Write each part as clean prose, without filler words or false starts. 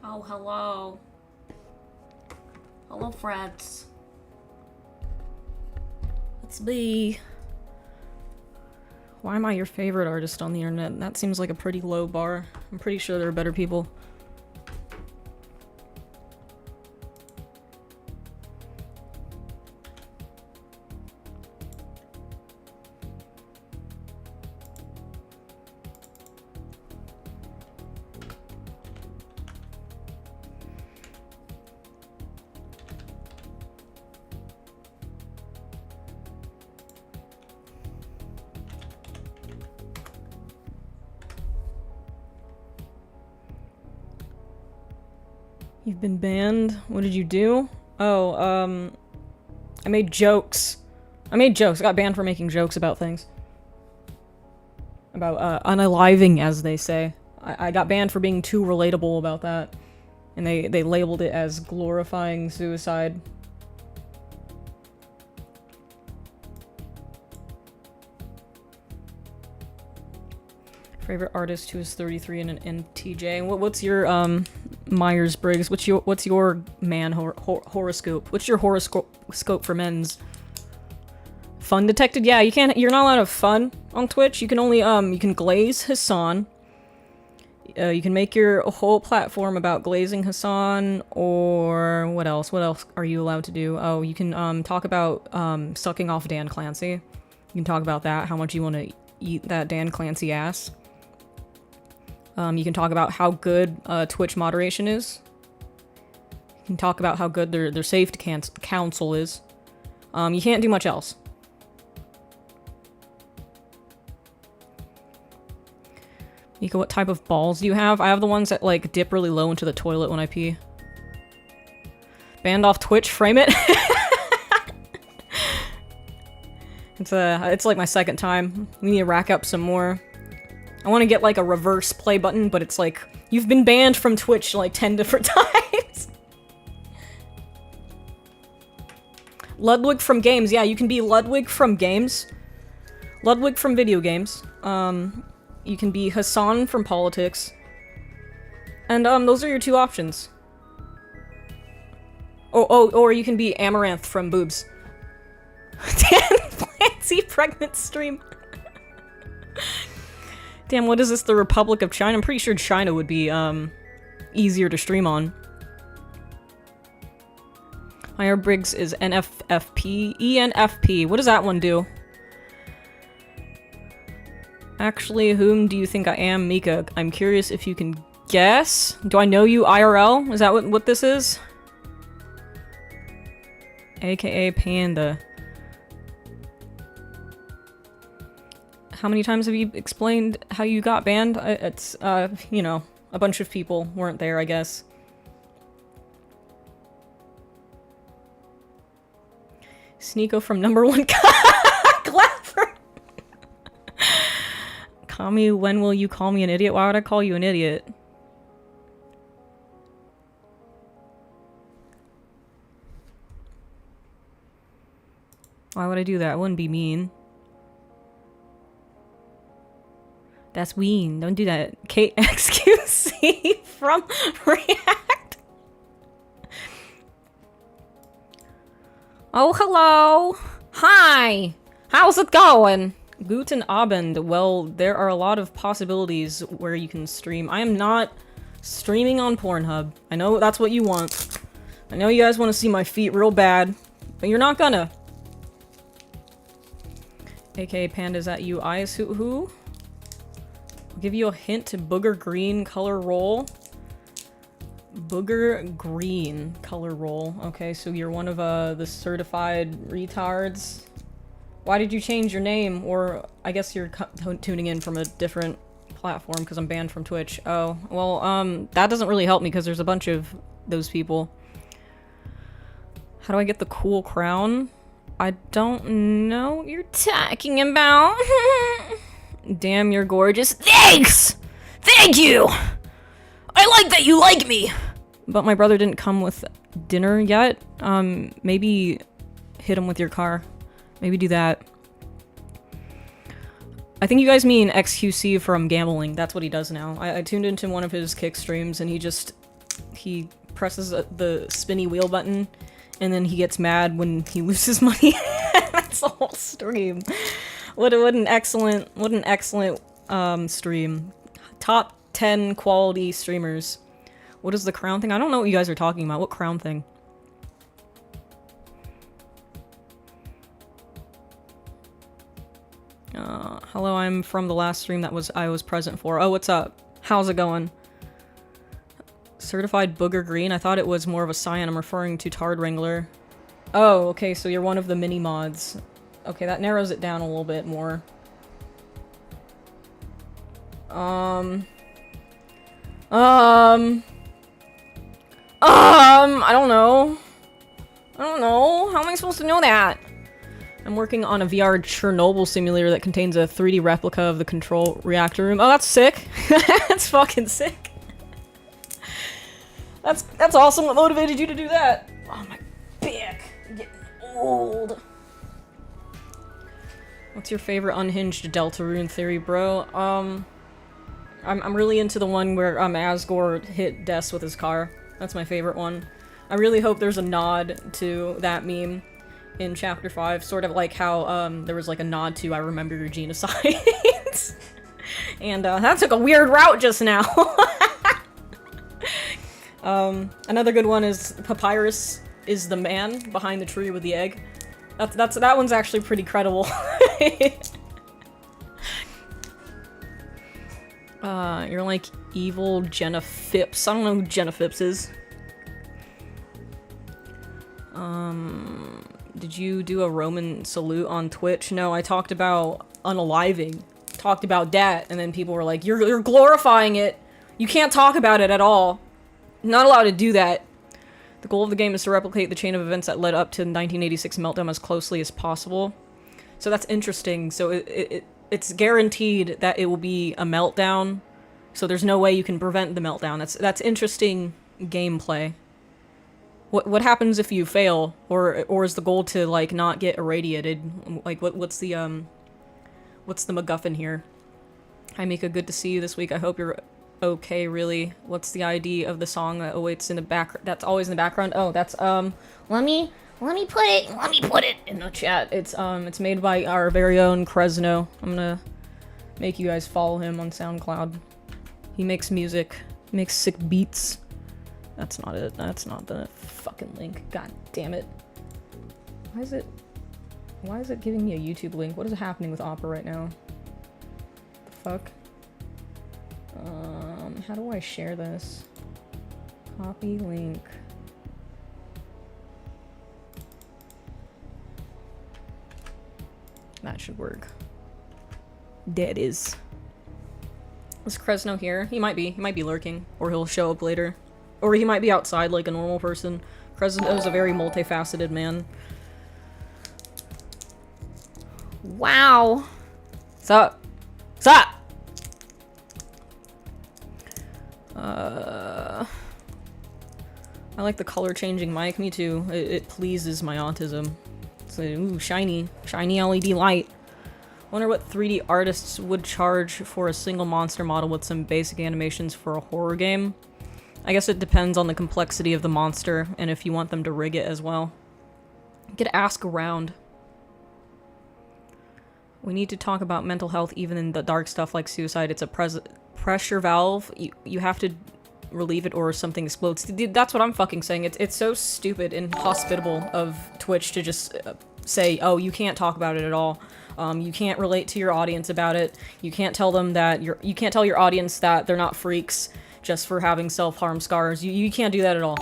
Oh, hello. Hello, friends. It's me. Why am I your favorite artist on the internet? That seems like a pretty low bar. I'm pretty sure there are better people. You've been banned? What did you do? Oh, I made jokes. I got banned for making jokes about things. About, unaliving, as they say. I got banned for being too relatable about that. And they labeled it as glorifying suicide. Favorite artist who is 33 and an NTJ. What's your, Myers-Briggs? What's your man horoscope? What's your horoscope for men's? Fun detected? Yeah, you're not allowed to have fun on Twitch. You can only, you can glaze Hassan. You can make your whole platform about glazing Hassan, or what else? What else are you allowed to do? Oh, you can, talk about, sucking off Dan Clancy. You can talk about that, how much you want to eat that Dan Clancy ass. You can talk about how good Twitch moderation is. You can talk about how good their safety council is. You can't do much else. Mika, what type of balls do you have? I have the ones that, like, dip really low into the toilet when I pee. Banned off Twitch, frame it? It's like my second time. We need to rack up some more. I want to get, like, a reverse play button, but it's like, you've been banned from Twitch, like, 10 different times. Ludwig from games. Yeah, you can be Ludwig from games. Ludwig from video games. You can be Hassan from politics. And, those are your two options. Or you can be Amaranth from boobs. Dan Clancy pregnant stream. Damn, what is this, the Republic of China? I'm pretty sure China would be, easier to stream on. Myers-Briggs is NFFP. ENFP. What does that one do? Actually, whom do you think I am, Mika? I'm curious if you can guess. Do I know you IRL? Is that what this is? AKA Panda. How many times have you explained how you got banned? It's, you know, a bunch of people weren't there, I guess. Sneeko from #1 Clapper. Kami, when will you call me an idiot? Why would I call you an idiot? Why would I do that? I wouldn't be mean. That's ween. Don't do that. KXQC from React. Oh, hello. Hi. How's it going? Guten Abend. Well, there are a lot of possibilities where you can stream. I am not streaming on Pornhub. I know that's what you want. I know you guys want to see my feet real bad, but you're not gonna. AKA Panda, is that you? Eyes who? I'll give you a hint to booger green color roll. Booger green color roll. Okay, so you're one of the certified retards. Why did you change your name? Or I guess you're tuning in from a different platform because I'm banned from Twitch. Oh, well, that doesn't really help me because there's a bunch of those people. How do I get the cool crown? I don't know what you're talking about. Damn, you're gorgeous. Thanks! Thank you! I like that you like me! But my brother didn't come with dinner yet. Maybe hit him with your car. Maybe do that. I think you guys mean XQC from gambling. That's what he does now. I tuned into one of his kick streams and he just he presses the spinny wheel button, and then he gets mad when he loses money. That's the whole stream. What an excellent stream. Top 10 quality streamers. What is the crown thing? I don't know what you guys are talking about. What crown thing? Hello, I'm from the last stream that I was present for. Oh, what's up? How's it going? Certified Booger Green? I thought it was more of a cyan. I'm referring to Tard Wrangler. Oh, okay, so you're one of the mini mods. Okay, that narrows it down a little bit more. I don't know. How am I supposed to know that? I'm working on a VR Chernobyl simulator that contains a 3D replica of the control reactor room. Oh, that's sick. That's fucking sick. That's awesome. What motivated you to do that? Oh, my back. I'm getting old. What's your favorite unhinged Deltarune theory, bro? I'm really into the one where Asgore hit Des with his car. That's my favorite one. I really hope there's a nod to that meme in Chapter 5, sort of like how there was like a nod to I Remember Your Genocide. And that took a weird route just now. Another good one is Papyrus is the man behind the tree with the egg. That one's actually pretty credible. You're like evil Jenna Phipps. I don't know who Jenna Phipps is. Did you do a Roman salute on Twitch? No, I talked about unaliving. Talked about that, and then people were like, you're glorifying it. You can't talk about it at all. Not allowed to do that. The goal of the game is to replicate the chain of events that led up to the 1986 meltdown as closely as possible. So that's interesting. So it's guaranteed that it will be a meltdown. So there's no way you can prevent the meltdown. That's interesting gameplay. What happens if you fail, or is the goal to like not get irradiated? Like what's the MacGuffin here? Hi Mika, good to see you this week. I hope you're okay. Really, what's the ID of the song that awaits in the back? That's always in the background. Oh, that's let me put it in the chat. It's made by our very own Kresno. I'm gonna make you guys follow him on SoundCloud. He makes music, makes sick beats. That's not it. That's not the fucking link. God damn it. Why is it giving me a YouTube link? What is happening with Opera right now? The fuck? How do I share this? Copy link. That should work. Dead is. Is Kresno here? He might be lurking. Or he'll show up later. Or he might be outside like a normal person. Kresno's a very multifaceted man. Wow. What's up? What's up? I like the color changing mic. Me too. It pleases my autism. It's like, ooh, shiny LED light. Wonder what 3D artists would charge for a single monster model with some basic animations for a horror game. I guess it depends on the complexity of the monster and if you want them to rig it as well. You could ask around. We need to talk about mental health even in the dark stuff like suicide. It's a pressure valve. You have to relieve it or something explodes. That's what I'm fucking saying. It's so stupid and hospitable of Twitch to just say, oh, you can't talk about it at all. You can't relate to your audience about it. You can't tell them that you can't tell your audience that they're not freaks just for having self-harm scars. You can't do that at all.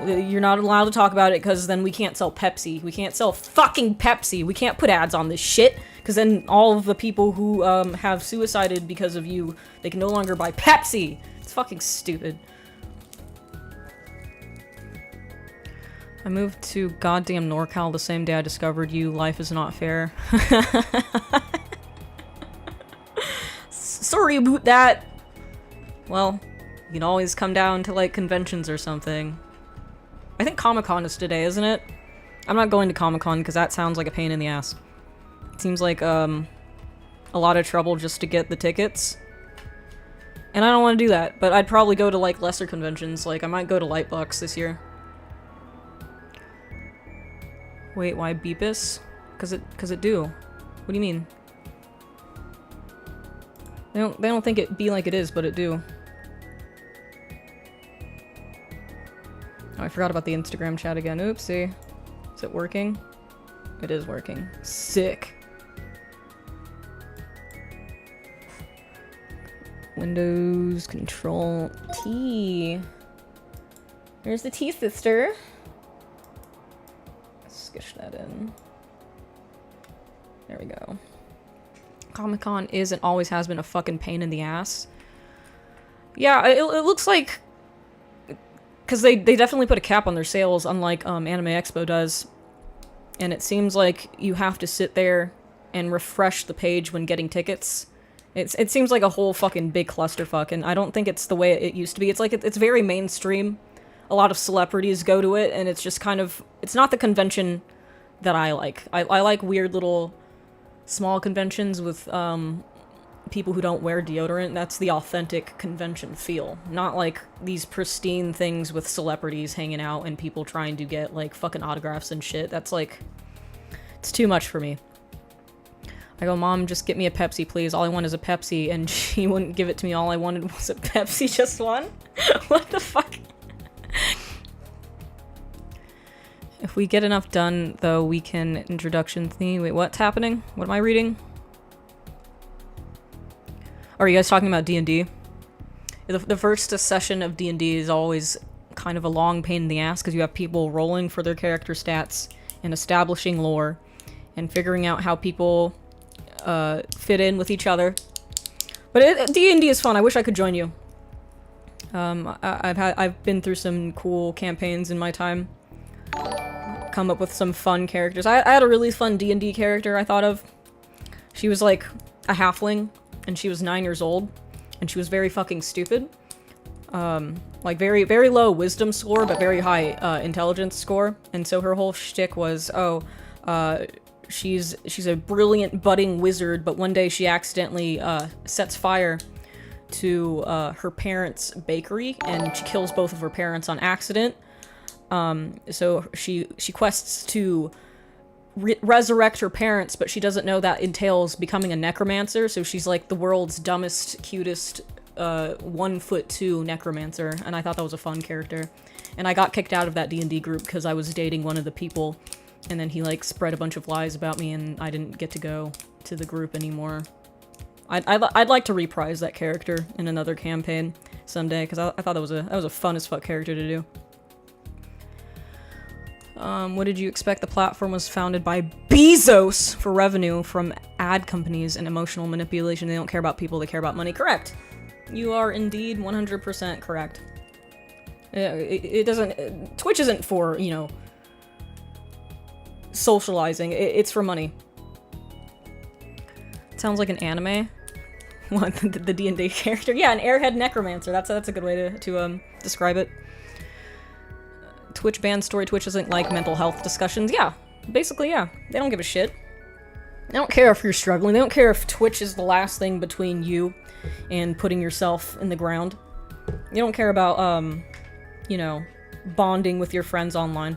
You're not allowed to talk about it because then we can't sell Pepsi. We can't sell fucking Pepsi. We can't put ads on this shit because then all of the people who have suicided because of you, they can no longer buy Pepsi. It's fucking stupid. I moved to goddamn NorCal the same day I discovered you. Life is not fair. Sorry about that. Well, you can always come down to, like, conventions or something. I think Comic-Con is today, isn't it? I'm not going to Comic-Con because that sounds like a pain in the ass. It seems like, a lot of trouble just to get the tickets. And I don't want to do that, but I'd probably go to, like, lesser conventions. Like, I might go to Lightbox this year. Wait, why Beepus? Cause it do. What do you mean? They don't think it be like it is, but it do. Oh, I forgot about the Instagram chat again. Oopsie. Is it working? It is working. Sick. Windows, Control, T. There's the T, sister. Skish that in. There we go. Comic-Con is and always has been a fucking pain in the ass. Yeah, it looks like... Because they definitely put a cap on their sales, unlike Anime Expo does. And it seems like you have to sit there and refresh the page when getting tickets. It seems like a whole fucking big clusterfuck, and I don't think it's the way it used to be. It's like, it's very mainstream. A lot of celebrities go to it, and it's just kind of... It's not the convention that I like. I like weird little small conventions with people who don't wear deodorant. That's the authentic convention feel. Not like these pristine things with celebrities hanging out and people trying to get, like, fucking autographs and shit. That's like... It's too much for me. I go, Mom, just get me a Pepsi, please. All I want is a Pepsi. And she wouldn't give it to me. All I wanted was a Pepsi, just one? What the fuck? If we get enough done, though, we can introduction theme. Wait, what's happening? What am I reading? Are you guys talking about D&D? The first session of D&D is always kind of a long pain in the ass because you have people rolling for their character stats and establishing lore and figuring out how people fit in with each other. But D&D is fun. I wish I could join you. I've been through some cool campaigns in my time. Come up with some fun characters. I had a really fun D&D character I thought of. She was like a halfling, and she was 9 years old, and she was very fucking stupid. Like very, very low wisdom score, but very high intelligence score. And so her whole shtick was, she's a brilliant budding wizard, but one day she accidentally sets fire to her parents' bakery, and she kills both of her parents on accident. So she quests to resurrect her parents, but she doesn't know that entails becoming a necromancer, so she's like the world's dumbest, cutest, 1'2" necromancer, and I thought that was a fun character. And I got kicked out of that D&D group because I was dating one of the people, and then he like spread a bunch of lies about me, and I didn't get to go to the group anymore. I'd like to reprise that character in another campaign someday, because I thought that was a fun as fuck character to do. What did you expect? The platform was founded by Bezos for revenue from ad companies and emotional manipulation. They don't care about people, they care about money. Correct. You are indeed 100% correct. It doesn't... Twitch isn't for, you know, socializing. It's for money. It sounds like an anime. What? The D&D character? Yeah, an airhead necromancer. That's a good way to describe it. Twitch banned story. Twitch isn't like mental health discussions. Yeah, basically, yeah. They don't give a shit. They don't care if you're struggling. They don't care if Twitch is the last thing between you and putting yourself in the ground. They don't care about, you know, bonding with your friends online.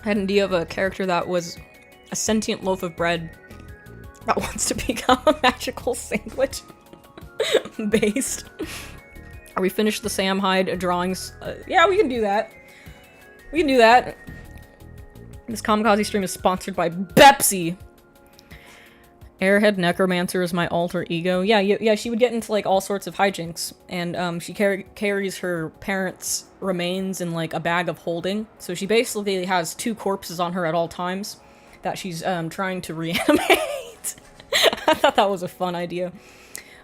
I had an idea of a character that was a sentient loaf of bread that wants to become a magical sandwich. Based. Are we finished the Sam Hyde drawings? Yeah, we can do that. We can do that. This Kamikaze stream is sponsored by Pepsi. Airhead Necromancer is my alter ego. Yeah, she would get into like all sorts of hijinks, and she carries her parents' remains in like a bag of holding. So she basically has two corpses on her at all times that she's trying to reanimate. I thought that was a fun idea.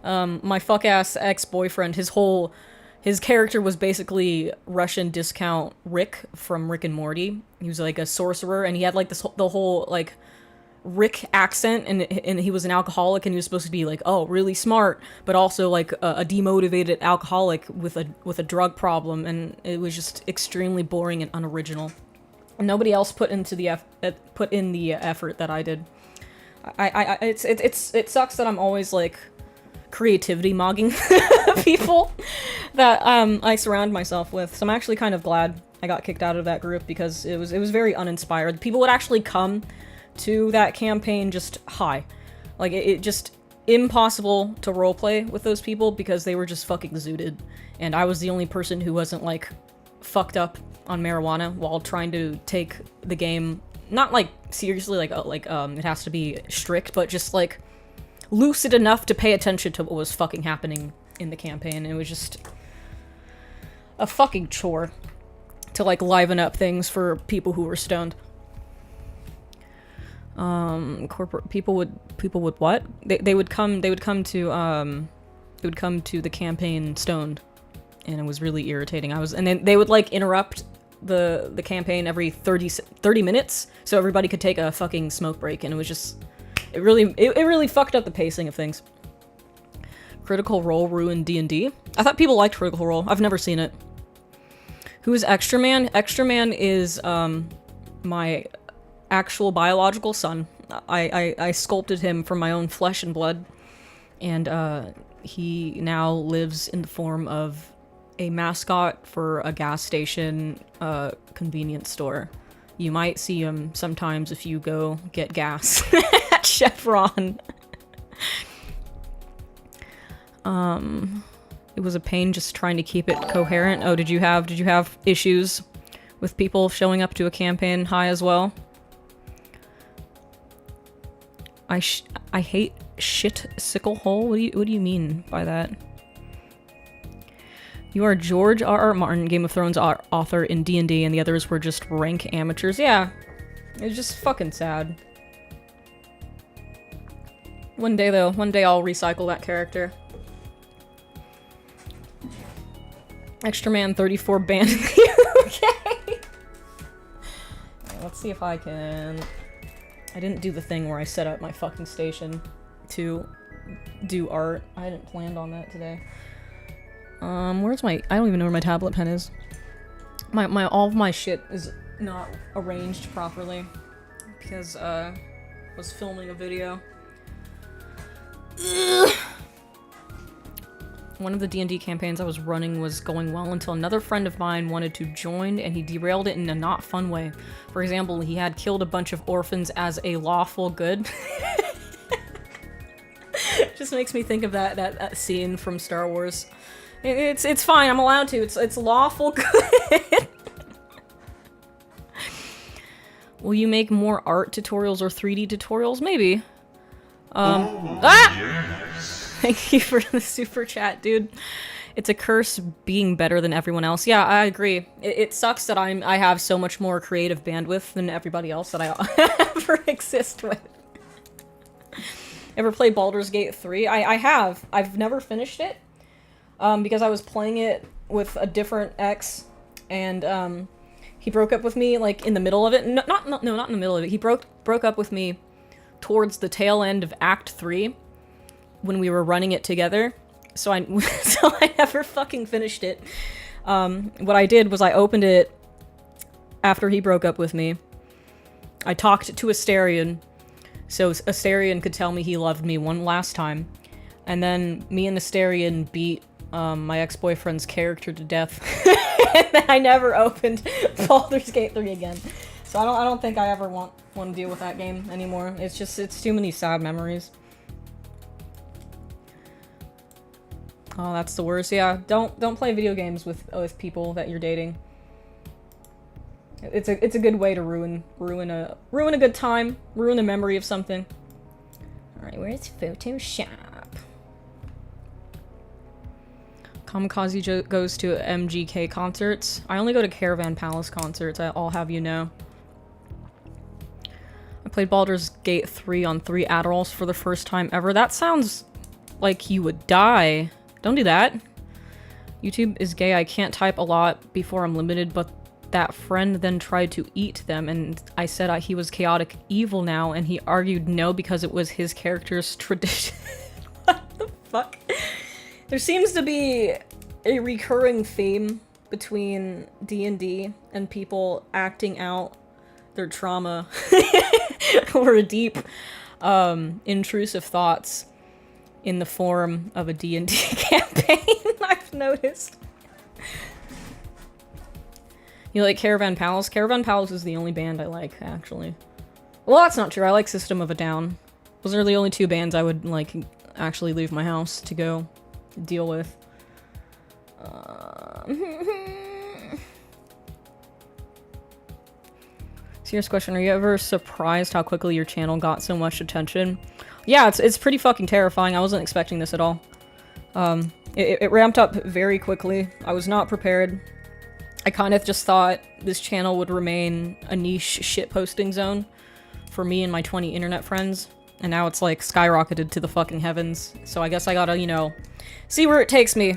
My fuck-ass ex-boyfriend, his character was basically Russian discount Rick from Rick and Morty. He was like a sorcerer, and he had like the whole like Rick accent, and he was an alcoholic, and he was supposed to be like, oh, really smart, but also like a demotivated alcoholic with a drug problem, and it was just extremely boring and unoriginal. And nobody else put in the effort that I did. It sucks that I'm always like creativity mogging people that I surround myself with. So I'm actually kind of glad I got kicked out of that group because it was very uninspired. People would actually come to that campaign just high. Like it just impossible to roleplay with those people because they were just fucking zooted. And I was the only person who wasn't like fucked up on marijuana while trying to take the game not like seriously like it has to be strict, but just like lucid enough to pay attention to what was fucking happening in the campaign. It was just a fucking chore to like liven up things for people who were stoned. Corporate people would what? They would come to the campaign stoned, and it was really irritating. And then they would like interrupt the campaign every 30 minutes so everybody could take a fucking smoke break, and it was just it really fucked up the pacing of things. Critical Role ruined D&D. I thought people liked Critical Role. I've never seen it. Who is Extra Man? Extra Man is my actual biological son. I sculpted him from my own flesh and blood, and he now lives in the form of a mascot for a gas station convenience store. You might see him sometimes if you go get gas at Chevron. It was a pain just trying to keep it coherent. Oh, did you have issues with people showing up to a campaign high as well? I hate shit sickle hole. What do you mean by that? You are George R.R. Martin, Game of Thrones author in D&D, and the others were just rank amateurs. Yeah, it's just fucking sad. One day I'll recycle that character. Extra Man 34 banned in the UK. Let's see if I can... I didn't do the thing where I set up my fucking station to do art. I hadn't planned on that today. Where's my... I don't even know where my tablet pen is. All of my shit is not arranged properly because, I was filming a video. Ugh. One of the D&D campaigns I was running was going well until another friend of mine wanted to join and he derailed it in a not fun way. For example, he had killed a bunch of orphans as a lawful good. Just makes me think of that scene from Star Wars. It's fine, I'm allowed to. It's lawful good. Will you make more art tutorials or 3D tutorials? Maybe. Yes. Thank you for the super chat, dude. It's a curse being better than everyone else. Yeah, I agree. It sucks that I have so much more creative bandwidth than everybody else that I ever exist with. Ever play Baldur's Gate 3? I have. I've never finished it. Because I was playing it with a different ex, and he broke up with me like in the middle of it. No, not in the middle of it. He broke up with me towards the tail end of Act 3 when we were running it together. So I never fucking finished it. What I did was I opened it after he broke up with me. I talked to Asterion, so Asterion could tell me he loved me one last time. And then me and Asterion beat my ex-boyfriend's character to death. And then I never opened Baldur's Gate 3 again. So I don't think I ever want to deal with that game anymore. It's too many sad memories. Oh, that's the worst. Yeah, don't play video games with people that you're dating. It's a good way to ruin a good time, ruin the memory of something. All right, where's Photoshop? Kamikaze goes to MGK concerts. I only go to Caravan Palace concerts. I'll have you know. I played Baldur's Gate 3 on 3 Adderalls for the first time ever. That sounds like you would die. Don't do that. YouTube is gay. I can't type a lot before I'm limited, but that friend then tried to eat them, and I said he was chaotic evil now, and he argued no because it was his character's tradition. What the fuck? There seems to be a recurring theme between D&D and people acting out their trauma or a deep intrusive thoughts in the form of a D&D campaign, I've noticed. You like Caravan Palace? Caravan Palace is the only band I like, actually. Well, that's not true. I like System of a Down. Those are the only two bands I would, like, actually leave my house to go deal with. Serious question, are you ever surprised how quickly your channel got so much attention? Yeah, it's pretty fucking terrifying. I wasn't expecting this at all. It ramped up very quickly. I was not prepared. I kind of just thought this channel would remain a niche shitposting zone for me and my 20 internet friends, and now it's like skyrocketed to the fucking heavens. So I guess I gotta, you know, see where it takes me.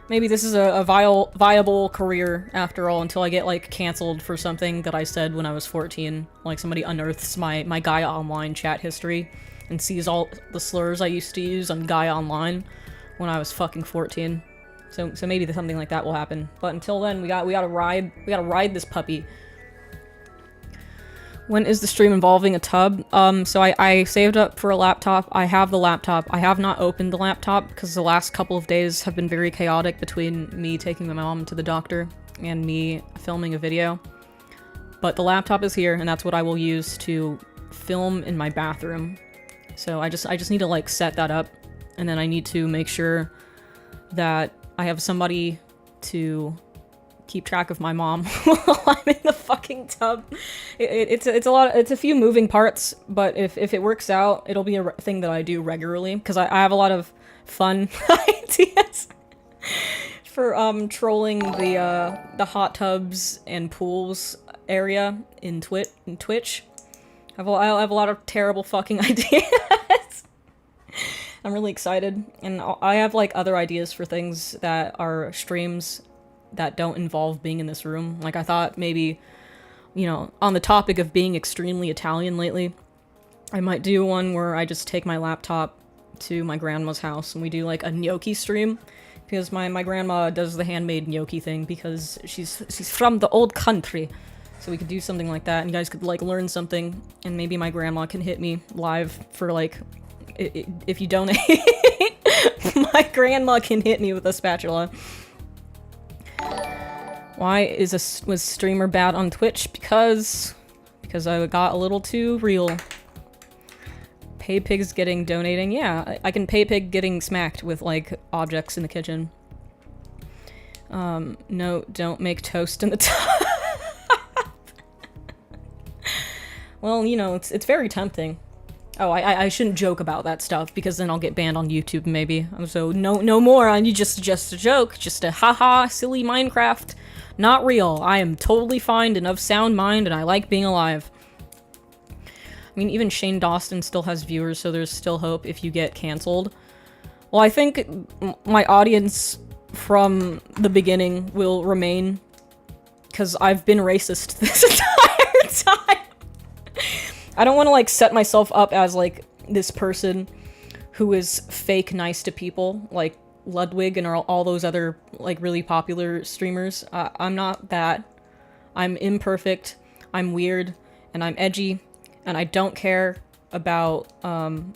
Maybe this is a viable career after all, until I get, like, canceled for something that I said when I was 14. Like, somebody unearths my Gaia Online chat history and sees all the slurs I used to use on Gaia Online when I was fucking 14. So maybe something like that will happen. But until then, we gotta ride this puppy. When is the stream involving a tub? So I saved up for a laptop. I have the laptop. I have not opened the laptop because the last couple of days have been very chaotic between me taking my mom to the doctor and me filming a video. But the laptop is here, and that's what I will use to film in my bathroom. So I just need to, like, set that up, and then I need to make sure that I have somebody to keep track of my mom while I'm in the fucking tub. It's a few moving parts, but if it works out, it'll be a thing that I do regularly, because I have a lot of fun ideas for trolling the hot tubs and pools area in Twitch. I have a lot of terrible fucking ideas. I'm really excited, and I have, like, other ideas for things that are streams that don't involve being in this room. Like, I thought maybe, you know, on the topic of being extremely Italian lately, I might do one where I just take my laptop to my grandma's house and we do, like, a gnocchi stream, because my grandma does the handmade gnocchi thing because she's from the old country. So we could do something like that, and you guys could, like, learn something, and maybe my grandma can hit me live for, like, if you donate. My grandma can hit me with a spatula. Why was streamer bad on Twitch? Because I got a little too real. Pay pigs getting donating. Yeah, I can pay pig getting smacked with, like, objects in the kitchen. No, don't make toast in the tub. Well, you know, it's very tempting. Oh, I shouldn't joke about that stuff, because then I'll get banned on YouTube, maybe. So no more on you, just a joke, just a haha, silly Minecraft. Not real. I am totally fine and of sound mind, and I like being alive. I mean, even Shane Dawson still has viewers, so there's still hope if you get canceled. Well, I think my audience from the beginning will remain, because I've been racist this entire time. I don't want to, like, set myself up as, like, this person who is fake nice to people, like Ludwig and all those other, like, really popular streamers. I'm not that. I'm imperfect, I'm weird, and I'm edgy, and I don't care about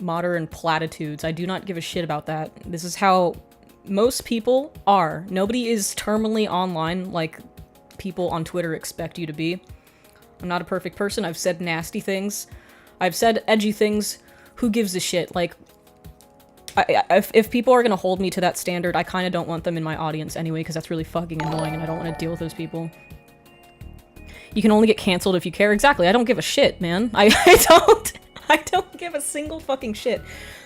modern platitudes. I do not give a shit about that. This is how most people are. Nobody is terminally online like people on Twitter expect you to be. I'm not a perfect person. I've said nasty things. I've said edgy things. Who gives a shit? Like, if people are gonna hold me to that standard, I kind of don't want them in my audience anyway, because that's really fucking annoying, and I don't want to deal with those people. You can only get canceled if you care. Exactly. I don't give a shit, man. I don't give a single fucking shit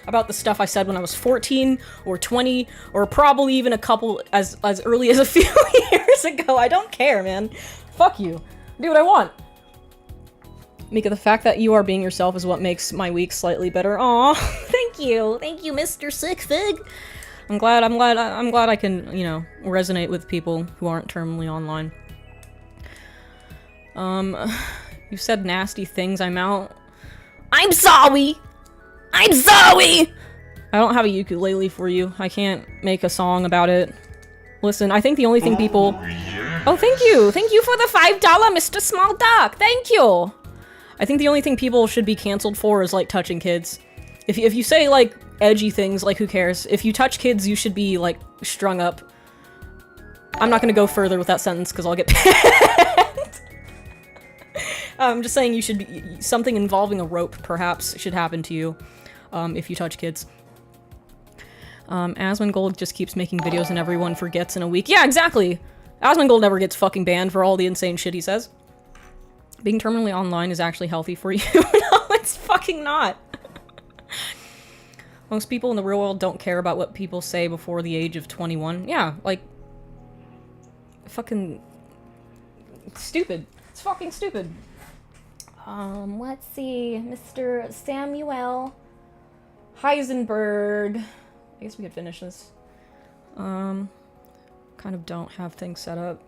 about the stuff I said when I was 14 or 20 or probably even a couple as early as a few years ago. I don't care, man. Fuck you. Do what I want. Mika, the fact that you are being yourself is what makes my week slightly better. Aw, thank you, Mr. Sickfig. I'm glad I can, you know, resonate with people who aren't terminally online. You said nasty things. I'm out. I'm sorry. I don't have a ukulele for you. I can't make a song about it. Listen, I think the only thing people. Oh, thank you for the $5, Mr. Small Duck. Thank you. I think the only thing people should be canceled for is, like, touching kids. If you say, like, edgy things, like, who cares? If you touch kids, you should be, like, strung up. I'm not gonna go further with that sentence, because I'll get banned. I'm just saying you should be- something involving a rope, perhaps, should happen to you, if you touch kids. Asmongold just keeps making videos and everyone forgets in a week. Yeah, exactly! Asmongold never gets fucking banned for all the insane shit he says. Being terminally online is actually healthy for you. No, it's fucking not. Most people in the real world don't care about what people say before the age of 21. Yeah, like... fucking... stupid. It's fucking stupid. Let's see. Mr. Samuel Heisenberg. I guess we could finish this. Kind of don't have things set up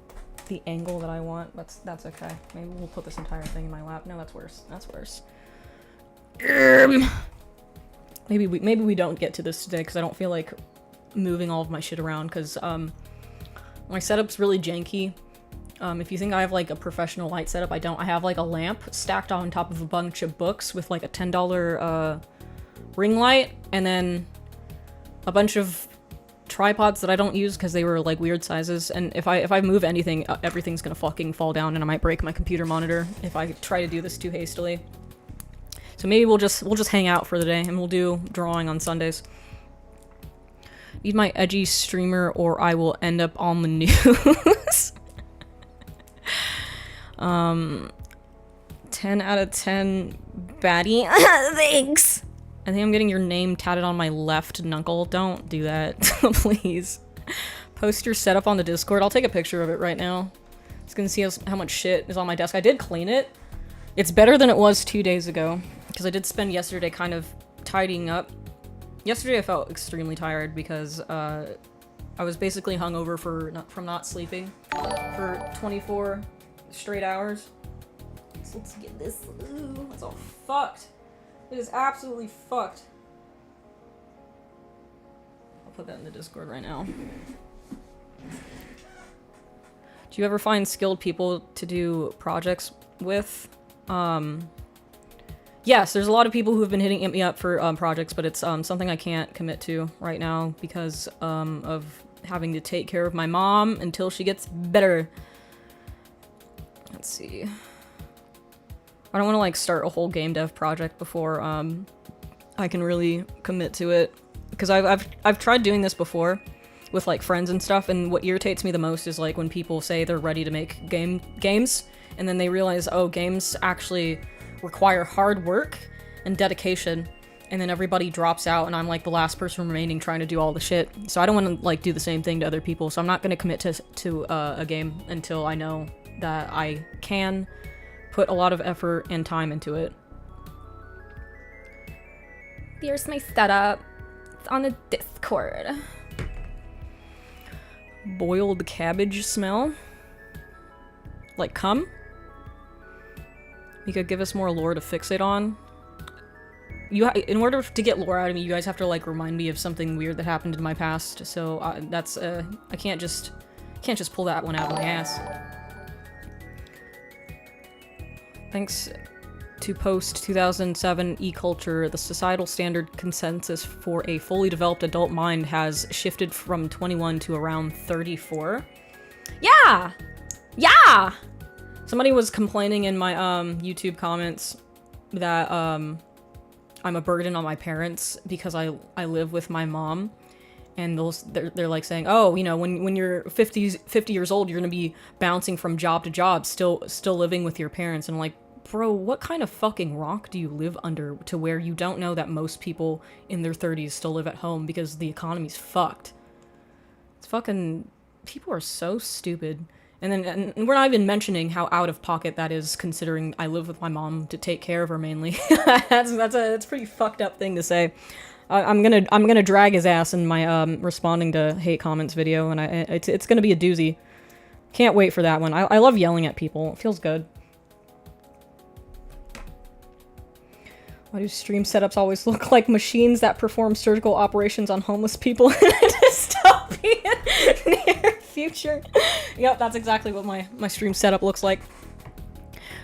the angle that I want. That's okay. Maybe we'll put this entire thing in my lap. No, that's worse. That's worse. Maybe we don't get to this today because I don't feel like moving all of my shit around because my setup's really janky. If you think I have like a professional light setup, I don't. I have like a lamp stacked on top of a bunch of books with like a $10 ring light and then a bunch of tripods that I don't use because they were like weird sizes, and if I move anything, everything's gonna fucking fall down and I might break my computer monitor if I try to do this too hastily. So maybe we'll just hang out for the day and we'll do drawing on Sundays. Need my edgy streamer or I will end up on the news. 10 out of 10 baddie. Thanks. I think I'm getting your name tatted on my left knuckle. Don't do that, please. Post your setup on the Discord. I'll take a picture of it right now. Just gonna see how much shit is on my desk. I did clean it. It's better than it was 2 days ago, because I did spend yesterday kind of tidying up. Yesterday I felt extremely tired because I was basically hungover from not sleeping for 24 straight hours. So let's get this. Ooh, that's all fucked. It is absolutely fucked. I'll put that in the Discord right now. Do you ever find skilled people to do projects with? Yes, there's a lot of people who have been hitting me up for projects, but it's something I can't commit to right now because of having to take care of my mom until she gets better. Let's see. I don't want to like start a whole game dev project before I can really commit to it, because I've tried doing this before with like friends and stuff, and what irritates me the most is like when people say they're ready to make games and then they realize, oh, games actually require hard work and dedication, and then everybody drops out and I'm like the last person remaining trying to do all the shit. So I don't want to like do the same thing to other people, so I'm not going to commit to a game until I know that I can put a lot of effort and time into it. Here's my setup. It's on the Discord. Boiled cabbage smell. Like cum? You could give us more lore to fixate on. In order to get lore out of me, you guys have to like remind me of something weird that happened in my past. So that's I can't just pull that one out of my ass. Thanks to post-2007 e-culture, the societal standard consensus for a fully developed adult mind has shifted from 21 to around 34. Yeah! Yeah! Somebody was complaining in my YouTube comments that I'm a burden on my parents because I live with my mom. And they're like saying, oh, you know, when you're 50 years old, you're gonna be bouncing from job to job, still living with your parents. And I'm like, bro, what kind of fucking rock do you live under to where you don't know that most people in their 30s still live at home because the economy's fucked? It's fucking... people are so stupid. And we're not even mentioning how out of pocket that is, considering I live with my mom to take care of her mainly. That's a pretty fucked up thing to say. I'm gonna drag his ass in my responding to hate comments video, and it's gonna be a doozy. Can't wait for that one. I love yelling at people. It feels good. Why do stream setups always look like machines that perform surgical operations on homeless people in a dystopian near future? Yep, that's exactly what my stream setup looks like.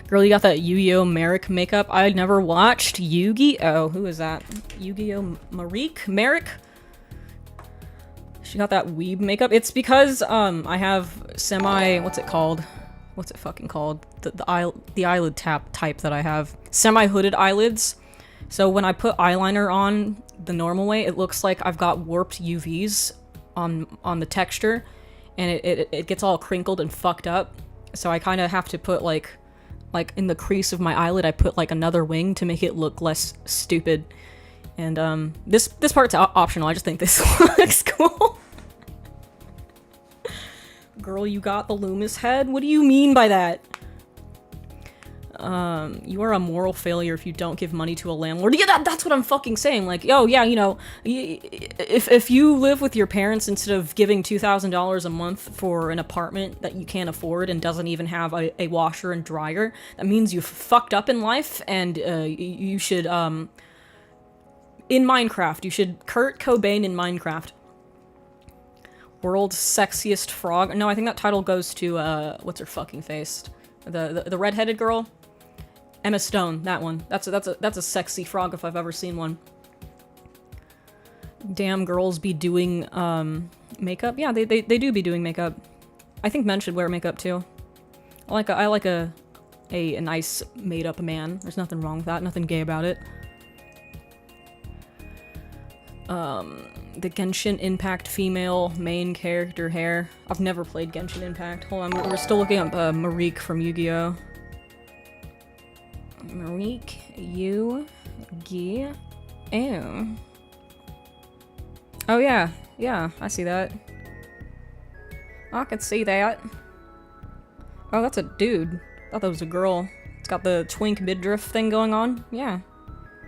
Girl, you got that Yu-Gi-Oh! Merrick makeup. I never watched Yu-Gi-Oh! Who is that? Yu-Gi-Oh! Merrick? She got that weeb makeup. It's because, I have what's it called? What's it fucking called? The eyelid type that I have. Semi-hooded eyelids. So when I put eyeliner on the normal way, it looks like I've got warped UVs on the texture, and it gets all crinkled and fucked up. So I kind of have to put like in the crease of my eyelid, I put like another wing to make it look less stupid. And this part's optional. I just think this looks cool. Girl, you got the Loomis head? What do you mean by that? You are a moral failure if you don't give money to a landlord. Yeah, that's what I'm fucking saying. Like, oh yeah, you know, if you live with your parents instead of giving $2,000 a month for an apartment that you can't afford and doesn't even have a washer and dryer, that means you've fucked up in life, and you should, in Minecraft, you should Kurt Cobain in Minecraft. World's sexiest frog. No, I think that title goes to, what's her fucking face? The redheaded girl? Emma Stone, that one. That's a sexy frog if I've ever seen one. Damn, girls be doing makeup. Yeah, they do be doing makeup. I think men should wear makeup too. I like a nice made up man. There's nothing wrong with that. Nothing gay about it. The Genshin Impact female main character hair. I've never played Genshin Impact. Hold on, we're still looking up Marique from Yu-Gi-Oh! Marique Yu-Gi-Oh! Oh yeah, I see that. I can see that. Oh, that's a dude. I thought that was a girl. It's got the twink midriff thing going on. Yeah,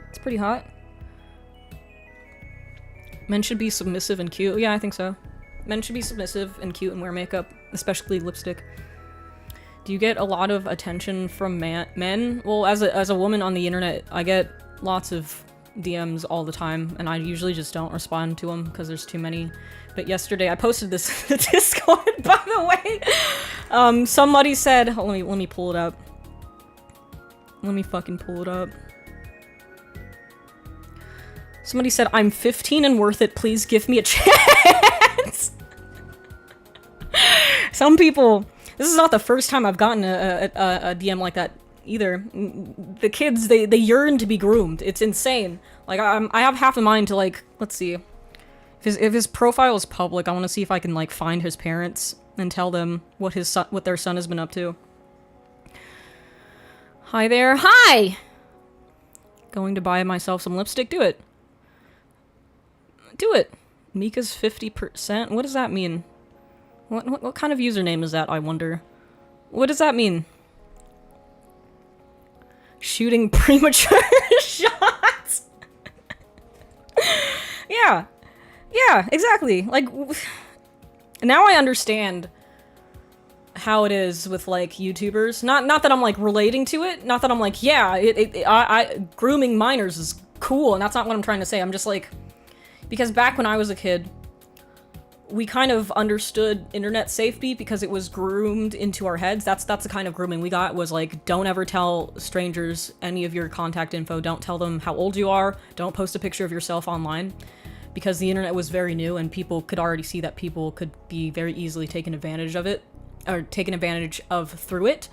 it's pretty hot. Men should be submissive and cute. Yeah, I think so. Men should be submissive and cute and wear makeup, especially lipstick. Do you get a lot of attention from men? Well, as a woman on the internet, I get lots of DMs all the time, and I usually just don't respond to them because there's too many. But yesterday, I posted this in the Discord, by the way. Somebody said, oh, let me pull it up. Let me fucking pull it up. Somebody said, I'm 15 and worth it, please give me a chance. Some people, this is not the first time I've gotten a DM like that either. The kids, they yearn to be groomed. It's insane. Like, I have half a mind to, like, let's see. If his profile is public, I want to see if I can, like, find his parents and tell them what their son has been up to. Hi there. Hi! Going to buy myself some lipstick? Do it. Do it. Mika's 50%? What does that mean? What kind of username is that, I wonder? What does that mean? Shooting premature shots? Yeah. Yeah, exactly. Like, now I understand how it is with, like, YouTubers. Not that I'm, like, relating to it. Not that I'm like, yeah, grooming minors is cool, and that's not what I'm trying to say. I'm just like, because back when I was a kid, we kind of understood internet safety because it was groomed into our heads. That's the kind of grooming we got, was like, don't ever tell strangers any of your contact info. Don't tell them how old you are. Don't post a picture of yourself online. Because the internet was very new and people could already see that people could be very easily taken advantage of it, or taken advantage of through it.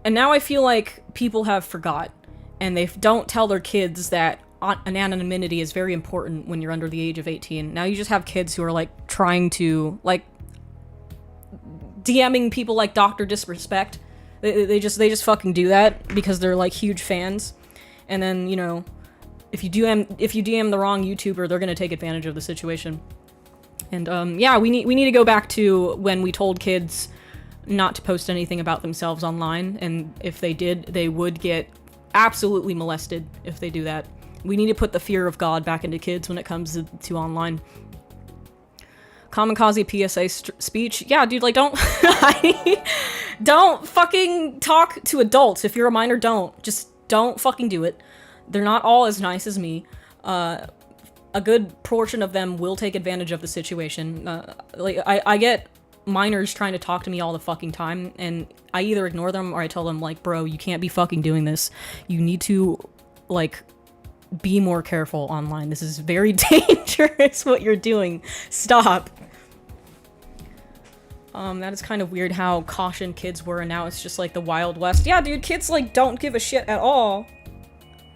And now I feel like people have forgot, and they don't tell their kids that anonymity is very important when you're under the age of 18. Now you just have kids who are, like, trying to, like, DMing people like Dr. Disrespect. They just fucking do that because they're, like, huge fans. And then, you know, if you DM the wrong YouTuber, they're gonna take advantage of the situation. And yeah, we need to go back to when we told kids not to post anything about themselves online, and if they did, they would get absolutely molested if they do that. We need to put the fear of God back into kids when it comes to online. Kamikaze PSA speech. Yeah, dude, like, don't don't fucking talk to adults. If you're a minor, just don't fucking do it. They're not all as nice as me. A good portion of them will take advantage of the situation. Like, I get minors trying to talk to me all the fucking time, and I either ignore them or I tell them, like, bro, you can't be fucking doing this. You need to, like, be more careful online. This is very dangerous what you're doing. Stop. That is kind of weird how caution kids were, and now it's just like the Wild West. Yeah, dude, kids, like, don't give a shit at all.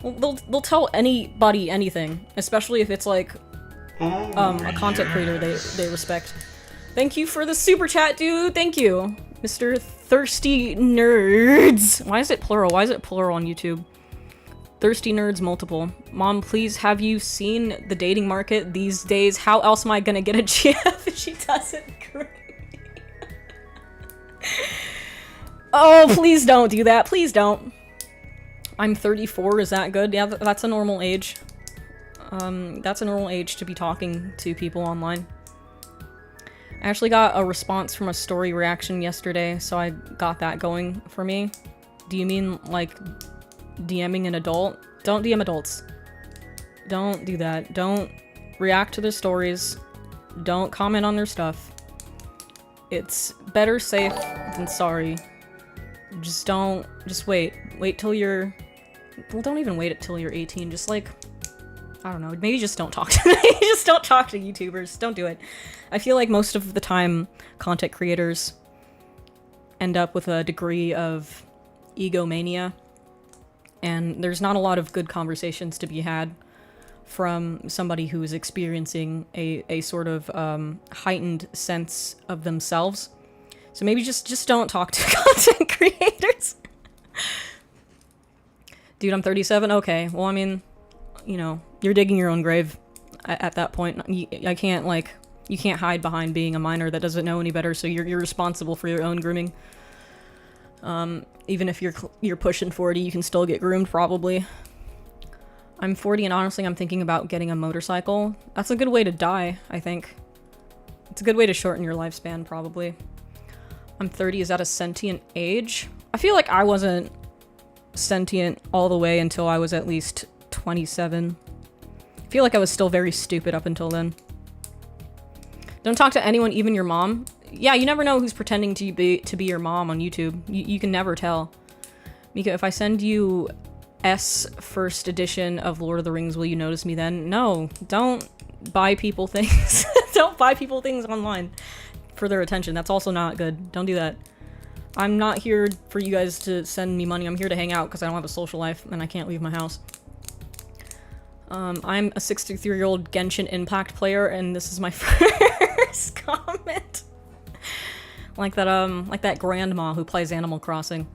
They'll tell anybody anything, especially if it's, like, a content creator they respect. Thank you for the super chat, dude. Thank you. Mr. Thirsty Nerds. Why is it plural? Why is it plural on YouTube? Thirsty Nerds multiple. Mom, please, have you seen the dating market these days? How else am I gonna get a GF if she doesn't agree? Oh, please don't do that. Please don't. I'm 34. Is that good? Yeah, that's a normal age. That's a normal age to be talking to people online. I actually got a response from a story reaction yesterday, so I got that going for me. Do you mean, like, DMing an adult? Don't DM adults. Don't do that. Don't react to their stories. Don't comment on their stuff. It's better safe than sorry. Just don't. Just wait. Wait till you're. Well, don't even wait until you're 18. Just, like, I don't know. Maybe just don't talk to me. Just don't talk to YouTubers. Don't do it. I feel like most of the time, content creators end up with a degree of egomania, and there's not a lot of good conversations to be had from somebody who is experiencing a sort of heightened sense of themselves. So maybe just don't talk to content creators. Dude, I'm 37? Okay, well, I mean, you know, you're digging your own grave at that point. I can't, like, you can't hide behind being a minor that doesn't know any better, so you're responsible for your own grooming. Even if you're pushing 40, you can still get groomed, probably. I'm 40, and honestly, I'm thinking about getting a motorcycle. That's a good way to die, I think. It's a good way to shorten your lifespan, probably. I'm 30, is that a sentient age? I feel like I wasn't sentient all the way until I was at least 27. I feel like I was still very stupid up until then. Don't talk to anyone, even your mom. Yeah, you never know who's pretending to be your mom on YouTube. You can never tell. Mika, if I send you S first edition of Lord of the Rings, will you notice me then? No, don't buy people things. Don't buy people things online for their attention. That's also not good. Don't do that. I'm not here for you guys to send me money. I'm here to hang out because I don't have a social life and I can't leave my house. I'm a 63-year-old Genshin Impact player, and this is my first comment. Like that grandma who plays Animal Crossing.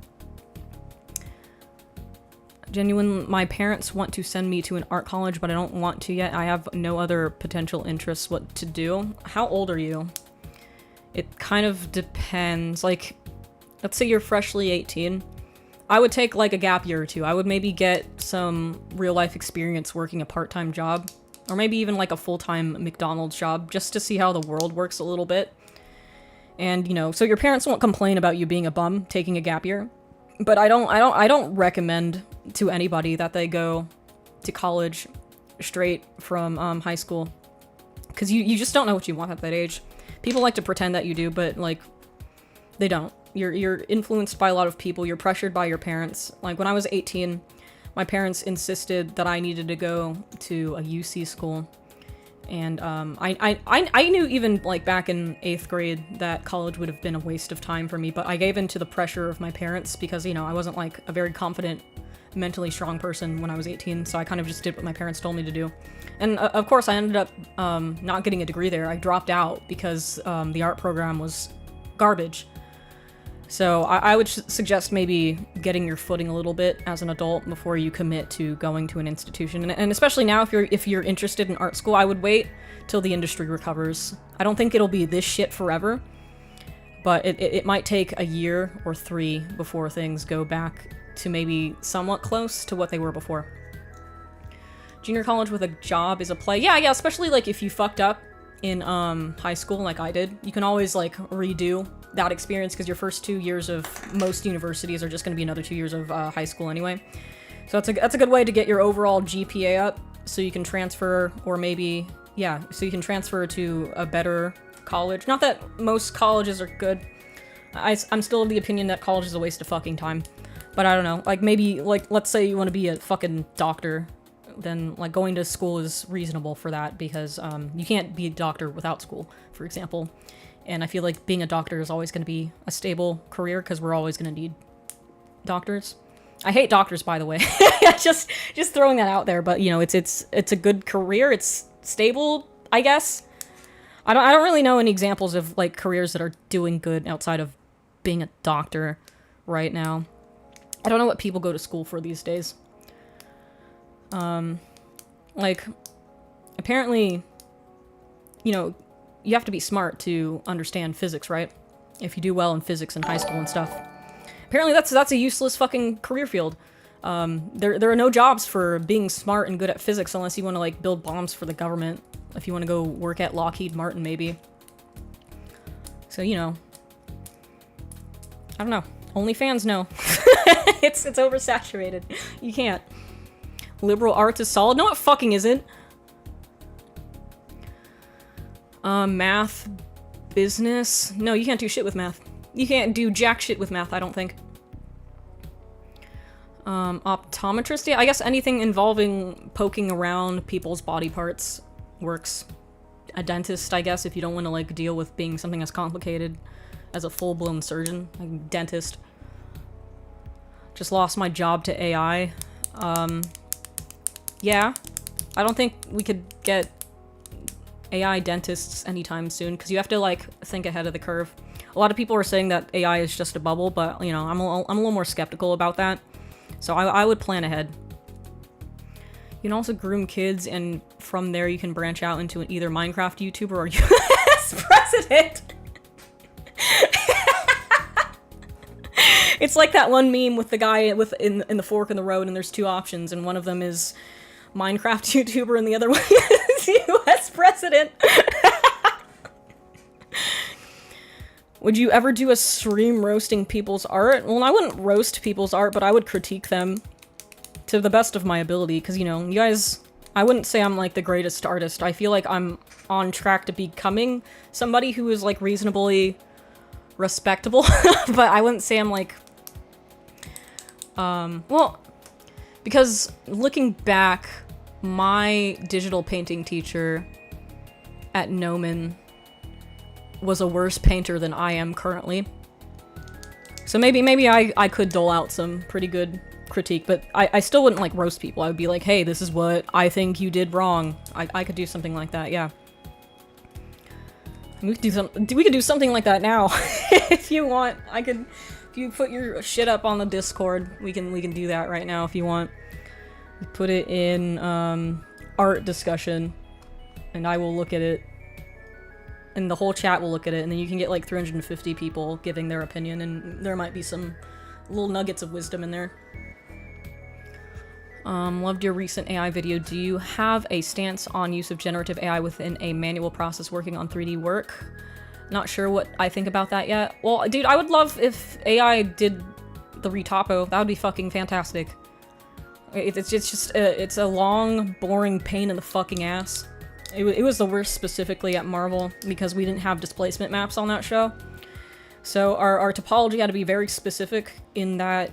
Genuine, my parents want to send me to an art college, but I don't want to yet. I have no other potential interests what to do. How old are you? It kind of depends. Like, let's say you're freshly 18. I would take, like, a gap year or two. I would maybe get some real-life experience working a part-time job. Or maybe even, like, a full-time McDonald's job, just to see how the world works a little bit. And, you know, so your parents won't complain about you being a bum taking a gap year. But I don't recommend to anybody that they go to college straight from high school. Because you just don't know what you want at that age. People like to pretend that you do, but, like, they don't. You're influenced by a lot of people. You're pressured by your parents. Like, when I was 18, my parents insisted that I needed to go to a UC school. And I knew even, like, back in 8th grade that college would have been a waste of time for me, but I gave in to the pressure of my parents because, you know, I wasn't, like, a very confident, mentally strong person when I was 18, so I kind of just did what my parents told me to do. And, of course, I ended up not getting a degree there. I dropped out because the art program was garbage. So I would suggest maybe getting your footing a little bit as an adult before you commit to going to an institution. And especially now, if you're interested in art school, I would wait till the industry recovers. I don't think it'll be this shit forever, but it might take a year or 3 before things go back to maybe somewhat close to what they were before. Junior college with a job is a play. Yeah, especially, like, if you fucked up in high school like I did, you can always, like, redo that experience because your first 2 years of most universities are just going to be another 2 years of high school anyway. So that's a good way to get your overall GPA up so you can transfer, or maybe, yeah, so you can transfer to a better college. Not that most colleges are good. I'm still of the opinion that college is a waste of fucking time. But I don't know, like maybe, like let's say you want to be a fucking doctor, then like going to school is reasonable for that because you can't be a doctor without school, for example. And I feel like being a doctor is always going to be a stable career because we're always going to need doctors. I hate doctors, by the way. just throwing that out there, but you know, it's a good career. It's stable, I guess. I don't really know any examples of like careers that are doing good outside of being a doctor right now. I don't know what people go to school for these days. Like, apparently, you know, you have to be smart to understand physics, right? If you do well in physics in high school and stuff. Apparently that's a useless fucking career field. There are no jobs for being smart and good at physics unless you want to, like, build bombs for the government. If you want to go work at Lockheed Martin, maybe. So, you know. I don't know. Only fans know. It's oversaturated. You can't. Liberal arts is solid. No, it fucking isn't. Math, business. No, you can't do shit with math. You can't do jack shit with math, I don't think. Optometrist? Yeah, I guess anything involving poking around people's body parts works. A dentist, I guess, if you don't want to, like, deal with being something as complicated as a full-blown surgeon. Like, dentist. Just lost my job to AI. Yeah. I don't think we could get AI dentists anytime soon, because you have to, like, think ahead of the curve. A lot of people are saying that AI is just a bubble, but, you know, I'm a little more skeptical about that. So I would plan ahead. You can also groom kids, and from there you can branch out into an either Minecraft YouTuber or US president. It's like that one meme with the guy with in the fork in the road, and there's two options, and one of them is Minecraft YouTuber, and the other one is US president. Would you ever do a stream roasting people's art? Well, I wouldn't roast people's art, but I would critique them to the best of my ability, because, you know, you guys, I wouldn't say I'm, like, the greatest artist. I feel like I'm on track to becoming somebody who is, like, reasonably respectable, but I wouldn't say I'm, like, well, because looking back, my digital painting teacher at Nomen was a worse painter than I am currently. So maybe I could dole out some pretty good critique, but I still wouldn't, like, roast people. I would be like, hey, this is what I think you did wrong. I could do something like that, yeah. We could do something like that now. If you want. If you put your shit up on the Discord, we can do that right now if you want. Put it in art discussion, and I will look at it. And the whole chat will look at it, and then you can get like 350 people giving their opinion, and there might be some little nuggets of wisdom in there. Loved your recent AI video. Do you have a stance on use of generative AI within a manual process working on 3D work? Not sure what I think about that yet. Well, dude, I would love if AI did the retopo. That would be fucking fantastic. It's a long, boring pain in the fucking ass. It was the worst specifically at Marvel because we didn't have displacement maps on that show. So our topology had to be very specific in that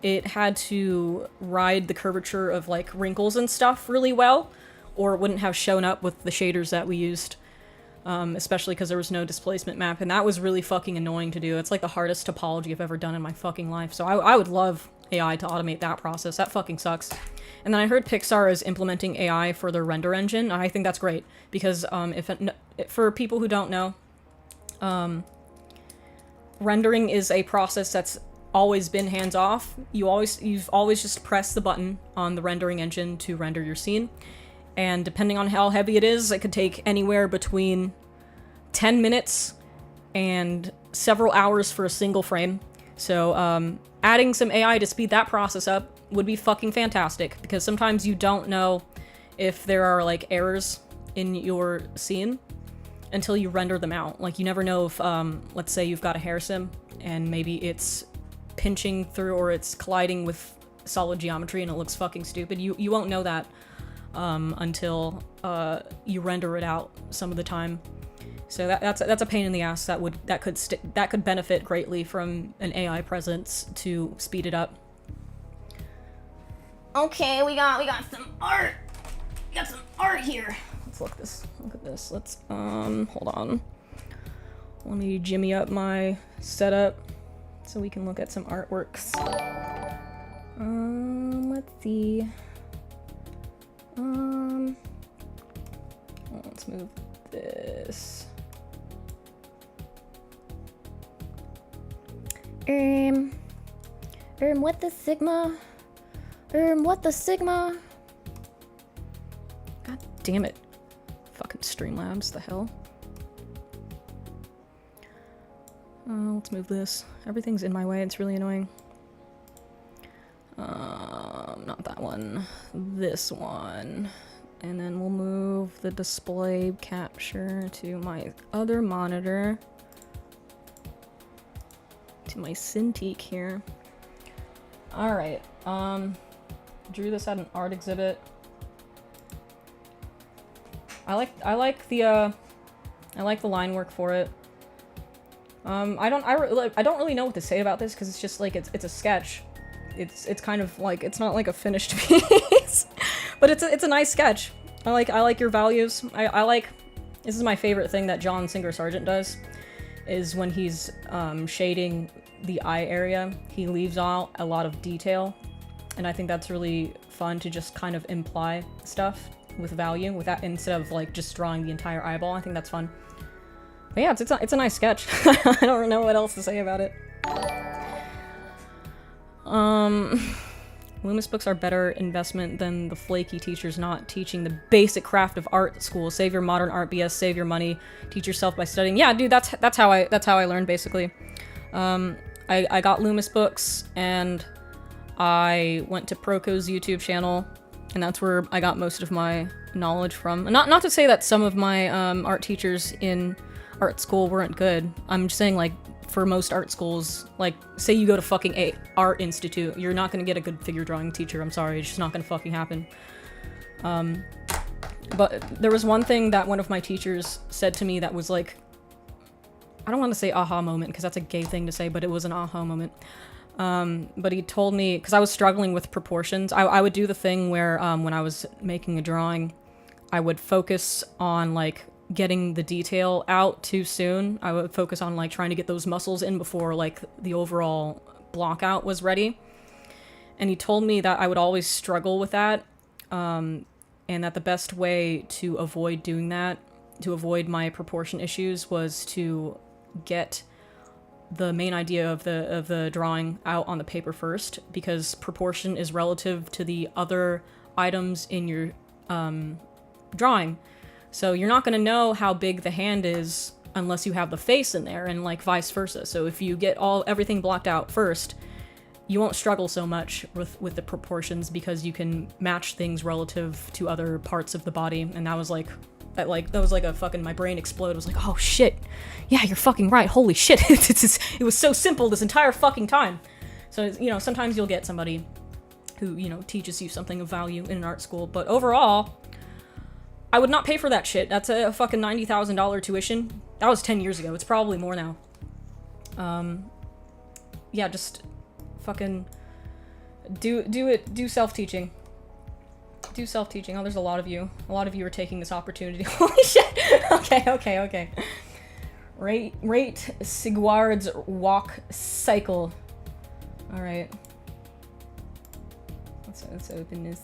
it had to ride the curvature of, like, wrinkles and stuff really well, or it wouldn't have shown up with the shaders that we used, especially because there was no displacement map, and that was really fucking annoying to do. It's like the hardest topology I've ever done in my fucking life, so I would love AI to automate that process. That fucking sucks. And then I heard Pixar is implementing AI for their render engine, and I think that's great, because for people who don't know, rendering is a process that's always been hands-off. You've always just pressed the button on the rendering engine to render your scene, and depending on how heavy it is, it could take anywhere between 10 minutes and several hours for a single frame. So adding some AI to speed that process up would be fucking fantastic, because sometimes you don't know if there are, like, errors in your scene until you render them out. Like, you never know if, let's say you've got a hair sim, and maybe it's pinching through or it's colliding with solid geometry and it looks fucking stupid. You won't know that until you render it out some of the time. So that's a pain in the ass that could benefit greatly from an AI presence to speed it up. Okay, we got some art. We got some art here. Let's look at this. Let's hold on. Let me jimmy up my setup so we can look at some artworks. Let's see. Let's move this. What the sigma? What the sigma? God damn it. Fucking Streamlabs, the hell? Let's move this. Everything's in my way, it's really annoying. Not that one. This one. And then we'll move the display capture to my other monitor. To my Cintiq here. Alright, drew this at an art exhibit. I like the line work for it. I don't really know what to say about this because it's just like it's a sketch. It's kind of like it's not like a finished piece, but it's a nice sketch. I like your values. I like this is my favorite thing that John Singer Sargent does, is when he's shading the eye area, he leaves out a lot of detail, and I think that's really fun to just kind of imply stuff with value with that instead of like just drawing the entire eyeball. I think that's fun. But yeah, it's a nice sketch. I don't know what else to say about it. Loomis books are better investment than the flaky teachers not teaching the basic craft of art at school. Save your modern art BS, save your money, teach yourself by studying. Yeah, dude, that's how I learned basically. I got Loomis books and I went to Proco's YouTube channel, and that's where I got most of my knowledge from. Not to say that some of my art teachers in art school weren't good. I'm just saying, like, for most art schools, like, say you go to fucking a art institute, you're not gonna get a good figure drawing teacher. I'm sorry, it's just not gonna fucking happen. But there was one thing that one of my teachers said to me that was like, I don't want to say aha moment because that's a gay thing to say, but it was an aha moment. But he told me, because I was struggling with proportions, I would do the thing where when I was making a drawing, I would focus on like getting the detail out too soon. I would focus on like trying to get those muscles in before like the overall block out was ready. And he told me that I would always struggle with that, and that the best way to avoid doing that, to avoid my proportion issues, was to get the main idea of the drawing out on the paper first, because proportion is relative to the other items in your drawing. So you're not going to know how big the hand is unless you have the face in there, and like vice versa. So if you get everything blocked out first, you won't struggle so much with the proportions because you can match things relative to other parts of the body. And that was like a fucking, my brain exploded. I was like, oh shit, yeah, you're fucking right, holy shit. It was so simple this entire fucking time. So, you know, sometimes you'll get somebody who, you know, teaches you something of value in an art school, but overall, I would not pay for that shit. That's a fucking $90,000 tuition. That was 10 years ago. It's probably more now. Yeah, just fucking do self-teaching. Do self-teaching. Oh, there's a lot of you. A lot of you are taking this opportunity. Holy shit! Okay. Rate Sigward's walk cycle. Alright. Let's open this.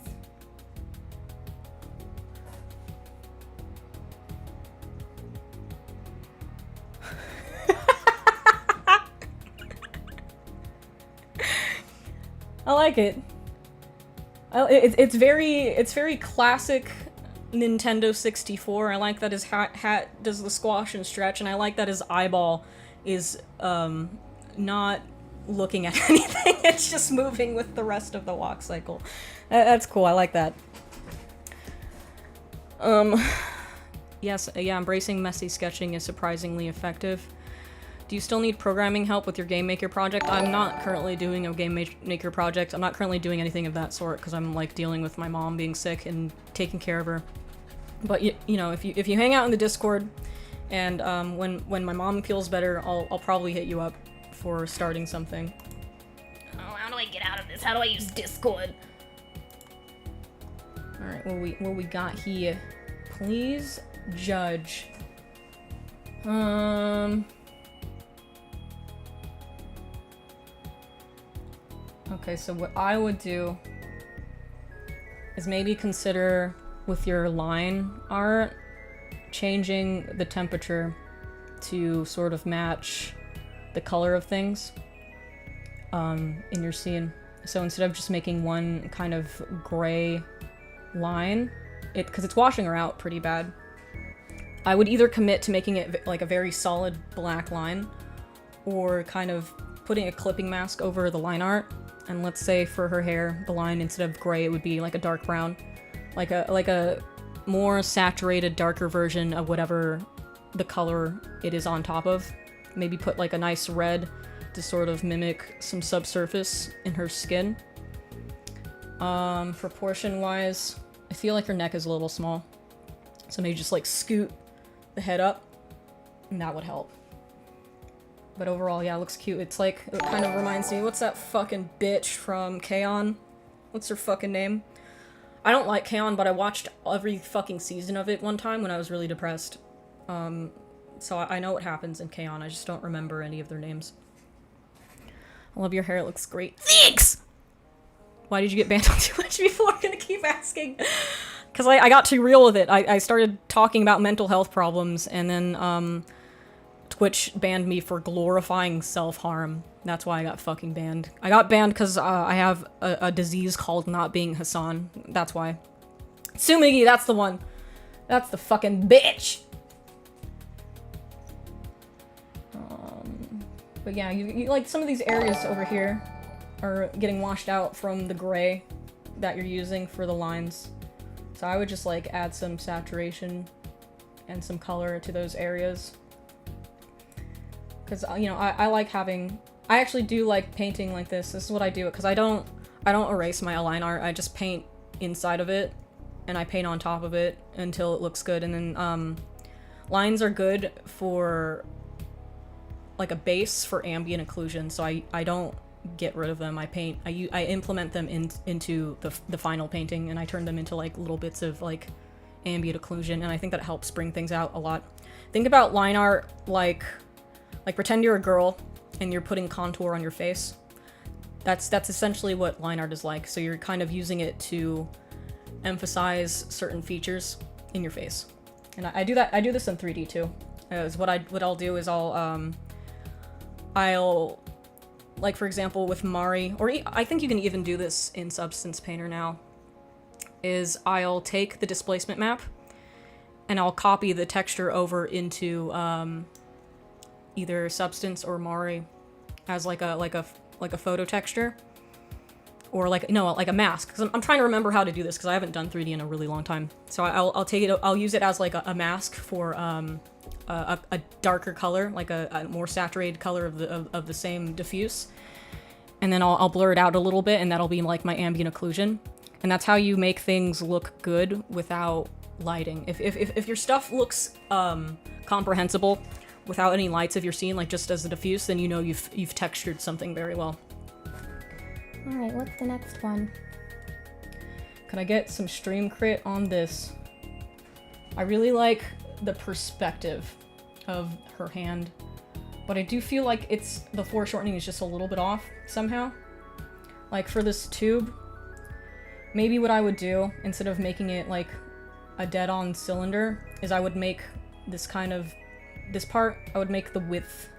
I like it. It's very classic Nintendo 64. I like that his hat does the squash and stretch, and I like that his eyeball is not looking at anything. It's just moving with the rest of the walk cycle. That's cool. I like that. Yes, yeah, embracing messy sketching is surprisingly effective. Do you still need programming help with your Game Maker project? I'm not currently doing a Game Maker project. I'm not currently doing anything of that sort because I'm like dealing with my mom being sick and taking care of her. But you know, if you hang out in the Discord And when my mom feels better, I'll probably hit you up for starting something. Oh, how do I get out of this? How do I use Discord? All right, what we got here? Please judge. Okay, so what I would do is maybe consider with your line art changing the temperature to sort of match the color of things in your scene. So instead of just making one kind of gray line, because it's washing her out pretty bad, I would either commit to making it like a very solid black line, or kind of putting a clipping mask over the line art. And let's say for her hair, the line instead of gray, it would be like a dark brown, like a more saturated, darker version of whatever the color it is on top of. Maybe put like a nice red to sort of mimic some subsurface in her skin. Proportion-wise, I feel like her neck is a little small, so maybe just like scoot the head up, and that would help. But overall, yeah, it looks cute. It's like, it kind of reminds me, what's that fucking bitch from K-On? What's her fucking name? I don't like K-On, but I watched every fucking season of it one time when I was really depressed. So I know what happens in K-On, I just don't remember any of their names. I love your hair, it looks great. Thanks! Why did you get banned on too much before? I'm gonna keep asking. Because I got too real with it. I started talking about mental health problems, and then, Twitch banned me for glorifying self-harm. That's why I got fucking banned. I got banned because I have a disease called not being Hassan. That's why. Sumigi, that's the one. That's the fucking bitch! But yeah, you like some of these areas over here are getting washed out from the gray that you're using for the lines. So I would just like add some saturation and some color to those areas. Because, you know, I like having... I actually do like painting like this. This is what I do, because I don't erase my align art. I just paint inside of it, and I paint on top of it until it looks good. And then, lines are good for, like, a base for ambient occlusion, so I don't get rid of them. I implement them into the final painting, and I turn them into, like, little bits of, like, ambient occlusion, and I think that helps bring things out a lot. Think about line art like pretend you're a girl and you're putting contour on your face. That's essentially what line art is like. So you're kind of using it to emphasize certain features in your face. And I do that. I do this in 3D too. What I'll do is I'll like, for example, with Mari, or I think you can even do this in Substance Painter now, is I'll take the displacement map and I'll copy the texture over into either Substance or Mari as like a photo texture, or like a mask. Because I'm trying to remember how to do this because I haven't done 3D in a really long time. So I'll take it. I'll use it as like a mask for a darker color, like a more saturated color of the same diffuse, and then I'll blur it out a little bit, and that'll be like my ambient occlusion. And that's how you make things look good without lighting. If your stuff looks comprehensible without any lights of your scene, like just as a diffuse, then you know you've textured something very well. Alright, what's the next one? Can I get some stream crit on this? I really like the perspective of her hand, but I do feel like the foreshortening is just a little bit off somehow. Like for this tube, maybe what I would do, instead of making it like a dead-on cylinder, is I would make this kind of, this part, I would make the width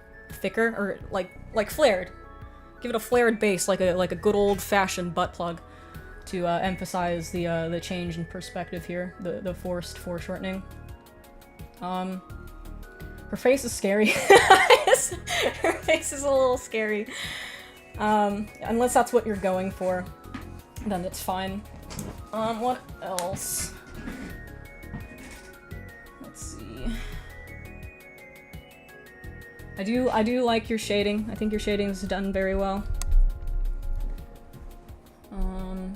thicker, or like flared. Give it a flared base, like a good old-fashioned butt plug, to emphasize the change in perspective here, the forced foreshortening. Her face is scary. Her face is a little scary. Unless that's what you're going for, then it's fine. What else? Let's see. I do like your shading. I think your shading's done very well. Hmm.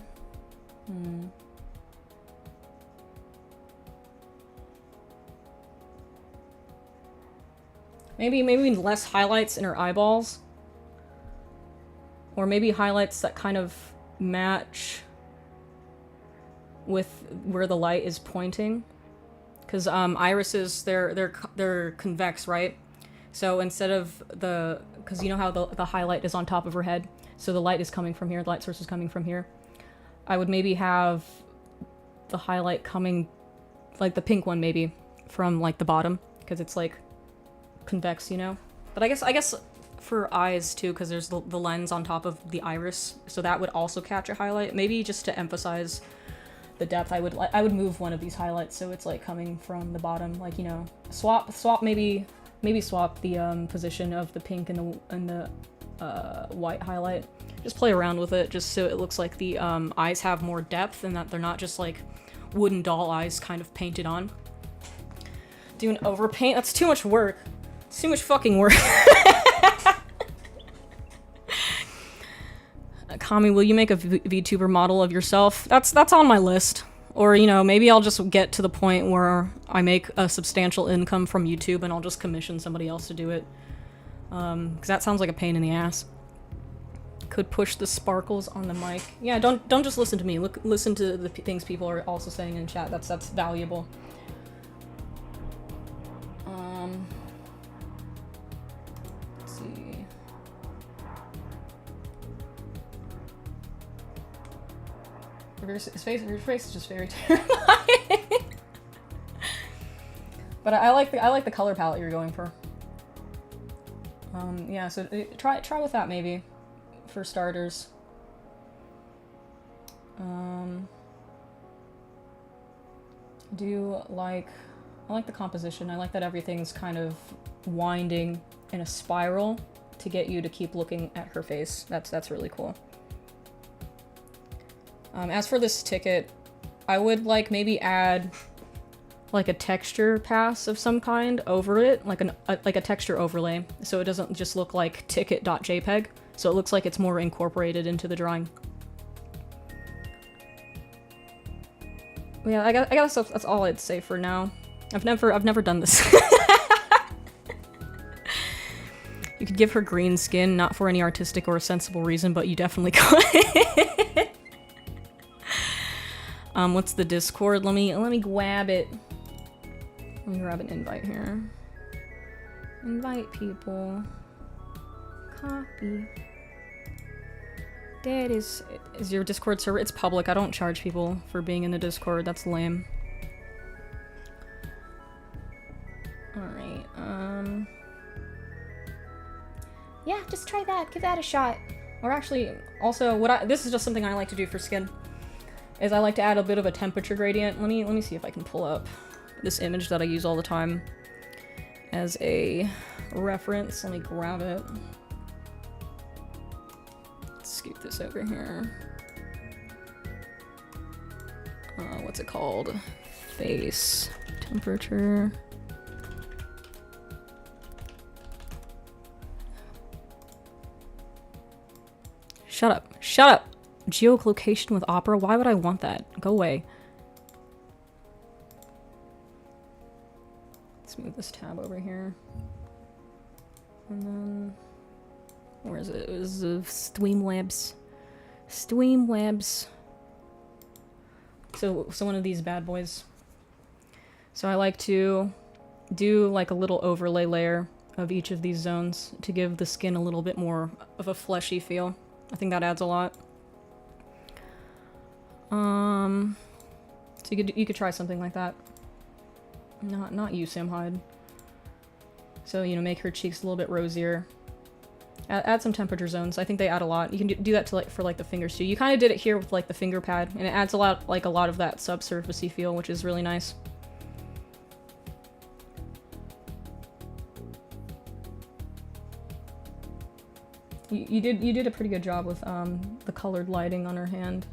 Maybe less highlights in her eyeballs. Or maybe highlights that kind of match with where the light is pointing. Because irises, they're convex, right? So instead of because you know how the highlight is on top of her head, so the light is coming from here, the light source is coming from here. I would maybe have the highlight coming, like the pink one maybe, from like the bottom, because it's like convex, you know? But I guess for eyes too, because there's the lens on top of the iris, so that would also catch a highlight. Maybe just to emphasize the depth, I would move one of these highlights so it's like coming from the bottom, like, you know, swap maybe swap the position of the pink and the white highlight. Just play around with it, just so it looks like the eyes have more depth and that they're not just like wooden doll eyes kind of painted on. Do an overpaint? That's too much work. It's too much fucking work. Kami, will you make a VTuber model of yourself? That's on my list. Or, you know, maybe I'll just get to the point where I make a substantial income from YouTube and I'll just commission somebody else to do it. Because that sounds like a pain in the ass. Could push the sparkles on the mic. Yeah, don't just listen to me. Listen to the things people are also saying in chat. That's valuable. Let's see. Your face is just very terrifying. But I like the color palette you're going for. Yeah, so try with that maybe, for starters. I like the composition. I like that everything's kind of winding in a spiral to get you to keep looking at her face. That's really cool. As for this ticket, I would like maybe add like a texture pass of some kind over it, like a texture overlay, so it doesn't just look like ticket.jpg, so it looks like it's more incorporated into the drawing. Yeah, I guess that's all I'd say for now. I've never done this. You could give her green skin, not for any artistic or sensible reason, but you definitely could. What's the Discord? Let me grab it. Let me grab an invite here. Invite people. Copy. That is your Discord server? It's public. I don't charge people for being in the Discord. That's lame. Alright, yeah, just try that. Give that a shot. Or actually, also, this is just something I like to do for skin, is I like to add a bit of a temperature gradient. Let me see if I can pull up this image that I use all the time as a reference. Let me grab it. Let's scoot this over here. What's it called? Face temperature. Shut up. Shut up! Geolocation with Opera? Why would I want that? Go away. Let's move this tab over here. And then... where is it? It was Streamlabs. Streamlabs. So one of these bad boys. So I like to do like a little overlay layer of each of these zones to give the skin a little bit more of a fleshy feel. I think that adds a lot. So you could try something like that. Not you, Samhide. So, you know, make her cheeks a little bit rosier. Add some temperature zones. I think they add a lot. You can do that to for the fingers too. You kind of did it here with like the finger pad, and it adds a lot of that subsurfacey feel, which is really nice. You did a pretty good job with the colored lighting on her hand,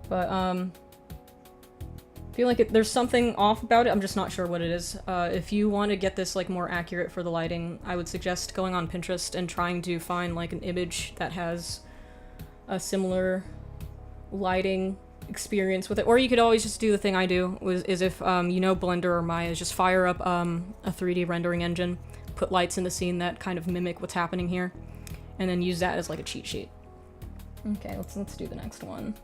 but I feel like there's something off about it. I'm just not sure what it is. If you want to get this like more accurate for the lighting, I would suggest going on Pinterest and trying to find like an image that has a similar lighting experience with it. Or you could always just do the thing I do, is if you know Blender or Maya, just fire up a 3D rendering engine, put lights in the scene that kind of mimic what's happening here, and then use that as like a cheat sheet. Okay, let's do the next one.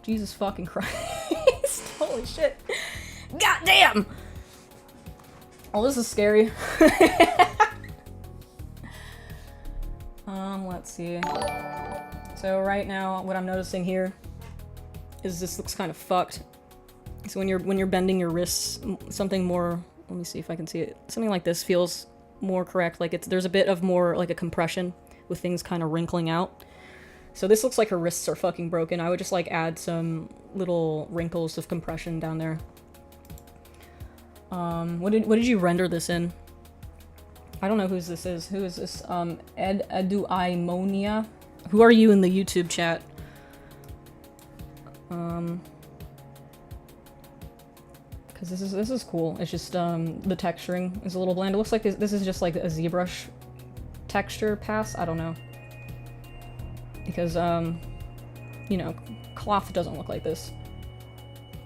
Jesus fucking Christ. Holy shit. God damn! Oh, this is scary. Let's see. So right now, what I'm noticing here is this looks kind of fucked. So when you're bending your wrists, something more, let me see if I can see it. Something like this feels more correct. Like there's a bit of more like a compression with things kind of wrinkling out. So this looks like her wrists are fucking broken. I would just like add some little wrinkles of compression down there. What did you render this in? I don't know who this is. Who is this? Eduimonia? Who are you in the YouTube chat? Because this is cool. It's just, the texturing is a little bland. It looks like this is just like a ZBrush texture pass. I don't know. Because, you know, cloth doesn't look like this.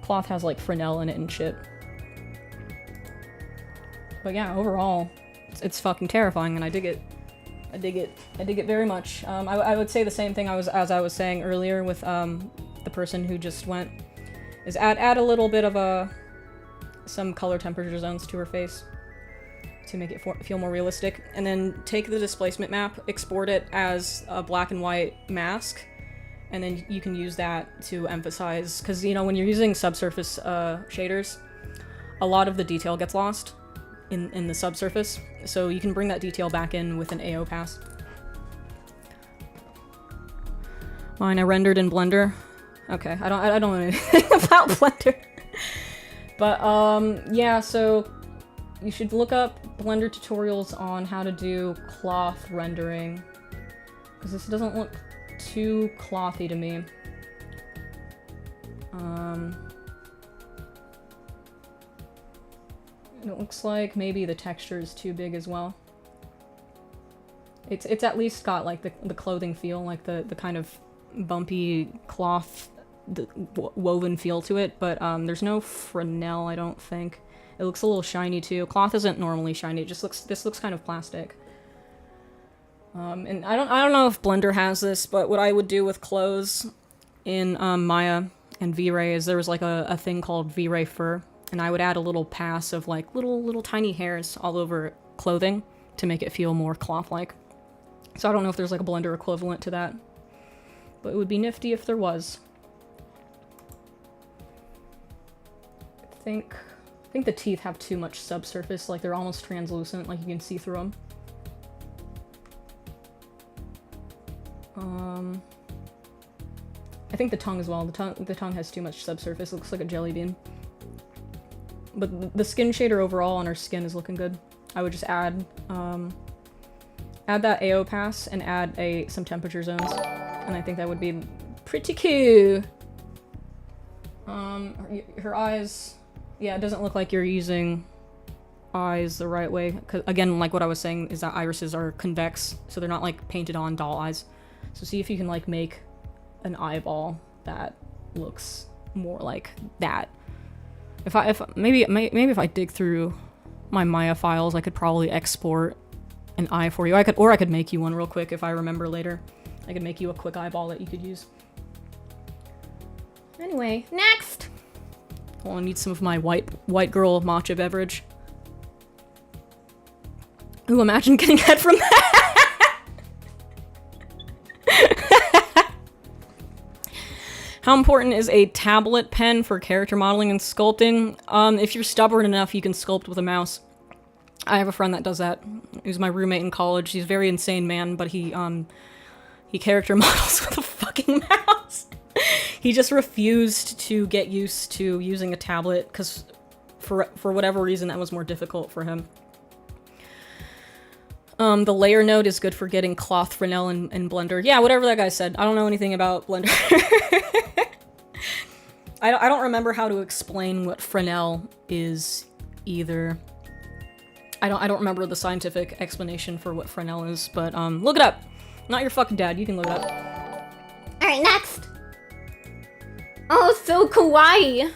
Cloth has like Fresnel in it and shit. But yeah, overall, it's fucking terrifying, and I dig it. I dig it. I dig it very much. I would say the same thing as I was saying earlier with the person who just went, is add a little bit of some color temperature zones to her face to make it feel more realistic, and then take the displacement map, export it as a black and white mask, and then you can use that to emphasize, because you know when you're using subsurface shaders, a lot of the detail gets lost in the subsurface, so you can bring that detail back in with an AO pass. Mine I rendered in Blender. Okay, I don't know anything about Blender. But yeah, so you should look up Blender tutorials on how to do cloth rendering, because this doesn't look too clothy to me. It looks like maybe the texture is too big as well. It's at least got like the clothing feel, like the kind of bumpy cloth woven feel to it, but there's no Fresnel, I don't think. It looks a little shiny too. Cloth isn't normally shiny. It just this looks kind of plastic. And I don't know if Blender has this, but what I would do with clothes in Maya and V-Ray is there was like a thing called V-Ray fur, and I would add a little pass of like little tiny hairs all over clothing to make it feel more cloth-like. So I don't know if there's like a Blender equivalent to that, but it would be nifty if there was. I think the teeth have too much subsurface, like they're almost translucent, like you can see through them. I think the tongue as well. The tongue has too much subsurface. It looks like a jelly bean. But the skin shader overall on her skin is looking good. I would just add that AO pass and add some temperature zones, and I think that would be pretty cool. Her eyes, yeah, it doesn't look like you're using eyes the right way. 'Cause, again, like what I was saying is that irises are convex, so they're not like painted on doll eyes. So see if you can like make an eyeball that looks more like that. Maybe if I dig through my Maya files, I could probably export an eye for you. I could make you one real quick if I remember later. I could make you a quick eyeball that you could use. Anyway, next. Oh, I need some of my white girl matcha beverage. Ooh, imagine getting head from that. How important is a tablet pen for character modeling and sculpting? If you're stubborn enough, you can sculpt with a mouse. I have a friend that does that. He was my roommate in college. He's a very insane man, but he character models with a fucking mouse. He just refused to get used to using a tablet because for whatever reason that was more difficult for him. The layer node is good for getting cloth Fresnel in Blender. Yeah, whatever that guy said. I don't know anything about Blender. I don't remember how to explain what Fresnel is either. I don't remember the scientific explanation for what Fresnel is, but look it up. Not your fucking dad. You can look it up. All right, next. Oh, so kawaii.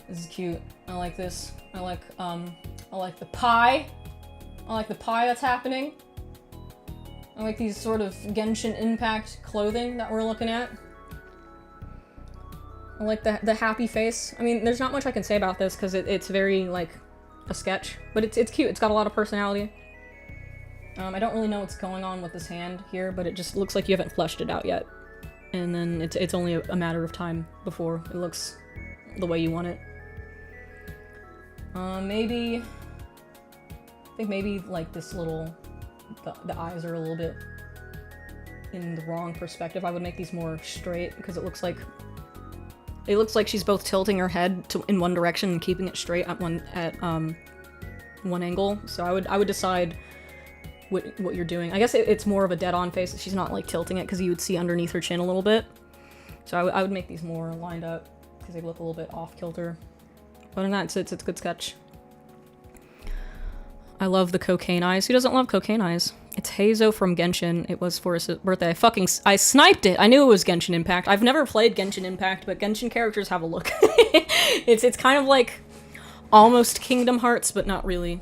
This is cute. I like this. I like the pie. I like the pie that's happening. I like these sort of Genshin Impact clothing that we're looking at. I like the happy face. I mean, there's not much I can say about this because it's very, like, a sketch. But it's cute. It's got a lot of personality. I don't really know what's going on with this hand here, but it just looks like you haven't fleshed it out yet. And then it's only a matter of time before it looks the way you want it. Maybe... I think maybe, like, this little... The eyes are a little bit in the wrong perspective. I would make these more straight because it looks like she's both tilting her head in one direction and keeping it straight at one angle. So I would decide what you're doing. I guess it's more of a dead-on face. She's not like tilting it because you would see underneath her chin a little bit. So I would make these more lined up because they look a little bit off kilter. Other than that, it's a good sketch. I love the cocaine eyes. Who doesn't love cocaine eyes? It's Heizo from Genshin. It was for his birthday. I sniped it. I knew it was Genshin Impact. I've never played Genshin Impact, but Genshin characters have a look. It's kind of like almost Kingdom Hearts, but not really.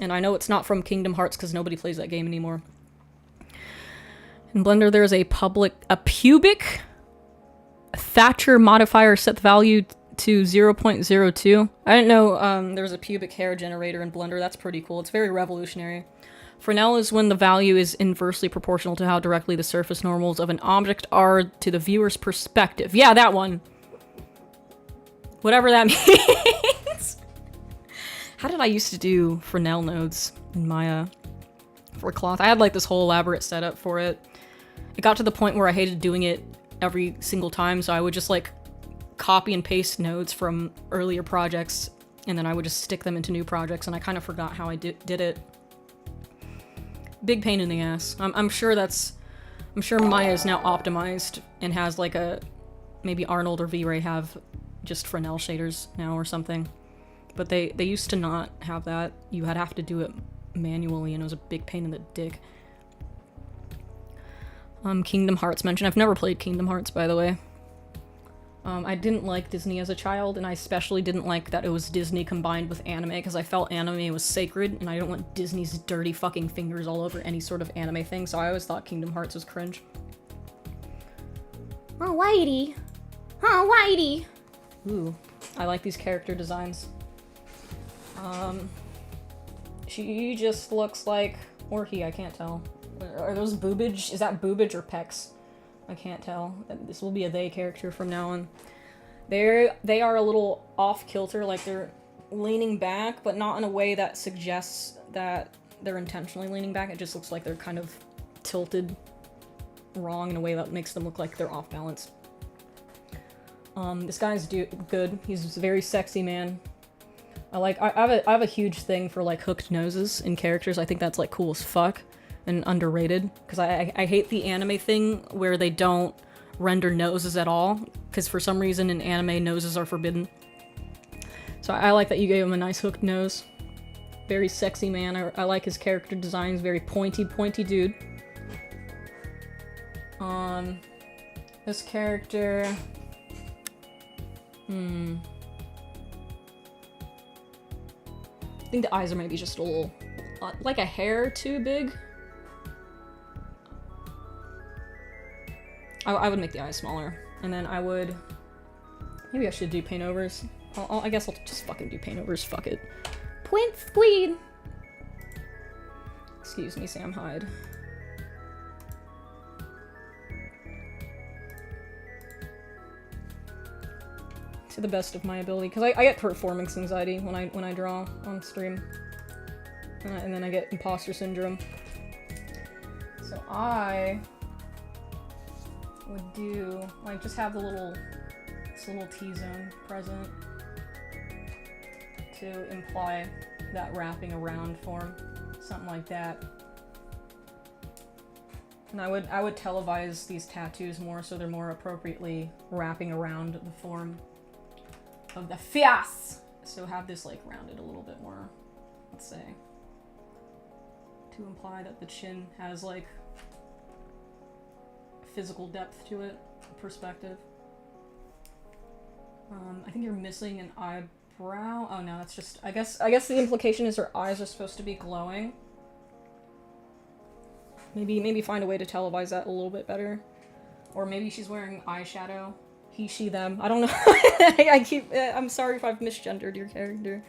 And I know it's not from Kingdom Hearts because nobody plays that game anymore. In Blender, there's a pubic Thatcher modifier set the value to 0.02. I didn't know there was a pubic hair generator in Blender. That's pretty cool. It's very revolutionary. Fresnel is when the value is inversely proportional to how directly the surface normals of an object are to the viewer's perspective. Yeah, that one. Whatever that means. How did I used to do Fresnel nodes in Maya for cloth? I had like this whole elaborate setup for it. It got to the point where I hated doing it every single time, so I would just like copy and paste nodes from earlier projects, and then I would just stick them into new projects, and I kind of forgot how I did it. Big pain in the ass. I'm sure Maya is now optimized and has like maybe Arnold or V-Ray have just Fresnel shaders now or something. But they used to not have that. You had have to do it manually, and it was a big pain in the dick. Kingdom Hearts mentioned. I've never played Kingdom Hearts, by the way. I didn't like Disney as a child, and I especially didn't like that it was Disney combined with anime, because I felt anime was sacred, and I didn't want Disney's dirty fucking fingers all over any sort of anime thing, so I always thought Kingdom Hearts was cringe. Oh, Whitey. Oh, Whitey. Ooh, I like these character designs. She just looks like, or he, I can't tell. Are those boobage? Is that boobage or pecs? I can't tell. This will be a they character from now on. They are a little off kilter, like they're leaning back, but not in a way that suggests that they're intentionally leaning back. It just looks like they're kind of tilted wrong in a way that makes them look like they're off balance. This guy's good. He's a very sexy man. I have a huge thing for like hooked noses in characters. I think that's like cool as fuck and underrated, because I hate the anime thing where they don't render noses at all, because for some reason in anime noses are forbidden. So I like that you gave him a nice hooked nose. Very sexy man. I like his character designs. Very pointy dude. This character... I think the eyes are maybe just a little... like a hair too big. I would make the eyes smaller. And then I would... Maybe I should do paint overs. I guess I'll just fucking do paint overs. Fuck it. Point squeed. Excuse me, Sam Hyde. To the best of my ability, because I get performance anxiety when I draw on stream, and then I get imposter syndrome. So I would do like just have this little T-zone present to imply that wrapping around form, something like that. And I would televise these tattoos more so they're more appropriately wrapping around the form of the face. So have this like rounded a little bit more, let's say, to imply that the chin has like physical depth to it, perspective. I think you're missing an eyebrow. Oh no, that's just, I guess the implication is her eyes are supposed to be glowing. Maybe find a way to televise that a little bit better. Or maybe she's wearing eyeshadow. He, she, them. I don't know. I'm sorry if I've misgendered your character.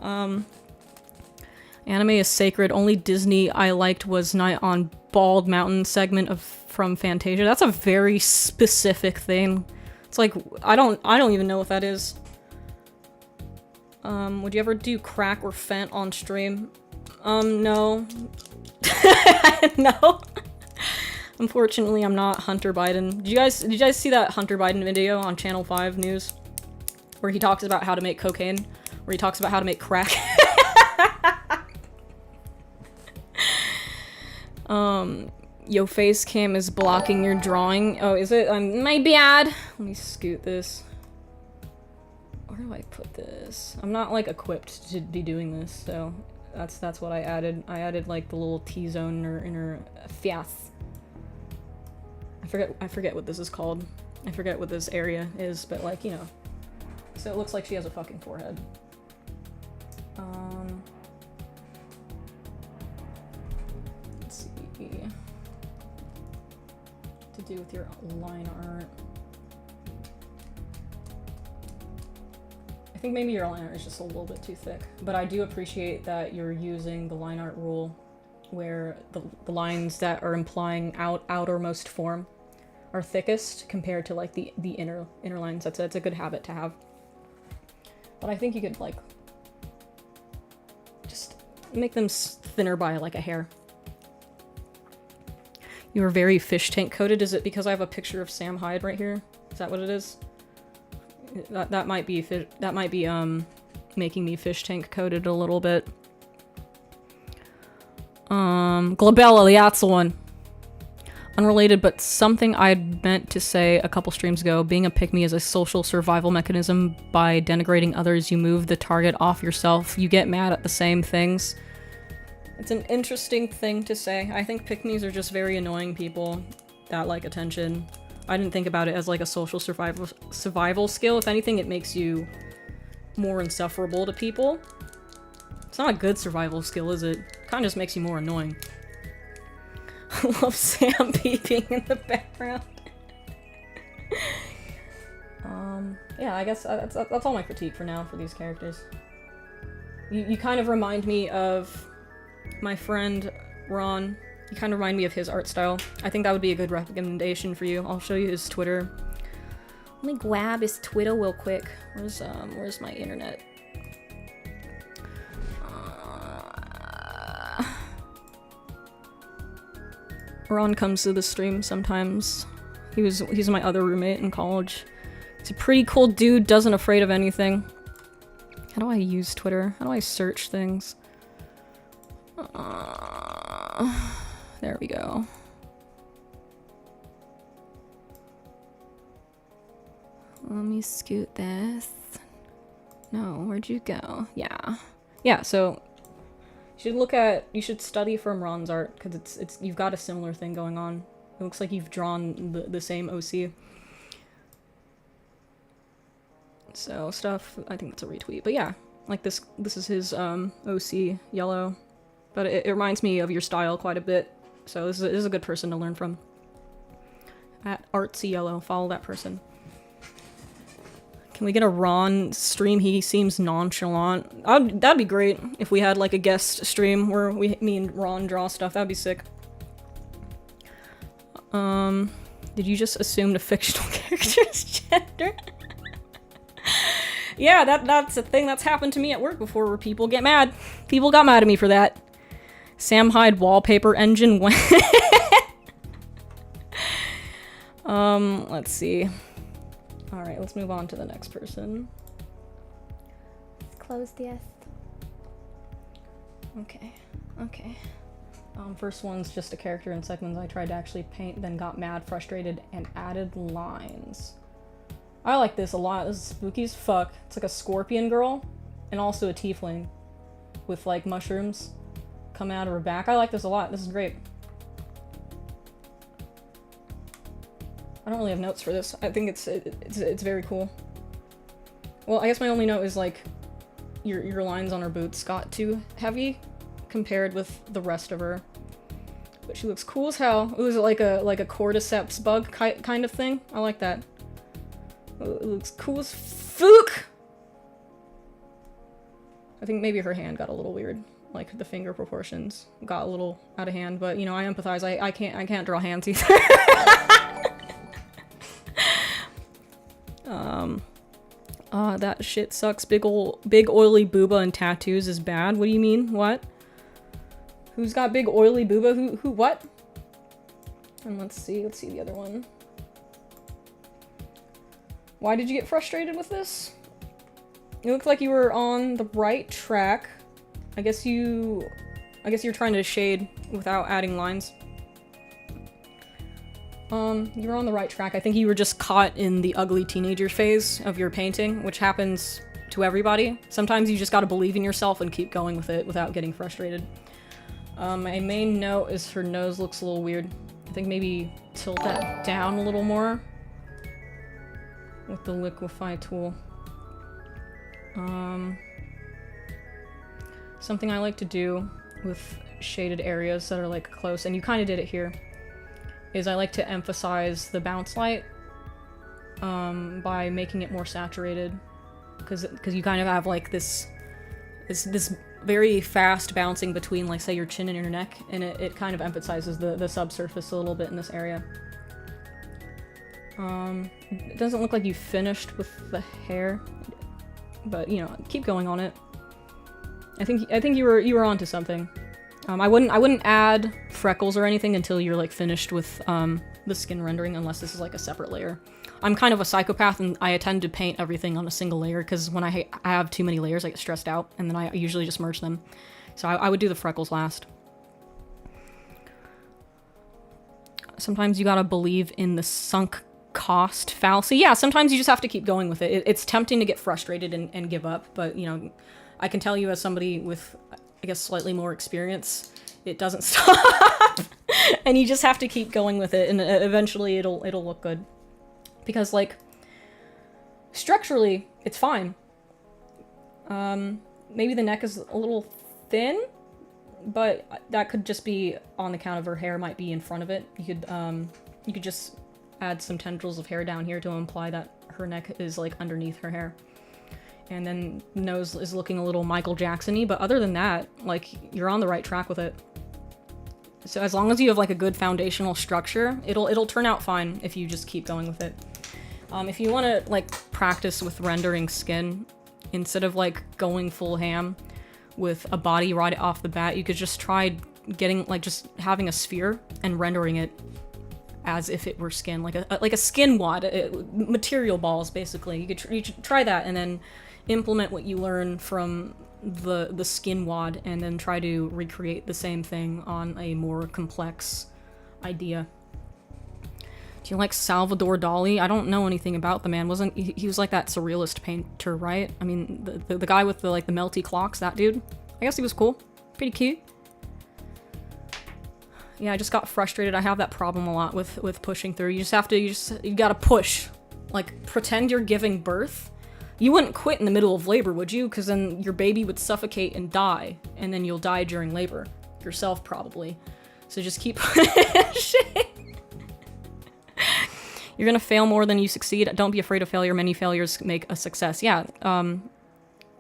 Anime is sacred. Only Disney I liked was Night on Bald Mountain segment from Fantasia. That's a very specific thing. It's like, I don't even know what that is. Would you ever do crack or fent on stream? No. No. Unfortunately, I'm not Hunter Biden. Did you guys see that Hunter Biden video on Channel 5 News? Where he talks about how to make cocaine? Where he talks about how to make crack? Yo, face cam is blocking your drawing. Oh, is it? My bad. Let me scoot this. Where do I put this? I'm not, like, equipped to be doing this, so that's what I added. I added, like, the little T-zone in her face. I forget what this is called. I forget what this area is, but, like, you know. So it looks like she has a fucking forehead. Let's see. To do with your line art. I think maybe your line art is just a little bit too thick, but I do appreciate that you're using the line art rule where the lines that are implying outermost form are thickest compared to like the inner lines. That's a good habit to have. But I think you could like just make them thinner by like a hair. You are very fish tank coated. Is it because I have a picture of Sam Hyde right here? Is that what it is? That might be making me fish tank coated a little bit. Glabella, that's the one. Unrelated, but something I'd meant to say a couple streams ago. Being a pick-me is a social survival mechanism. By denigrating others, you move the target off yourself. You get mad at the same things. It's an interesting thing to say. I think pick-me's are just very annoying people that like attention. I didn't think about it as like a social survival skill. If anything, it makes you more insufferable to people. It's not a good survival skill, is it? Kind of just makes you more annoying. I love Sam peeping in the background. Yeah, I guess that's all my critique for now for these characters. You kind of remind me of my friend Ron. You kind of remind me of his art style. I think that would be a good recommendation for you. I'll show you his Twitter. Let me grab his Twitter real quick. Where's my internet? Ron comes to the stream sometimes. He's my other roommate in college. He's a pretty cool dude, doesn't afraid of anything. How do I use Twitter? How do I search things? There we go. Let me scoot this. No, where'd you go? Yeah, so you should study from Ron's art, because it's you've got a similar thing going on. It looks like you've drawn the same OC. So stuff, I think that's a retweet. But yeah, like this is his OC yellow. But it reminds me of your style quite a bit. So this is a good person to learn from. At Artsy Yellow, follow that person. Can we get a Ron stream? He seems nonchalant. That'd be great if we had like a guest stream where me and Ron draw stuff. That'd be sick. Did you just assume the fictional character's gender? Yeah, that's a thing that's happened to me at work before where people get mad. People got mad at me for that. Sam Hyde wallpaper engine went. Let's see. Alright, let's move on to the next person. Close this. Okay. First one's just a character in segments I tried to actually paint, then got mad, frustrated, and added lines. I like this a lot. This is spooky as fuck. It's like a scorpion girl, and also a tiefling with like mushrooms coming out of her back. I like this a lot. This is great. I don't really have notes for this. I think it's very cool. Well, I guess my only note is like your lines on her boots got too heavy compared with the rest of her. But she looks cool as hell. It was like a cordyceps bug kind of thing. I like that. It looks cool as fuck. I think maybe her hand got a little weird. Like the finger proportions got a little out of hand, but you know, I empathize. I can't draw hands either. That shit sucks. Big oily booba and tattoos is bad. What do you mean? What? Who's got big oily booba? Who what? And let's see the other one. Why did you get frustrated with this? It looks like you were on the right track. I guess you're trying to shade without adding lines. You were on the right track. I think you were just caught in the ugly teenager phase of your painting, which happens to everybody. Sometimes you just gotta believe in yourself and keep going with it without getting frustrated. My main note is her nose looks a little weird. I think maybe tilt that down a little more with the liquefy tool. Something I like to do with shaded areas that are like close, and you kind of did it here, is I like to emphasize the bounce light by making it more saturated, because you kind of have like this very fast bouncing between, like, say, your chin and your neck, and it kind of emphasizes the subsurface a little bit in this area. It doesn't look like you finished with the hair, but you know, keep going on it. I think you were onto something. I wouldn't add freckles or anything until you're like finished with the skin rendering, unless this is like a separate layer. I'm kind of a psychopath, and I tend to paint everything on a single layer, because when I have too many layers, I get stressed out, and then I usually just merge them. So I would do the freckles last. Sometimes you gotta believe in the sunk cost fallacy. Yeah, sometimes you just have to keep going with it. It's tempting to get frustrated and give up, but you know, I can tell you as somebody with, I guess, slightly more experience, it doesn't stop. And you just have to keep going with it, and eventually it'll look good. Because, like, structurally, it's fine. Maybe the neck is a little thin, but that could just be on account of her hair might be in front of it. You could just add some tendrils of hair down here to imply that her neck is, like, underneath her hair. And then nose is looking a little Michael Jackson-y, but other than that, like, you're on the right track with it. So as long as you have, like, a good foundational structure, it'll turn out fine if you just keep going with it. If you want to, like, practice with rendering skin, instead of, like, going full ham with a body right off the bat, you could just try getting, like, just having a sphere and rendering it as if it were skin, like a skin wad, material balls, basically. You could try that, and then implement what you learn from the skin wad, and then try to recreate the same thing on a more complex idea. Do you like Salvador Dali? I don't know anything about the man. He was like that surrealist painter, right? I mean, the guy with the, like, the melty clocks, that dude. I guess he was cool. Pretty cute. Yeah, I just got frustrated. I have that problem a lot with pushing through. You gotta push. Like, pretend you're giving birth. You wouldn't quit in the middle of labor, would you? Because then your baby would suffocate and die, and then you'll die during labor. Yourself, probably. So just keep pushing. You're gonna fail more than you succeed. Don't be afraid of failure. Many failures make a success. Yeah,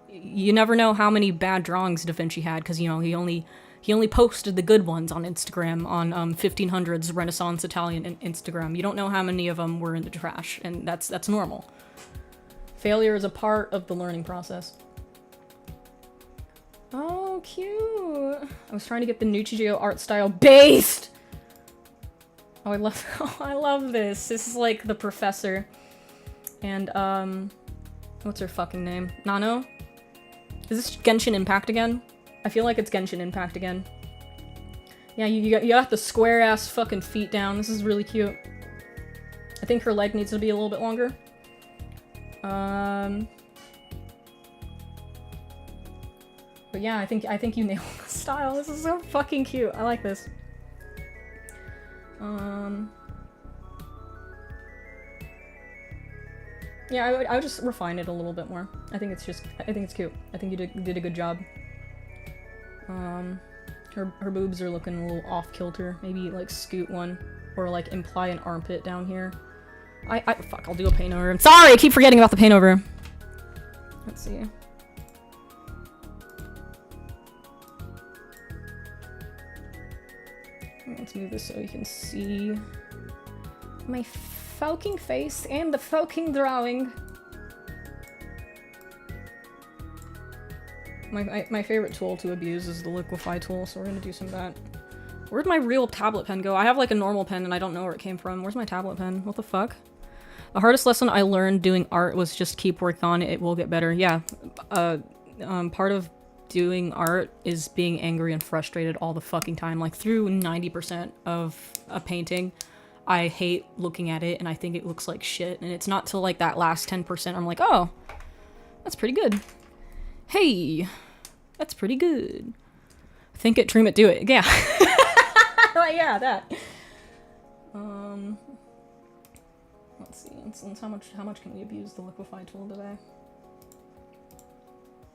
you never know how many bad drawings Da Vinci had, because, you know, he only posted the good ones on Instagram, on 1500s Renaissance Italian Instagram. You don't know how many of them were in the trash, and that's normal. Failure is a part of the learning process. Oh, cute. I was trying to get the Nuccio art style based. Oh, I love this. This is like the professor. And, what's her fucking name? Nano? Is this Genshin Impact again? I feel like it's Genshin Impact again. Yeah, you got the square-ass fucking feet down. This is really cute. I think her leg needs to be a little bit longer. But yeah, I think you nailed the style. This is so fucking cute. I like this. Yeah, I would just refine it a little bit more. I think it's cute. I think you did a good job. Her Her boobs are looking a little off kilter. Maybe like scoot one, or like imply an armpit down here. Fuck, I'll do a paint over. I'm sorry, I keep forgetting about the paint over. Let's see. Let's move this so you can see my fucking face and the fucking drawing. My favorite tool to abuse is the liquify tool, so we're gonna do some of that. Where'd my real tablet pen go? I have like a normal pen and I don't know where it came from. Where's my tablet pen? What the fuck? The hardest lesson I learned doing art was just keep working on it. It will get better. Yeah. Part of doing art is being angry and frustrated all the fucking time. Like through 90% of a painting, I hate looking at it and I think it looks like shit. And it's not till like that last 10% I'm like, oh, that's pretty good. Hey, that's pretty good. Think it, dream it, do it. Yeah. Yeah, that. Let's see. How much can we abuse the liquify tool today?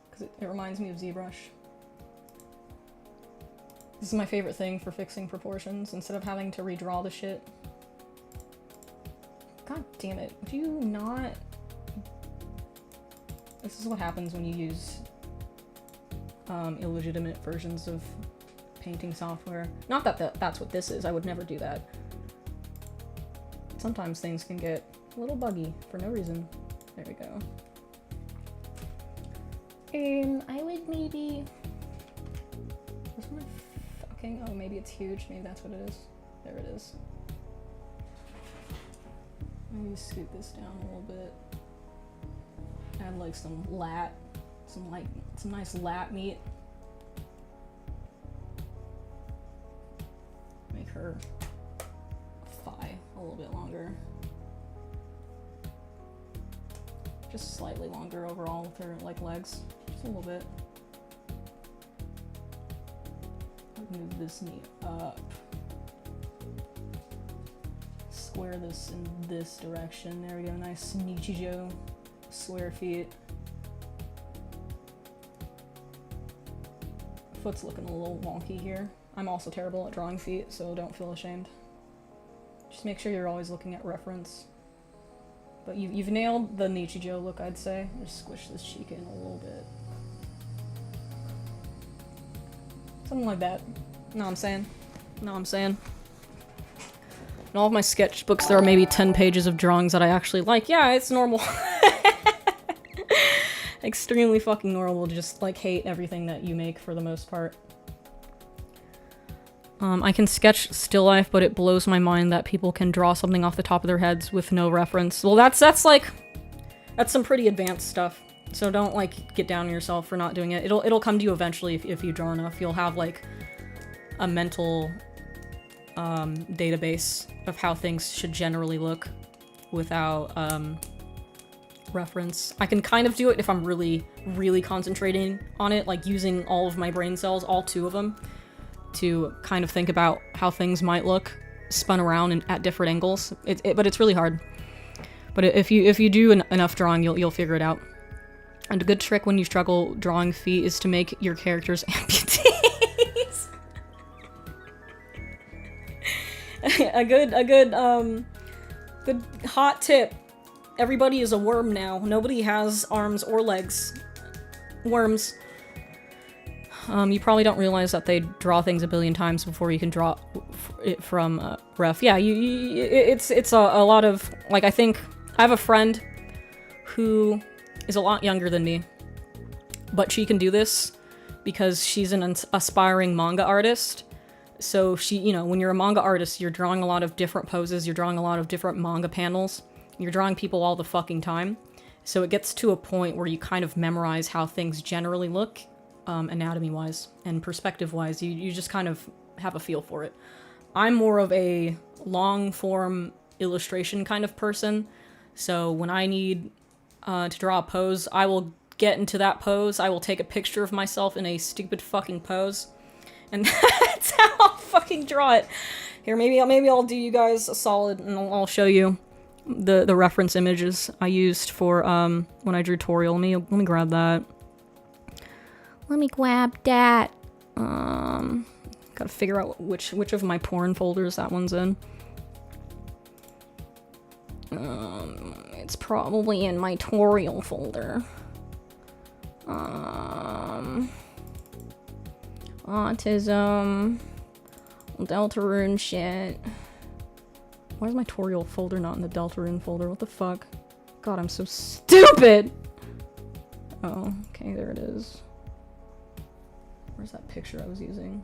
Because it reminds me of ZBrush. This is my favorite thing for fixing proportions instead of having to redraw the shit. God damn it! Would you not? This is what happens when you use illegitimate versions of painting software. Not that that's what this is. I would never do that. Sometimes things can get a little buggy for no reason. There we go. I would maybe... Where's my fucking... Oh, maybe it's huge. Maybe that's what it is. There it is. Maybe scoot this down a little bit. Add like some lat. Some nice lat meat. Make her thigh a little bit longer. Just slightly longer overall with her like legs. Just a little bit. Move this knee up. Square this in this direction. There we go. Nice Nichijou square feet. Foot's looking a little wonky here. I'm also terrible at drawing feet, so don't feel ashamed. Just make sure you're always looking at reference. But you've nailed the Nichijou look, I'd say. Just squish this cheek in a little bit. Something like that. Know what I'm saying? Know what I'm saying? In all of my sketchbooks, there are maybe 10 pages of drawings that I actually like. Yeah, it's normal. Extremely fucking normal to just, like, hate everything that you make for the most part. I can sketch still life, but it blows my mind that people can draw something off the top of their heads with no reference. Well, that's some pretty advanced stuff. So don't, like, get down on yourself for not doing it. It'll come to you eventually if you draw enough. You'll have, like, a mental database of how things should generally look without reference. I can kind of do it if I'm really, really concentrating on it, like using all of my brain cells, all 2 of them, to kind of think about how things might look spun around and at different angles. But it's really hard. But if you do enough drawing, you'll figure it out. And a good trick when you struggle drawing feet is to make your characters amputees. a good hot tip. Everybody is a worm now. Nobody has arms or legs. Worms. You probably don't realize that they draw things a billion times before you can draw it from ref. Yeah, it's a lot of, like, I think I have a friend who is a lot younger than me, but she can do this because she's an aspiring manga artist. So she, you know, when you're a manga artist, you're drawing a lot of different poses, you're drawing a lot of different manga panels, you're drawing people all the fucking time. So it gets to a point where you kind of memorize how things generally look, anatomy-wise and perspective-wise. You just kind of have a feel for it. I'm more of a long-form illustration kind of person, so when I need to draw a pose, I will get into that pose, I will take a picture of myself in a stupid fucking pose, and that's how I'll fucking draw it. Here, maybe I'll do you guys a solid, and I'll show you the reference images I used for when I drew Toriel. Let me grab that. Let me grab that. Gotta figure out which of my porn folders that one's in. It's probably in my tutorial folder. Autism, Deltarune shit. Why is my tutorial folder not in the Deltarune folder? What the fuck? God, I'm so stupid! Oh, okay, there it is. Where's that picture I was using?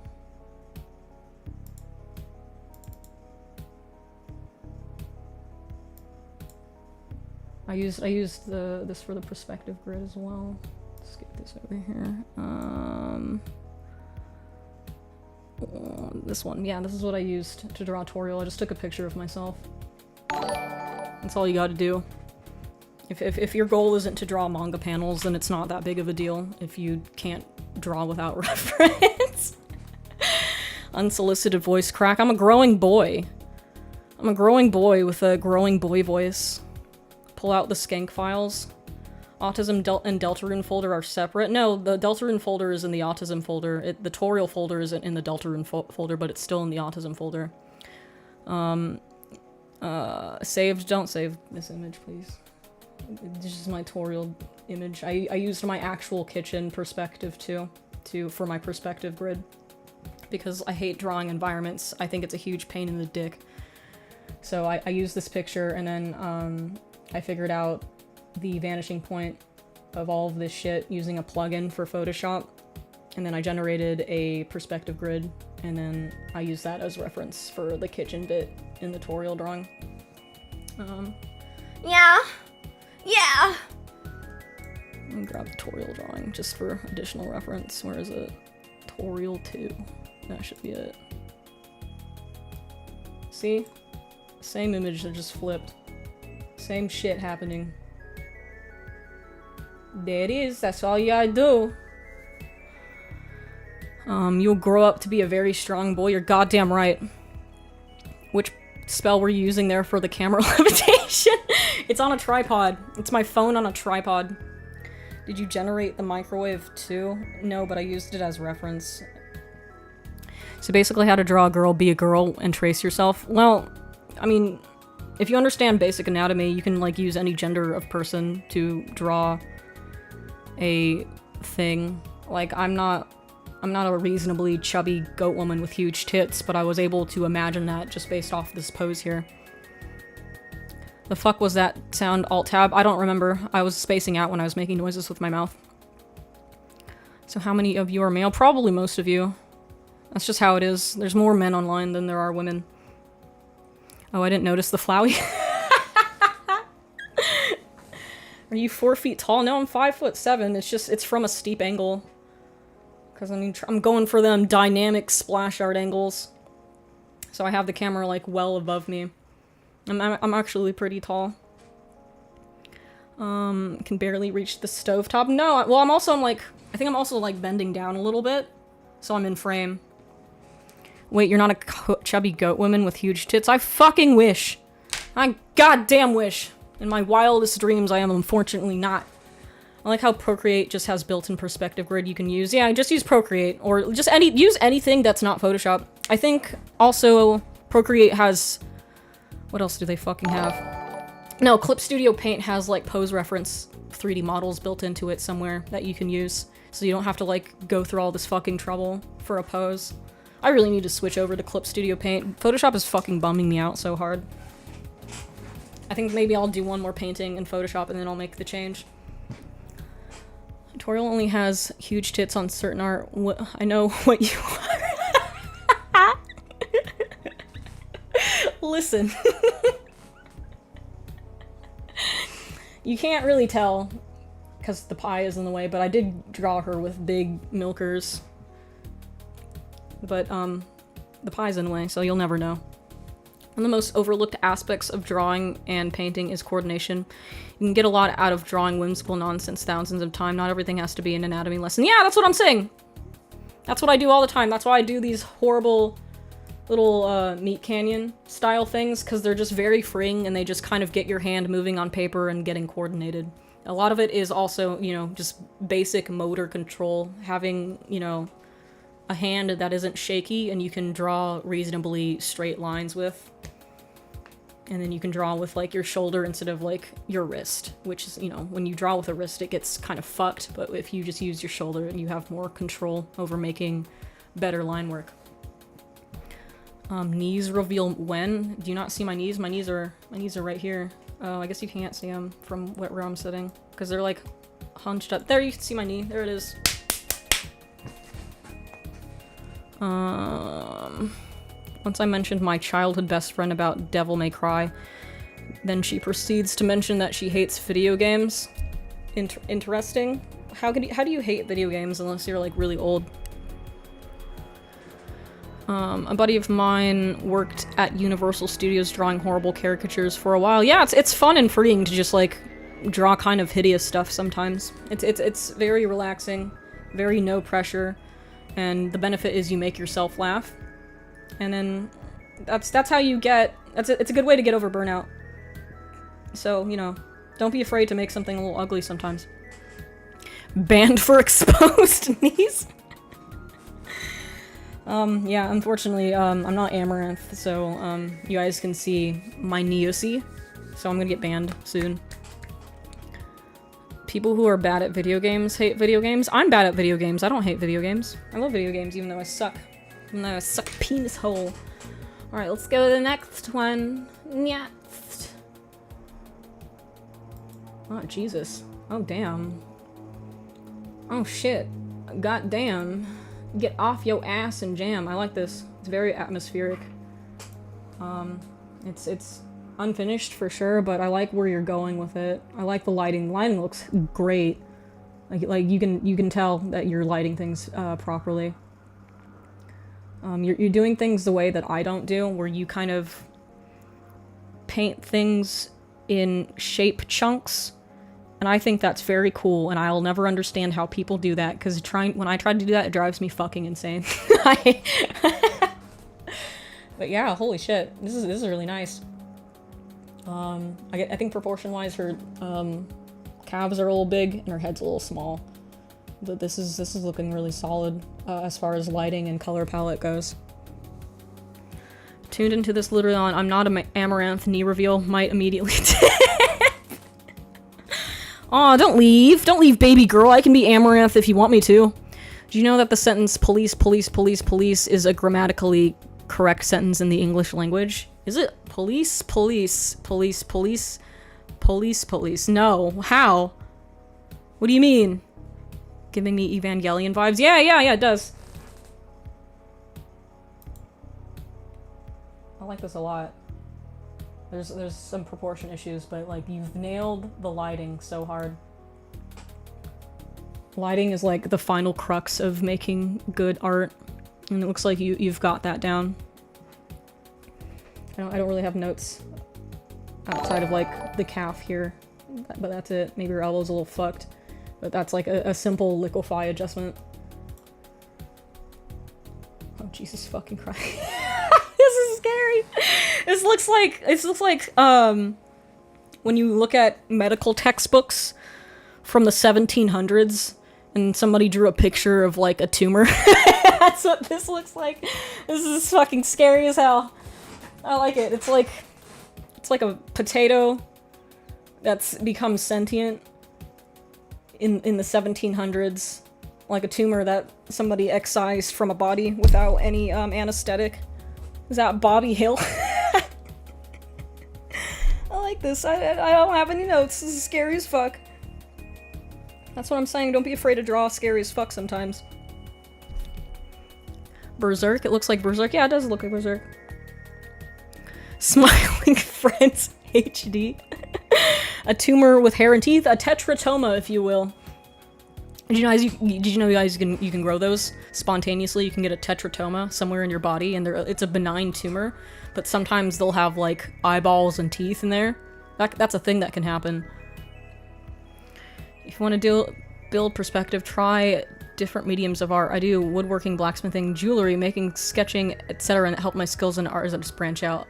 I used this for the perspective grid as well. Let's get this over here. This one, yeah, this is what I used to draw a tutorial. I just took a picture of myself. That's all you gotta do. If your goal isn't to draw manga panels, then it's not that big of a deal if you can't draw without reference. Unsolicited voice crack. I'm a growing boy. I'm a growing boy with a growing boy voice. Pull out the skank files. Autism and Deltarune folder are separate. No, the Deltarune folder is in the autism folder. The tutorial folder isn't in the Deltarune folder, but it's still in the autism folder. Saved. Don't save this image, please. This is my tutorial image. I used my actual kitchen perspective for my perspective grid. Because I hate drawing environments. I think it's a huge pain in the dick. So I used this picture and then I figured out the vanishing point of all of this shit using a plugin for Photoshop, and then I generated a perspective grid, and then I used that as reference for the kitchen bit in the tutorial drawing. Yeah. Let me grab the tutorial drawing just for additional reference. Where is it? Tutorial 2. That should be it. See? Same image, they're just flipped. Same shit happening. There it is, that's all you gotta do. You'll grow up to be a very strong boy, you're goddamn right. Which spell were you using there for the camera levitation? It's on a tripod. It's my phone on a tripod. Did you generate the microwave too? No, but I used it as reference. So basically how to draw a girl, be a girl, and trace yourself. Well, I mean, if you understand basic anatomy, you can, like, use any gender of person to draw a thing. Like, I'm not a reasonably chubby goat woman with huge tits, but I was able to imagine that just based off this pose here. The fuck was that sound? Alt-tab? I don't remember. I was spacing out when I was making noises with my mouth. So how many of you are male? Probably most of you. That's just how it is. There's more men online than there are women. Oh, I didn't notice the flowy. Are you 4 feet tall? No, I'm 5'7". It's from a steep angle. Because I'm going for them dynamic splash art angles. So I have the camera, like, well above me. I'm actually pretty tall. Can barely reach the stovetop. No, well, I think I'm also, like, bending down a little bit. So I'm in frame. Wait, you're not a chubby goat woman with huge tits? I fucking wish. I goddamn wish. In my wildest dreams, I am unfortunately not. I like how Procreate just has built-in perspective grid you can use. Yeah, just use Procreate, or just use anything that's not Photoshop. I think also Procreate has... What else do they fucking have? No, Clip Studio Paint has, like, pose reference 3D models built into it somewhere that you can use. So you don't have to, like, go through all this fucking trouble for a pose. I really need to switch over to Clip Studio Paint. Photoshop is fucking bumming me out so hard. I think maybe I'll do one more painting in Photoshop and then I'll make the change. Tutorial only has huge tits on certain art. I know what you are. Listen. You can't really tell because the pie is in the way, but I did draw her with big milkers. But, the pie's in the way, so you'll never know. One of the most overlooked aspects of drawing and painting is coordination. You can get a lot out of drawing whimsical nonsense thousands of times. Not everything has to be an anatomy lesson. Yeah, that's what I'm saying! That's what I do all the time. That's why I do these horrible little, Meat Canyon style things, because they're just very freeing and they just kind of get your hand moving on paper and getting coordinated. A lot of it is also, you know, just basic motor control. Having, you know, a hand that isn't shaky and you can draw reasonably straight lines with. And then you can draw with like your shoulder instead of like your wrist, which is, you know, when you draw with a wrist, it gets kind of fucked. But if you just use your shoulder, and you have more control over making better line work. Knees reveal when. Do you not see my knees? My knees are right here. Oh, I guess you can't see them from where I'm sitting because they're like hunched up. There, you can see my knee. There it is. Once I mentioned my childhood best friend about Devil May Cry, then she proceeds to mention that she hates video games. Interesting. How do you hate video games unless you're like really old? A buddy of mine worked at Universal Studios drawing horrible caricatures for a while. Yeah, it's fun and freeing to just like draw kind of hideous stuff sometimes. It's very relaxing, very no pressure, and the benefit is you make yourself laugh. And then that's how you get it's a good way to get over burnout. So, you know, don't be afraid to make something a little ugly sometimes. Banned for exposed knees. Yeah, unfortunately, I'm not Amaranth, so, you guys can see my Neosy, so I'm gonna get banned soon. People who are bad at video games hate video games. I'm bad at video games. I don't hate video games. I love video games, even though I suck. Even though I suck penis hole. Alright, let's go to the next one. Next. Oh, Jesus. Oh, damn. Oh, shit. God damn. Get off yo ass and jam. I like this. It's very atmospheric. It's unfinished for sure, but I like where you're going with it. I like the lighting. The lighting looks great. Like you can tell that you're lighting things properly. You're doing things the way that I don't do, where you kind of paint things in shape chunks. And I think that's very cool, and I'll never understand how people do that, because when I try to do that, it drives me fucking insane. But yeah, holy shit, this is really nice. I think proportion-wise, her calves are a little big, and her head's a little small. But this is looking really solid, as far as lighting and color palette goes. Tuned into this literally on I'm not a Amaranth knee reveal, might immediately Aw, don't leave, baby girl. I can be Amaranth if you want me to. Do you know that the sentence police, police, police, police is a grammatically correct sentence in the English language? Is it police, police, police, police, police, police? No. How? What do you mean? Giving me Evangelion vibes? Yeah, it does. I like this a lot. There's some proportion issues, but like you've nailed the lighting so hard. Lighting is like the final crux of making good art, and it looks like you've got that down. I don't really have notes outside of like the calf here, but that's it. Maybe your elbow's a little fucked, but that's like a simple liquefy adjustment. Oh, Jesus fucking Christ. This is scary. This looks like when you look at medical textbooks from the 1700s and somebody drew a picture of like a tumor. That's what this looks like. This is fucking scary as hell. I like it. It's like a potato that's become sentient in the 1700s, like a tumor that somebody excised from a body without any anesthetic. Is that Bobby Hill? I like this. I don't have any notes. This is scary as fuck. That's what I'm saying. Don't be afraid to draw scary as fuck sometimes. Berserk? It looks like Berserk. Yeah, it does look like Berserk. Smiling Friends HD. A tumor with hair and teeth. A tetratoma, if you will. Did you know you can grow those spontaneously? You can get a tetratoma somewhere in your body, and it's a benign tumor, but sometimes they'll have like eyeballs and teeth in there. That's a thing that can happen. If you want to build perspective, try different mediums of art. I do woodworking, blacksmithing, jewelry, making, sketching, etc., and it helped my skills in art as I just branch out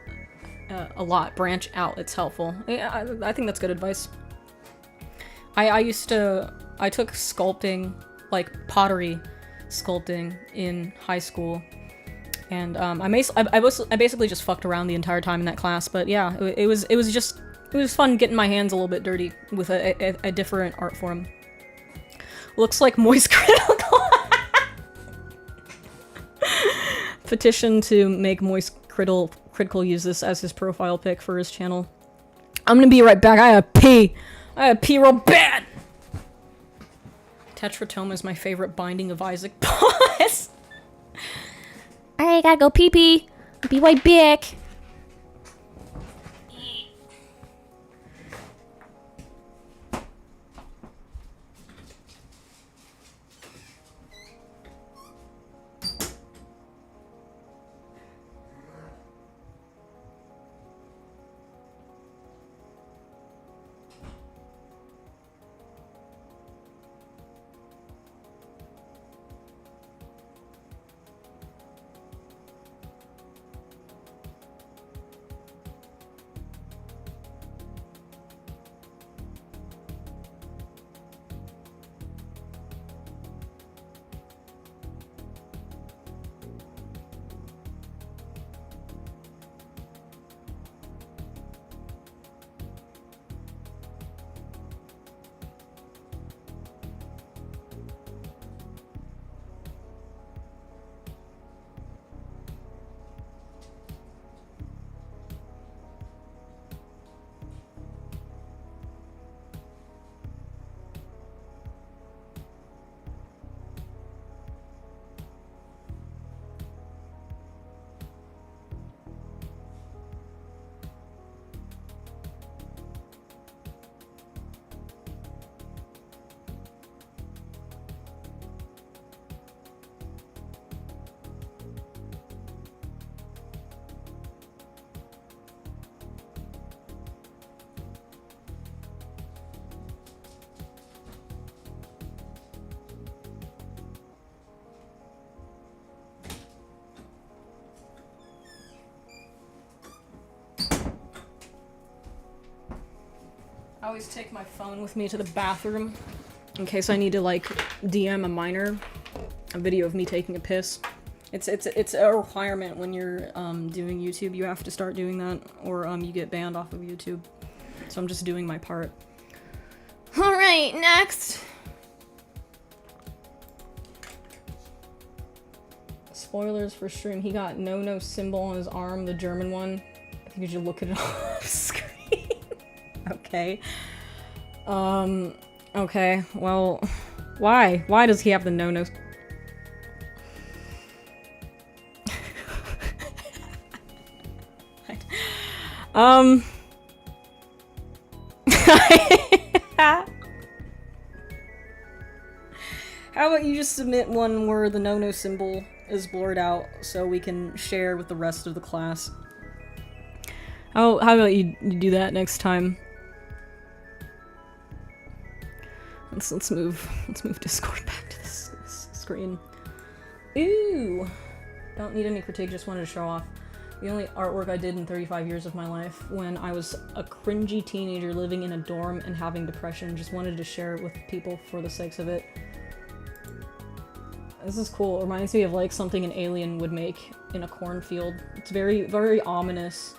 a lot. Branch out. It's helpful. Yeah, I think that's good advice. I took sculpting, like pottery, sculpting in high school. And I basically just fucked around the entire time in that class, but yeah, it was fun getting my hands a little bit dirty with a different art form. Looks like moist critical. Petition to make moist critical use this as his profile pic for his channel. I'm gonna be right back. I gotta pee real bad. Tetratoma is my favorite binding of Isaac boss. Alright, gotta go pee pee. Be right back. I always take my phone with me to the bathroom in case I need to like DM a minor a video of me taking a piss. It's a requirement when you're doing YouTube. You have to start doing that or you get banned off of YouTube. So I'm just doing my part. Alright, next. Spoilers for stream. He got no symbol on his arm, the German one. I think you should look at it off screen. Okay. Okay, well, why? Why does he have the no? How about you just submit one where the no symbol is blurred out so we can share with the rest of the class? How about you do that next time? Let's move Discord back to this screen. Ooh! Don't need any critique, just wanted to show off. The only artwork I did in 35 years of my life when I was a cringy teenager living in a dorm and having depression. Just wanted to share it with people for the sakes of it. This is cool. It reminds me of like something an alien would make in a cornfield. It's very, very ominous.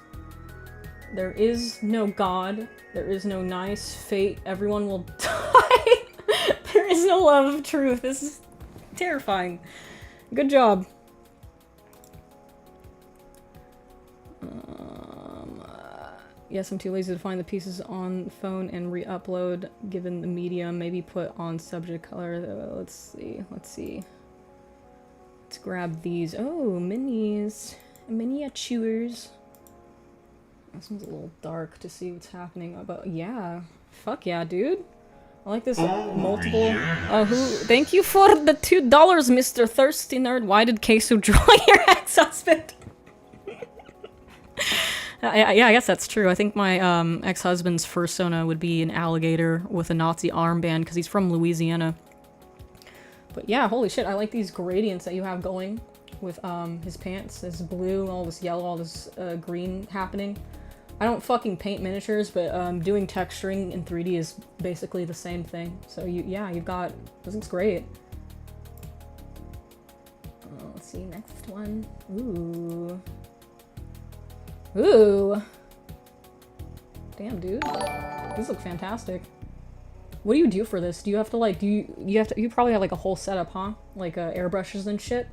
There is no God. There is no nice fate. Everyone will die. There is no love of truth. This is terrifying. Good job. Yes, I'm too lazy to find the pieces on the phone and re-upload given the medium. Maybe put on subject color. Let's see. Let's grab these. Oh, minis. Miniatures. This one's a little dark to see what's happening, but yeah. Fuck yeah, dude. I like this multiple. Thank you for the $2, Mr. Thirsty Nerd. Why did Queso draw your ex-husband? Yeah, I guess that's true. I think my ex-husband's fursona would be an alligator with a Nazi armband because he's from Louisiana. But yeah, holy shit, I like these gradients that you have going with his pants. This blue, all this yellow, all this green happening. I don't fucking paint miniatures, but doing texturing in 3D is basically the same thing. So you've got, this looks great. Let's see, next one. Ooh. Ooh. Damn, dude. These look fantastic. What do you do for this? Do you have to like, you probably have like a whole setup, huh? Like airbrushes and shit?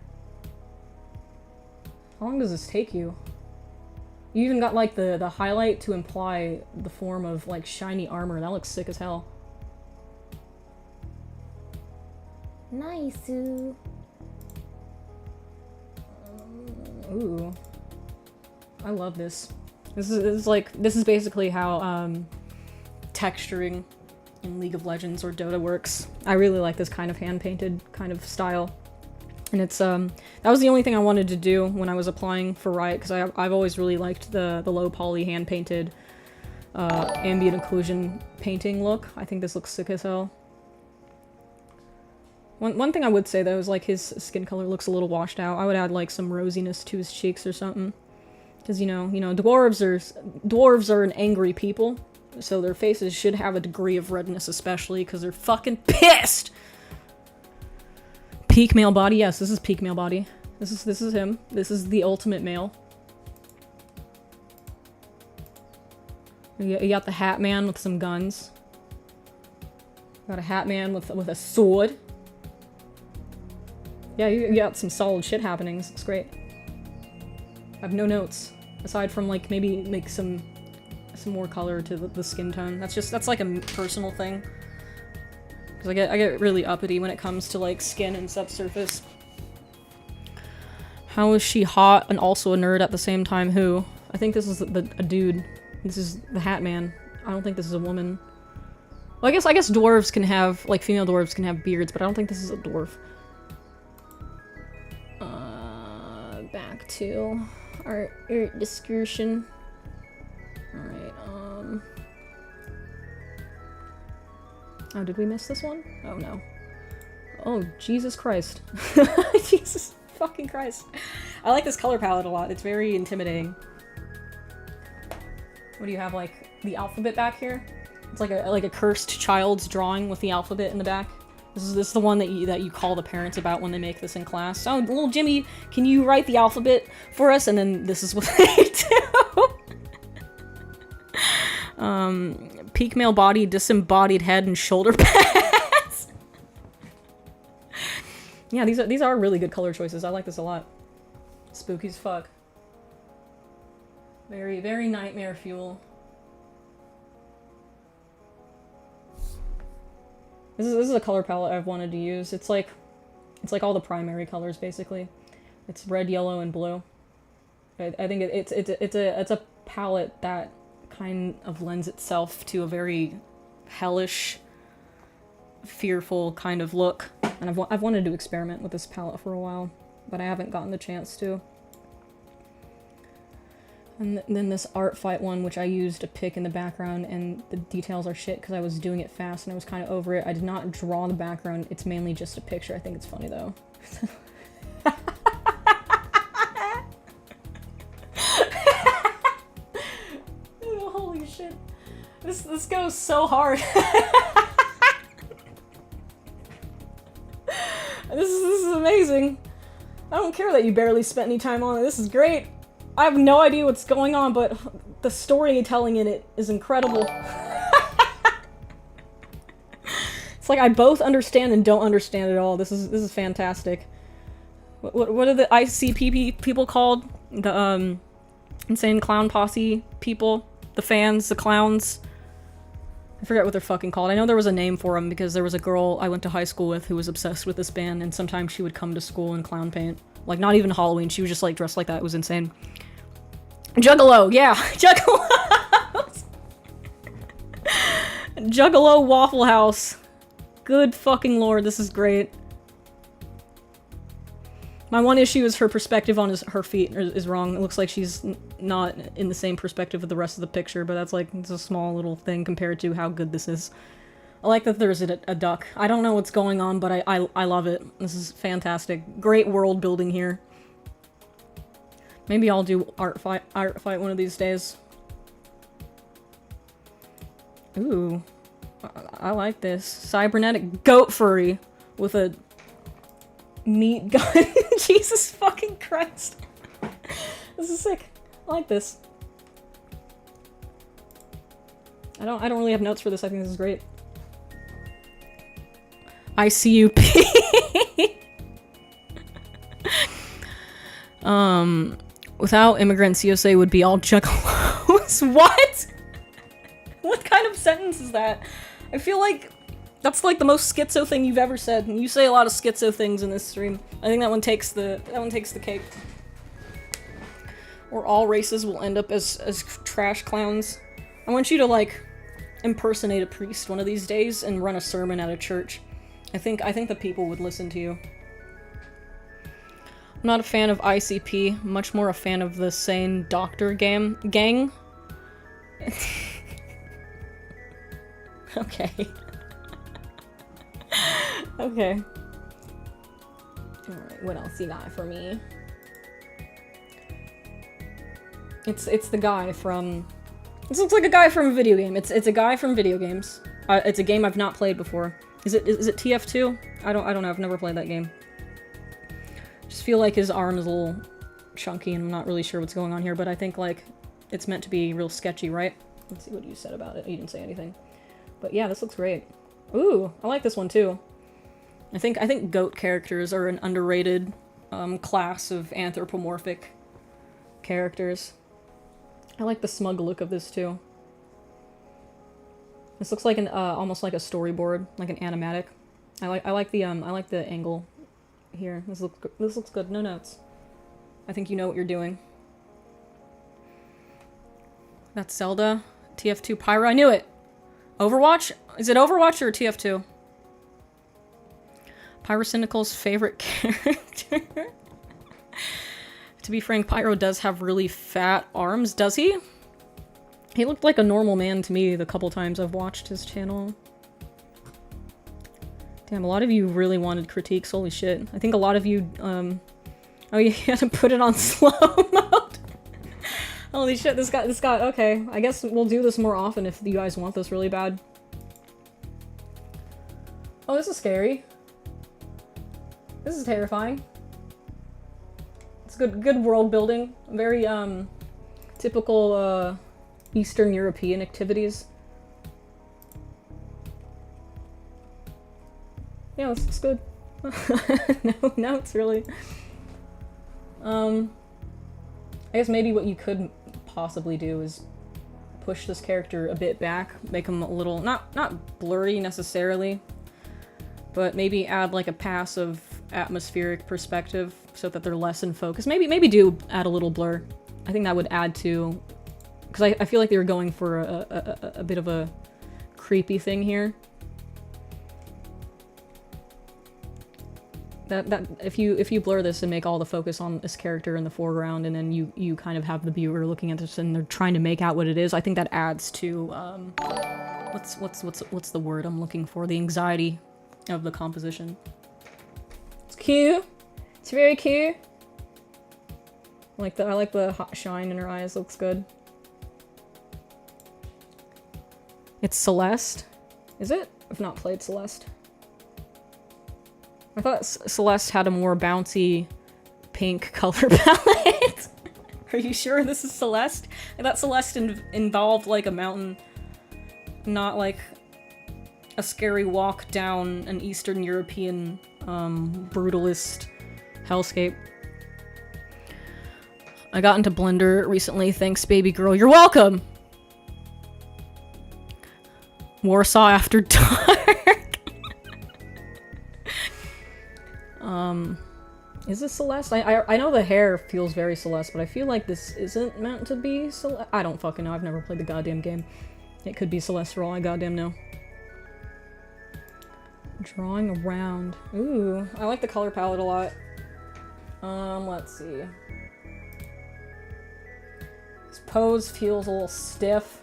How long does this take you? You even got like the highlight to imply the form of like shiny armor. That looks sick as hell. Nice. Ooh. I love this. This is basically how texturing in League of Legends or Dota works. I really like this kind of hand-painted kind of style. And it's that was the only thing I wanted to do when I was applying for Riot, because I've always really liked the low poly hand-painted ambient occlusion painting look. I think this looks sick as hell. One thing I would say though is like his skin color looks a little washed out. I would add like some rosiness to his cheeks or something. Because you know, dwarves are an angry people, so their faces should have a degree of redness, especially because they're fucking pissed. Peak male body, yes, this is peak male body. This is him. This is the ultimate male. You got the Hat Man with some guns. Got a Hat Man with a sword. Yeah, you got some solid shit happenings. It's great. I have no notes aside from like maybe make some more color to the skin tone. That's like a personal thing. Because I get really uppity when it comes to like skin and subsurface. How is she hot and also a nerd at the same time? Who? I think this is a dude. This is the Hat Man. I don't think this is a woman. Well, I guess dwarves can have, like, female dwarves can have beards, but I don't think this is a dwarf. Back to our art discussion. Alright, oh, did we miss this one? Oh, no. Oh, Jesus Christ. Jesus fucking Christ. I like this color palette a lot. It's very intimidating. What do you have, like, the alphabet back here? It's like a cursed child's drawing with the alphabet in the back. This is the one that you call the parents about when they make this in class. So, little Jimmy, can you write the alphabet for us? And then this is what they do. Peak male body, disembodied head, and shoulder pads. Yeah, these are really good color choices. I like this a lot. Spooky as fuck. Very, very nightmare fuel. This is a color palette I've wanted to use. It's like all the primary colors basically. It's red, yellow, and blue. I think it's a palette that kind of lends itself to a very hellish, fearful kind of look. And I've wanted to experiment with this palette for a while, but I haven't gotten the chance to. And then this art fight one, which I used a pick in the background, and the details are shit because I was doing it fast and I was kind of over it. I did not draw the background. It's mainly just a picture. I think it's funny though. Oh, holy shit. This goes so hard. This is amazing. I don't care that you barely spent any time on it. This is great. I have no idea what's going on, but the storytelling in it is incredible. It's like I both understand and don't understand at all. This is fantastic. What are the ICP people called? The Insane Clown Posse people? The fans? The clowns? I forget what they're fucking called. I know there was a name for them because there was a girl I went to high school with who was obsessed with this band, and sometimes she would come to school in clown paint. Like, not even Halloween. She was just like dressed like that. It was insane. Juggalo, yeah, Juggalo. Juggalo Waffle House. Good fucking lord, this is great. My one issue is her perspective on her feet is wrong. It looks like she's not in the same perspective of the rest of the picture, but that's like, it's a small little thing compared to how good this is. I like that there's a duck. I don't know what's going on, but I love it. This is fantastic. Great world building here. Maybe I'll do art fight one of these days. Ooh. I like this. Cybernetic goat furry with a Meat gun. Jesus fucking Christ. This is sick. I like this. I don't really have notes for this. I think this is great. ICUP. Without immigrants, USA would be all juggalos. What? What kind of sentence is that? I feel like that's like the most schizo thing you've ever said. And you say a lot of schizo things in this stream. I think that one takes the cake. Or all races will end up as trash clowns. I want you to like impersonate a priest one of these days and run a sermon at a church. I think the people would listen to you. I'm not a fan of ICP, much more a fan of the sane doctor gang. Okay. Okay. Alright, what else you got for me? It's the guy from... This looks like a guy from a video game. It's a guy from video games. It's a game I've not played before. Is it TF2? I don't know, I've never played that game. Just feel like his arm is a little chunky and I'm not really sure what's going on here, but I think like it's meant to be real sketchy, right? Let's see what you said about it. You didn't say anything. But yeah, this looks great. Ooh, I like this one too. I think goat characters are an underrated class of anthropomorphic characters. I like the smug look of this too. This looks like an almost like a storyboard, like an animatic. I like the angle here. This looks good. No notes. I think you know what you're doing. That's Zelda. TF2 Pyro. I knew it. Overwatch? Is it Overwatch or TF2? Pyrocynical's favorite character. To be frank, Pyro does have really fat arms, does he? He looked like a normal man to me the couple times I've watched his channel. Damn, a lot of you really wanted critiques, holy shit. I think a lot of you, oh, you had to put it on slow mode. Holy shit, this guy, okay. I guess we'll do this more often if you guys want this really bad. Oh, this is scary. This is terrifying. It's good world building. Very, typical, Eastern European activities. Yeah, this looks good. No, it's really... I guess maybe what you could possibly do is push this character a bit back, make him a little, not blurry necessarily, but maybe add like a passive atmospheric perspective so that they're less in focus. Maybe do add a little blur. I think that would add to, because I feel like they were going for a bit of a creepy thing here. That if you blur this and make all the focus on this character in the foreground, and then you kind of have the viewer looking at this and they're trying to make out what it is, I think that adds to what's the word I'm looking for? The anxiety of the composition. It's cute. It's very cute. I like the hot shine in her eyes. Looks good. It's Celeste. Is it? I've not played Celeste. I thought Celeste had a more bouncy pink color palette. Are you sure this is Celeste? I thought Celeste involved like a mountain, not like a scary walk down an Eastern European brutalist hellscape. I got into Blender recently, thanks baby girl. You're welcome! Warsaw After Dark. Is this Celeste? I know the hair feels very Celeste, but I feel like this isn't meant to be Celeste. I don't fucking know. I've never played the goddamn game. It could be Celeste for all I goddamn know. Drawing around. Ooh, I like the color palette a lot. Let's see. His pose feels a little stiff,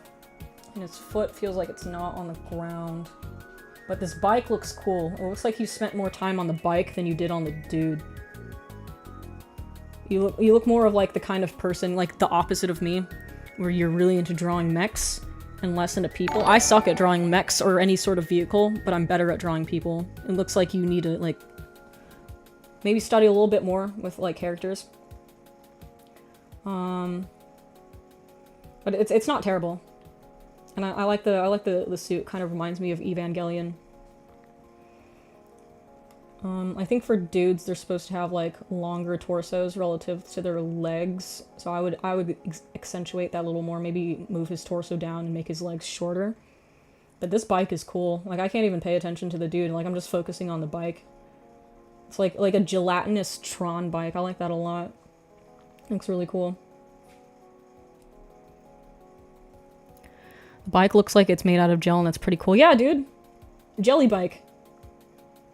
and his foot feels like it's not on the ground. But this bike looks cool. It looks like you spent more time on the bike than you did on the dude. You look more of like the kind of person, like the opposite of me, where you're really into drawing mechs and less into people. I suck at drawing mechs or any sort of vehicle, but I'm better at drawing people. It looks like you need to, like, Maybe study a little bit more with like characters. But it's not terrible. And I like the suit. Kind of reminds me of Evangelion. I think for dudes they're supposed to have like longer torsos relative to their legs. So I would accentuate that a little more. Maybe move his torso down and make his legs shorter. But this bike is cool. Like I can't even pay attention to the dude. Like I'm just focusing on the bike. It's like a gelatinous Tron bike. I like that a lot. Looks really cool. The bike looks like it's made out of gel and that's pretty cool. Yeah, dude. Jelly bike.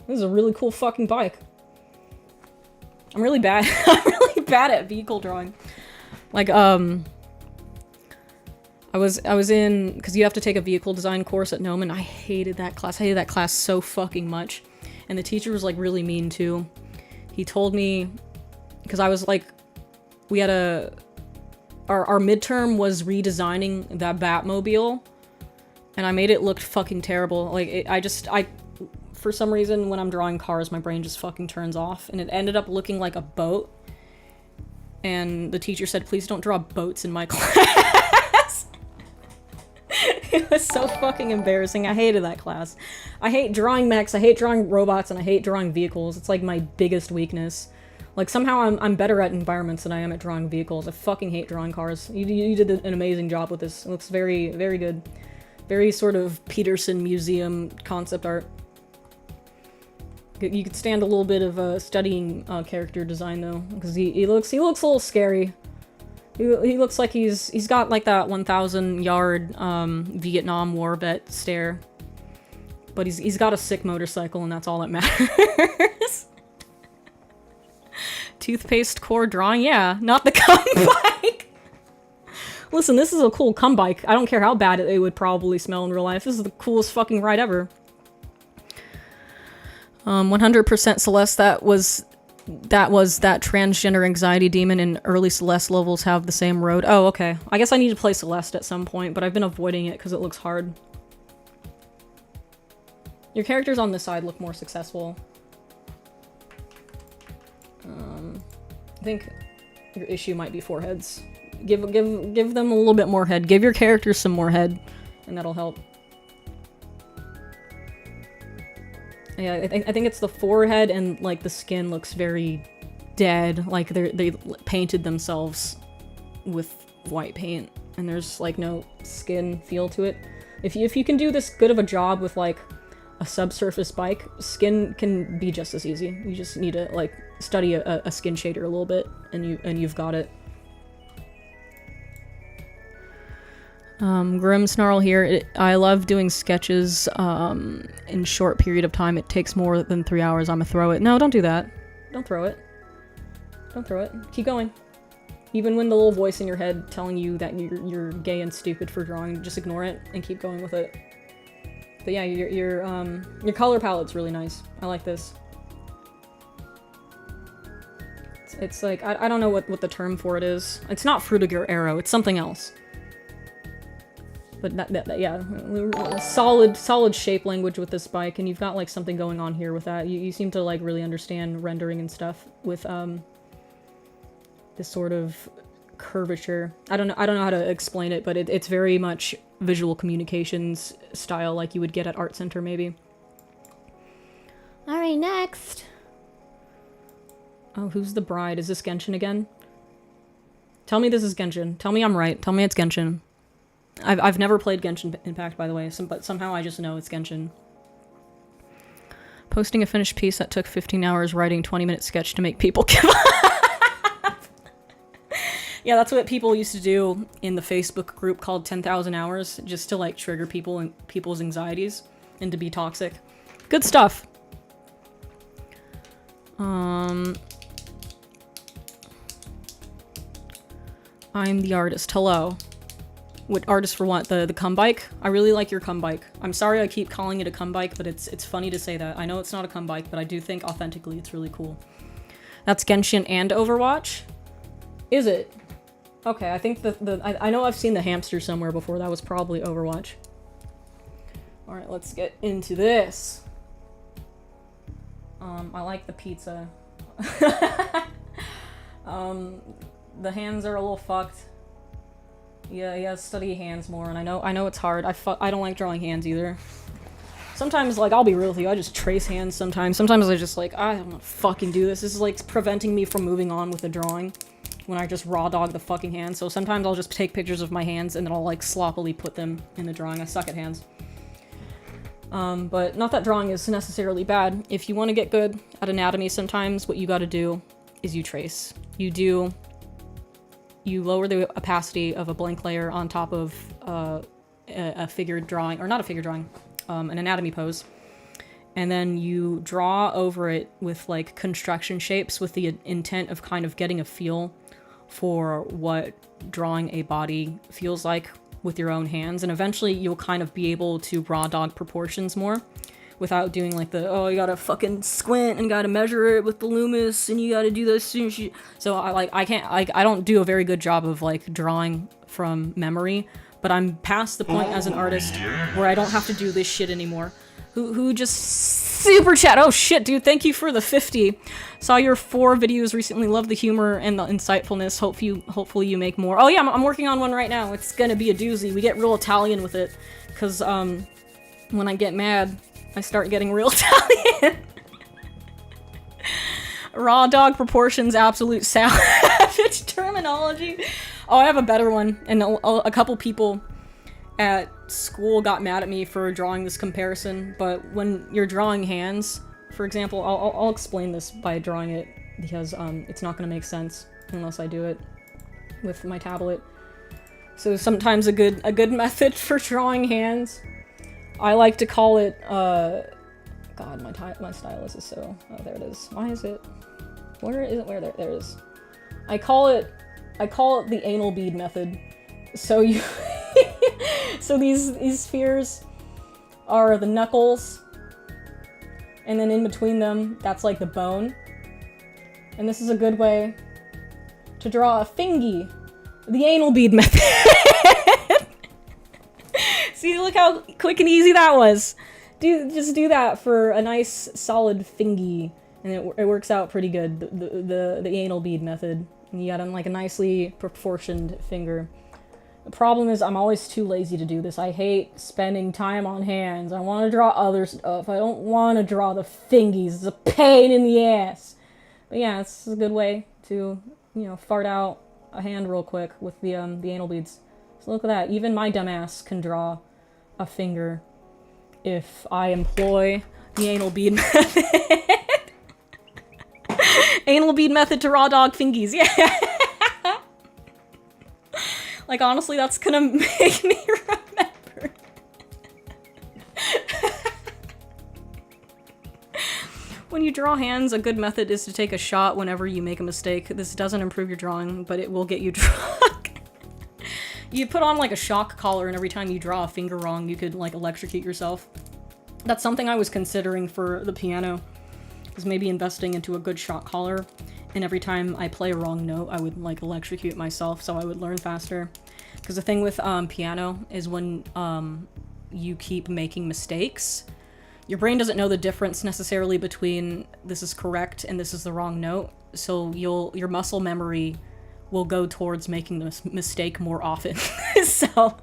This is a really cool fucking bike. I'm really bad. I'm really bad at vehicle drawing. Like, I was in, because you have to take a vehicle design course at Nome, and I hated that class. I hated that class so fucking much. And the teacher was like really mean too. He told me, because I was like, we had our midterm was redesigning that Batmobile, and I made it look fucking terrible. Like, for some reason, when I'm drawing cars, my brain just fucking turns off, and it ended up looking like a boat. And the teacher said, please don't draw boats in my class. It was so fucking embarrassing. I hated that class. I hate drawing mechs, I hate drawing robots, and I hate drawing vehicles. It's like my biggest weakness. Like, somehow I'm better at environments than I am at drawing vehicles. I fucking hate drawing cars. You did an amazing job with this. It looks very, very good. Very sort of Peterson Museum concept art. You could stand a little bit of studying character design though, because he looks a little scary. He looks like he's got like that 1,000-yard Vietnam War vet stare, but he's got a sick motorcycle and that's all that matters. Toothpaste core drawing, yeah, not the cum bike. Listen, this is a cool cum bike. I don't care how bad it would probably smell in real life. This is the coolest fucking ride ever. 100% Celeste, that was that transgender anxiety demon in early Celeste levels have the same road. Oh, okay. I guess I need to play Celeste at some point, but I've been avoiding it because it looks hard. Your characters on this side look more successful. I think your issue might be foreheads. Give them a little bit more head. Give your characters some more head, and that'll help. Yeah, I think it's the forehead and like the skin looks very dead. Like they painted themselves with white paint, and there's like no skin feel to it. If you can do this good of a job with like a subsurface bike, skin can be just as easy. You just need to like study a skin shader a little bit, and you've got it. Grim Snarl here. I love doing sketches in short period of time. It takes more than 3 hours. I'ma throw it. No, don't do that. Don't throw it. Don't throw it. Keep going. Even when the little voice in your head telling you that you're gay and stupid for drawing, just ignore it and keep going with it. But yeah, your color palette's really nice. I like this. It's like I don't know what the term for it is. It's not Frutiger Arrow. It's something else. But yeah, solid shape language with this bike, and you've got like something going on here with that. You seem to like really understand rendering and stuff with this sort of curvature. I don't know how to explain it, but it's very much visual communications style, like you would get at Art Center maybe. All right, next. Oh, who's the bride? Is this Genshin again? Tell me this is Genshin. Tell me I'm right. Tell me it's Genshin. I've never played Genshin Impact, by the way, but somehow I just know it's Genshin. Posting a finished piece that took 15 hours, writing 20-minute sketch to make people give up. Yeah, that's what people used to do in the Facebook group called 10,000 Hours, just to like trigger people and people's anxieties and to be toxic. Good stuff. I'm the artist. Hello. What artist for what? The cum bike? I really like your cum bike. I'm sorry I keep calling it a cum bike, but it's funny to say that. I know it's not a cum bike, but I do think authentically it's really cool. That's Genshin and Overwatch? Is it? Okay, I think I know I've seen the hamster somewhere before. That was probably Overwatch. Alright, let's get into this. I like the pizza. The hands are a little fucked. Yeah, study hands more, and I know it's hard. I don't like drawing hands either. Sometimes, like, I'll be real with you, I just trace hands sometimes. Sometimes I just, like, I don't wanna fucking do this. This is, like, preventing me from moving on with the drawing when I just raw dog the fucking hands. So sometimes I'll just take pictures of my hands and then I'll, like, sloppily put them in the drawing. I suck at hands. But not that drawing is necessarily bad. If you want to get good at anatomy sometimes, what you gotta do is you trace. You lower the opacity of a blank layer on top of a figured drawing, or not a figured drawing, an anatomy pose. And then you draw over it with like construction shapes with the intent of kind of getting a feel for what drawing a body feels like with your own hands. And eventually you'll kind of be able to raw dog proportions more without doing like the, oh, you gotta fucking squint and gotta measure it with the Loomis and you gotta do this. So I don't do a very good job of like drawing from memory, but I'm past the point as an artist where I don't have to do this shit anymore. Who just super chat? Oh shit, dude, thank you for the 50. Saw your 4 videos recently. Love the humor and the insightfulness. Hopefully you make more. Oh yeah, I'm working on one right now. It's gonna be a doozy. We get real Italian with it, cause when I get mad, I start getting real Italian. Raw dog proportions, absolute savage terminology. Oh, I have a better one, and a couple people at school got mad at me for drawing this comparison, but when you're drawing hands, for example, I'll explain this by drawing it, because it's not going to make sense unless I do it with my tablet. So sometimes a good method for drawing hands, I like to call it, God, my stylus is so, oh, there it is. Why is it, where is it, there it is. I call it the anal bead method. So you, so these spheres are the knuckles, and then in between them, that's like the bone. And this is a good way to draw a fingy, the anal bead method. See, look how quick and easy that was. Just do that for a nice solid fingy, and it works out pretty good. The anal bead method. And you got like a nicely proportioned finger. The problem is I'm always too lazy to do this. I hate spending time on hands. I want to draw other stuff. I don't want to draw the fingies. It's a pain in the ass. But yeah, it's a good way to, you know, fart out a hand real quick with the anal beads. So look at that. Even my dumbass can draw a finger if I employ the anal bead method. Anal bead method to raw dog fingies. Yeah. Like, honestly, that's gonna make me remember. When you draw hands, a good method is to take a shot whenever you make a mistake. This doesn't improve your drawing, but it will get you drunk. You put on, like, a shock collar, and every time you draw a finger wrong, you could, like, electrocute yourself. That's something I was considering for the piano, is maybe investing into a good shock collar. And every time I play a wrong note, I would, like, electrocute myself so I would learn faster. Because the thing with piano is when you keep making mistakes, your brain doesn't know the difference necessarily between this is correct and this is the wrong note. So your muscle memory will go towards making the mistake more often. So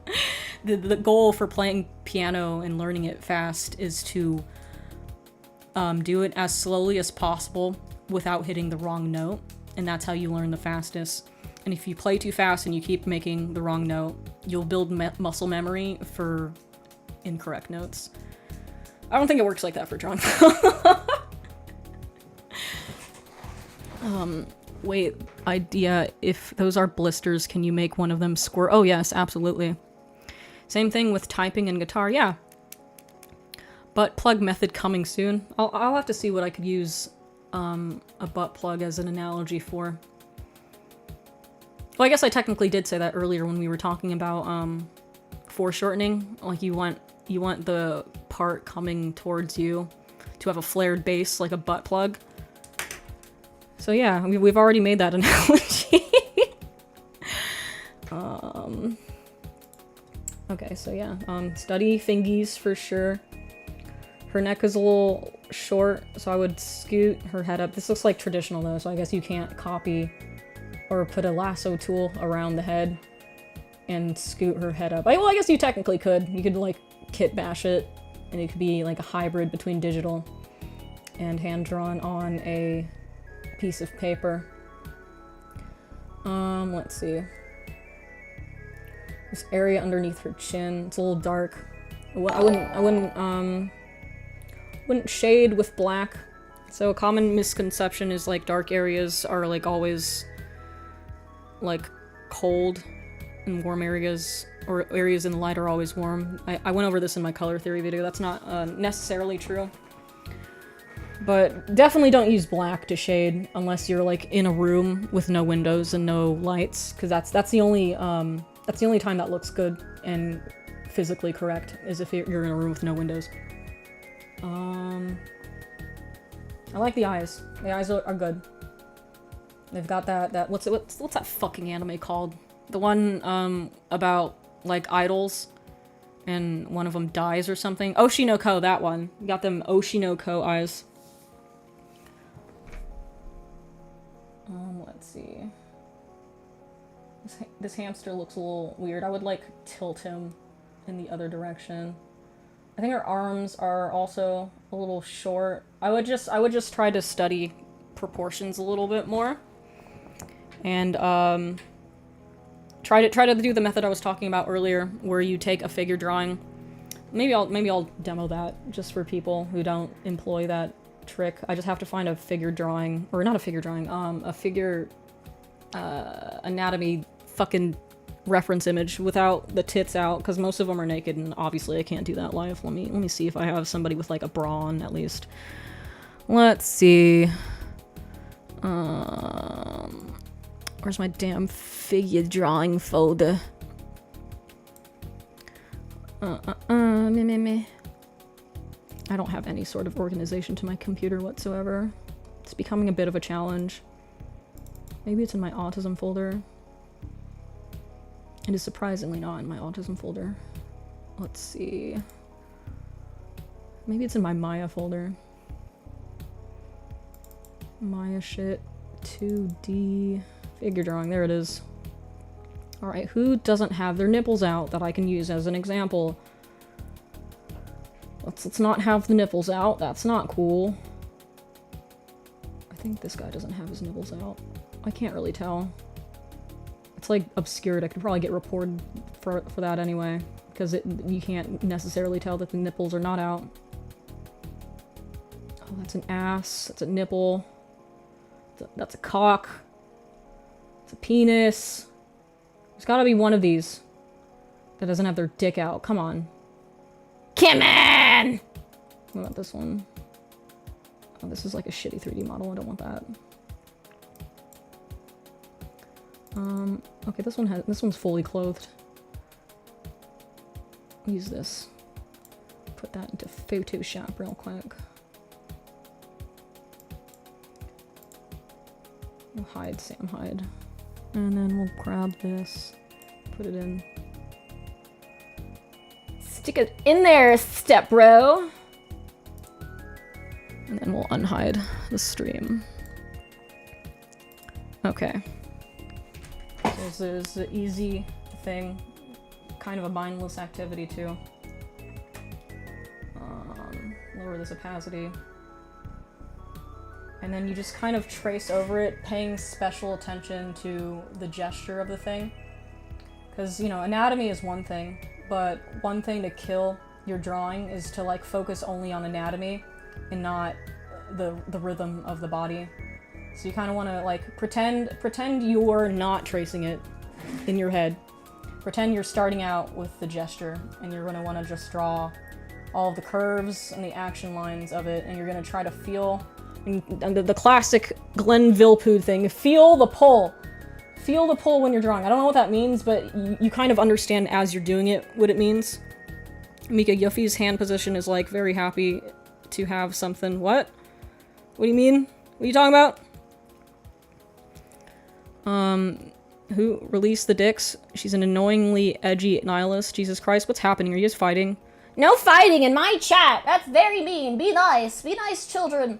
the goal for playing piano and learning it fast is to do it as slowly as possible without hitting the wrong note, and that's how you learn the fastest. And if you play too fast and you keep making the wrong note, you'll build muscle memory for incorrect notes. I don't think it works like that for drawing. Wait, idea, if those are blisters, can you make one of them squirt? Oh yes, absolutely. Same thing with typing and guitar, yeah. Butt plug method coming soon. I'll have to see what I could use a butt plug as an analogy for. Well, I guess I technically did say that earlier when we were talking about foreshortening. Like you want the part coming towards you to have a flared base like a butt plug. So yeah, we've already made that analogy. Okay, so yeah, study fingies for sure. Her neck is a little short, so I would scoot her head up. This looks like traditional though, so I guess you can't copy or put a lasso tool around the head and scoot her head up. Well, I guess you technically could. You could like kit bash it, and it could be like a hybrid between digital and hand drawn on a piece of paper. Let's see. This area underneath her chin, it's a little dark. I wouldn't shade with black. So a common misconception is like dark areas are like always like cold, and warm areas or areas in the light are always warm. I went over this in my color theory video. That's not necessarily true. But definitely don't use black to shade unless you're like in a room with no windows and no lights, because that's the only time that looks good and physically correct, is if you're in a room with no windows. I like the eyes. The eyes are good. They've got that what's that fucking anime called? The one about like idols and one of them dies or something. Oshinoko, that one. You got them Oshinoko eyes. Let's see. This hamster looks a little weird. I would like tilt him in the other direction. I think her arms are also a little short. I would just try to study proportions a little bit more. And try to do the method I was talking about earlier, where you take a figure drawing. Maybe I'll demo that just for people who don't employ that trick. I just have to find a figure drawing, or not a figure drawing, a figure anatomy fucking reference image without the tits out, because most of them are naked, and obviously I can't do that live. Let me see if I have somebody with like a bra on at least. Let's see. Where's my damn figure drawing folder? I don't have any sort of organization to my computer whatsoever. It's becoming a bit of a challenge. Maybe it's in my autism folder. It is surprisingly not in my autism folder. Let's see. Maybe it's in my Maya folder. Maya shit. 2D. Figure drawing. There it is. Alright, who doesn't have their nipples out that I can use as an example? Let's not have the nipples out. That's not cool. I think this guy doesn't have his nipples out. I can't really tell. It's like obscured. I could probably get reported for that anyway, because you can't necessarily tell that the nipples are not out. Oh, that's an ass. That's a nipple. That's a cock. It's a penis. There's gotta be one of these that doesn't have their dick out. Come on. Come on! What about this one? Oh, this is like a shitty 3D model. I don't want that. Okay, this one's fully clothed. Use this. Put that into Photoshop real quick. We'll hide Sam hide. And then we'll grab this, put it in. Stick it in there, step bro! And then we'll unhide the stream. Okay. So this is an easy thing. Kind of a mindless activity too. Lower this opacity. And then you just kind of trace over it, paying special attention to the gesture of the thing. Because, you know, anatomy is one thing, but one thing to kill your drawing is to, like, focus only on anatomy and not the rhythm of the body. So you kind of want to, like, pretend you're not tracing it in your head. Pretend you're starting out with the gesture, and you're going to want to just draw all of the curves and the action lines of it, and you're going to try to feel... And the classic Glenn Vilpood thing, feel the pull. Feel the pull when you're drawing. I don't know what that means, but you kind of understand as you're doing it what it means. Mika Yuffie's hand position is like very happy to have something. What? What do you mean? What are you talking about? Who released the dicks? She's an annoyingly edgy nihilist. Jesus Christ, what's happening? Are you guys fighting? No fighting in my chat. That's very mean. Be nice. Be nice, children.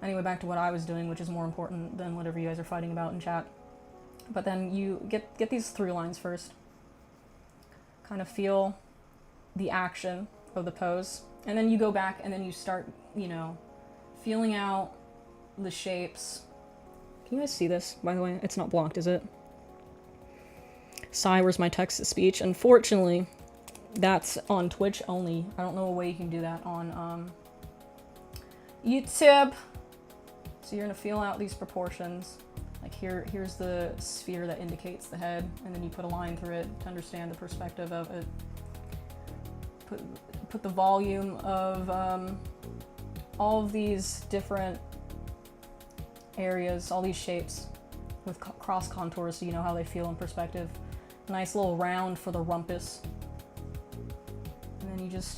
Anyway, back to what I was doing, which is more important than whatever you guys are fighting about in chat. But then you get these through lines first. Kind of feel the action of the pose. And then you go back and then you start, you know, feeling out the shapes. Can you guys see this, by the way? It's not blocked, is it? Sigh, where's my text-to-speech? Unfortunately, that's on Twitch only. I don't know a way you can do that on YouTube. So you're gonna feel out these proportions. Like here's the sphere that indicates the head, and then you put a line through it to understand the perspective of it. Put the volume of all of these different areas, all these shapes with cross contours, so you know how they feel in perspective. Nice little round for the rumpus. And then you just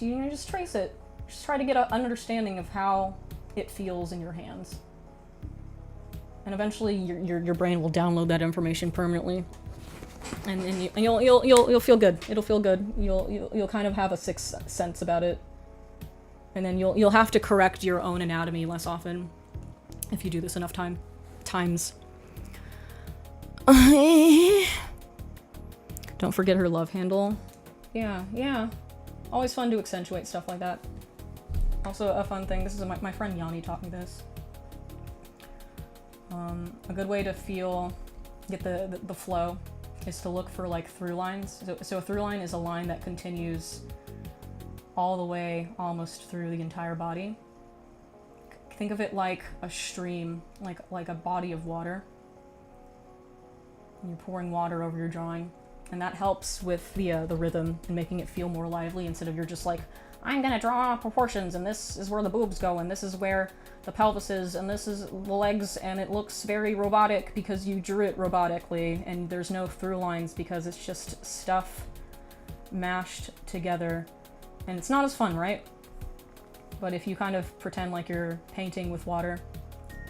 trace it. Just try to get an understanding of how it feels in your hands. And eventually your brain will download that information permanently. And then you'll feel good. It'll feel good. You'll kind of have a sixth sense about it. And then you'll have to correct your own anatomy less often if you do this enough times. Don't forget her love handle. Yeah. Always fun to accentuate stuff like that. Also a fun thing, this is my friend Yanni taught me this. A good way to get the flow is to look for like through lines. So a through line is a line that continues all the way almost through the entire body. Think of it like a stream, like a body of water. You're pouring water over your drawing, and that helps with the rhythm and making it feel more lively instead of you're just like, I'm gonna draw proportions, and this is where the boobs go, and this is where the pelvis is, and this is the legs, and it looks very robotic because you drew it robotically, and there's no through lines because it's just stuff mashed together, and it's not as fun, right? But if you kind of pretend like you're painting with water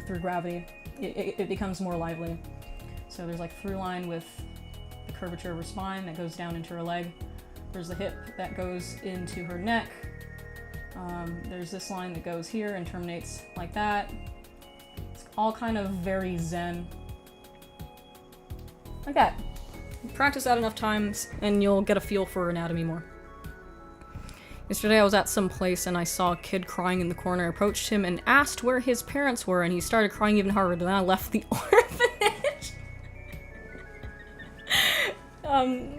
through gravity, it becomes more lively. So there's like through line with the curvature of her spine that goes down into her leg. There's the hip that goes into her neck. There's this line that goes here and terminates like that. It's all kind of very zen. Like that. Practice that enough times and you'll get a feel for anatomy more. Yesterday I was at some place and I saw a kid crying in the corner. I approached him and asked where his parents were, and he started crying even harder. Then I left the orphanage.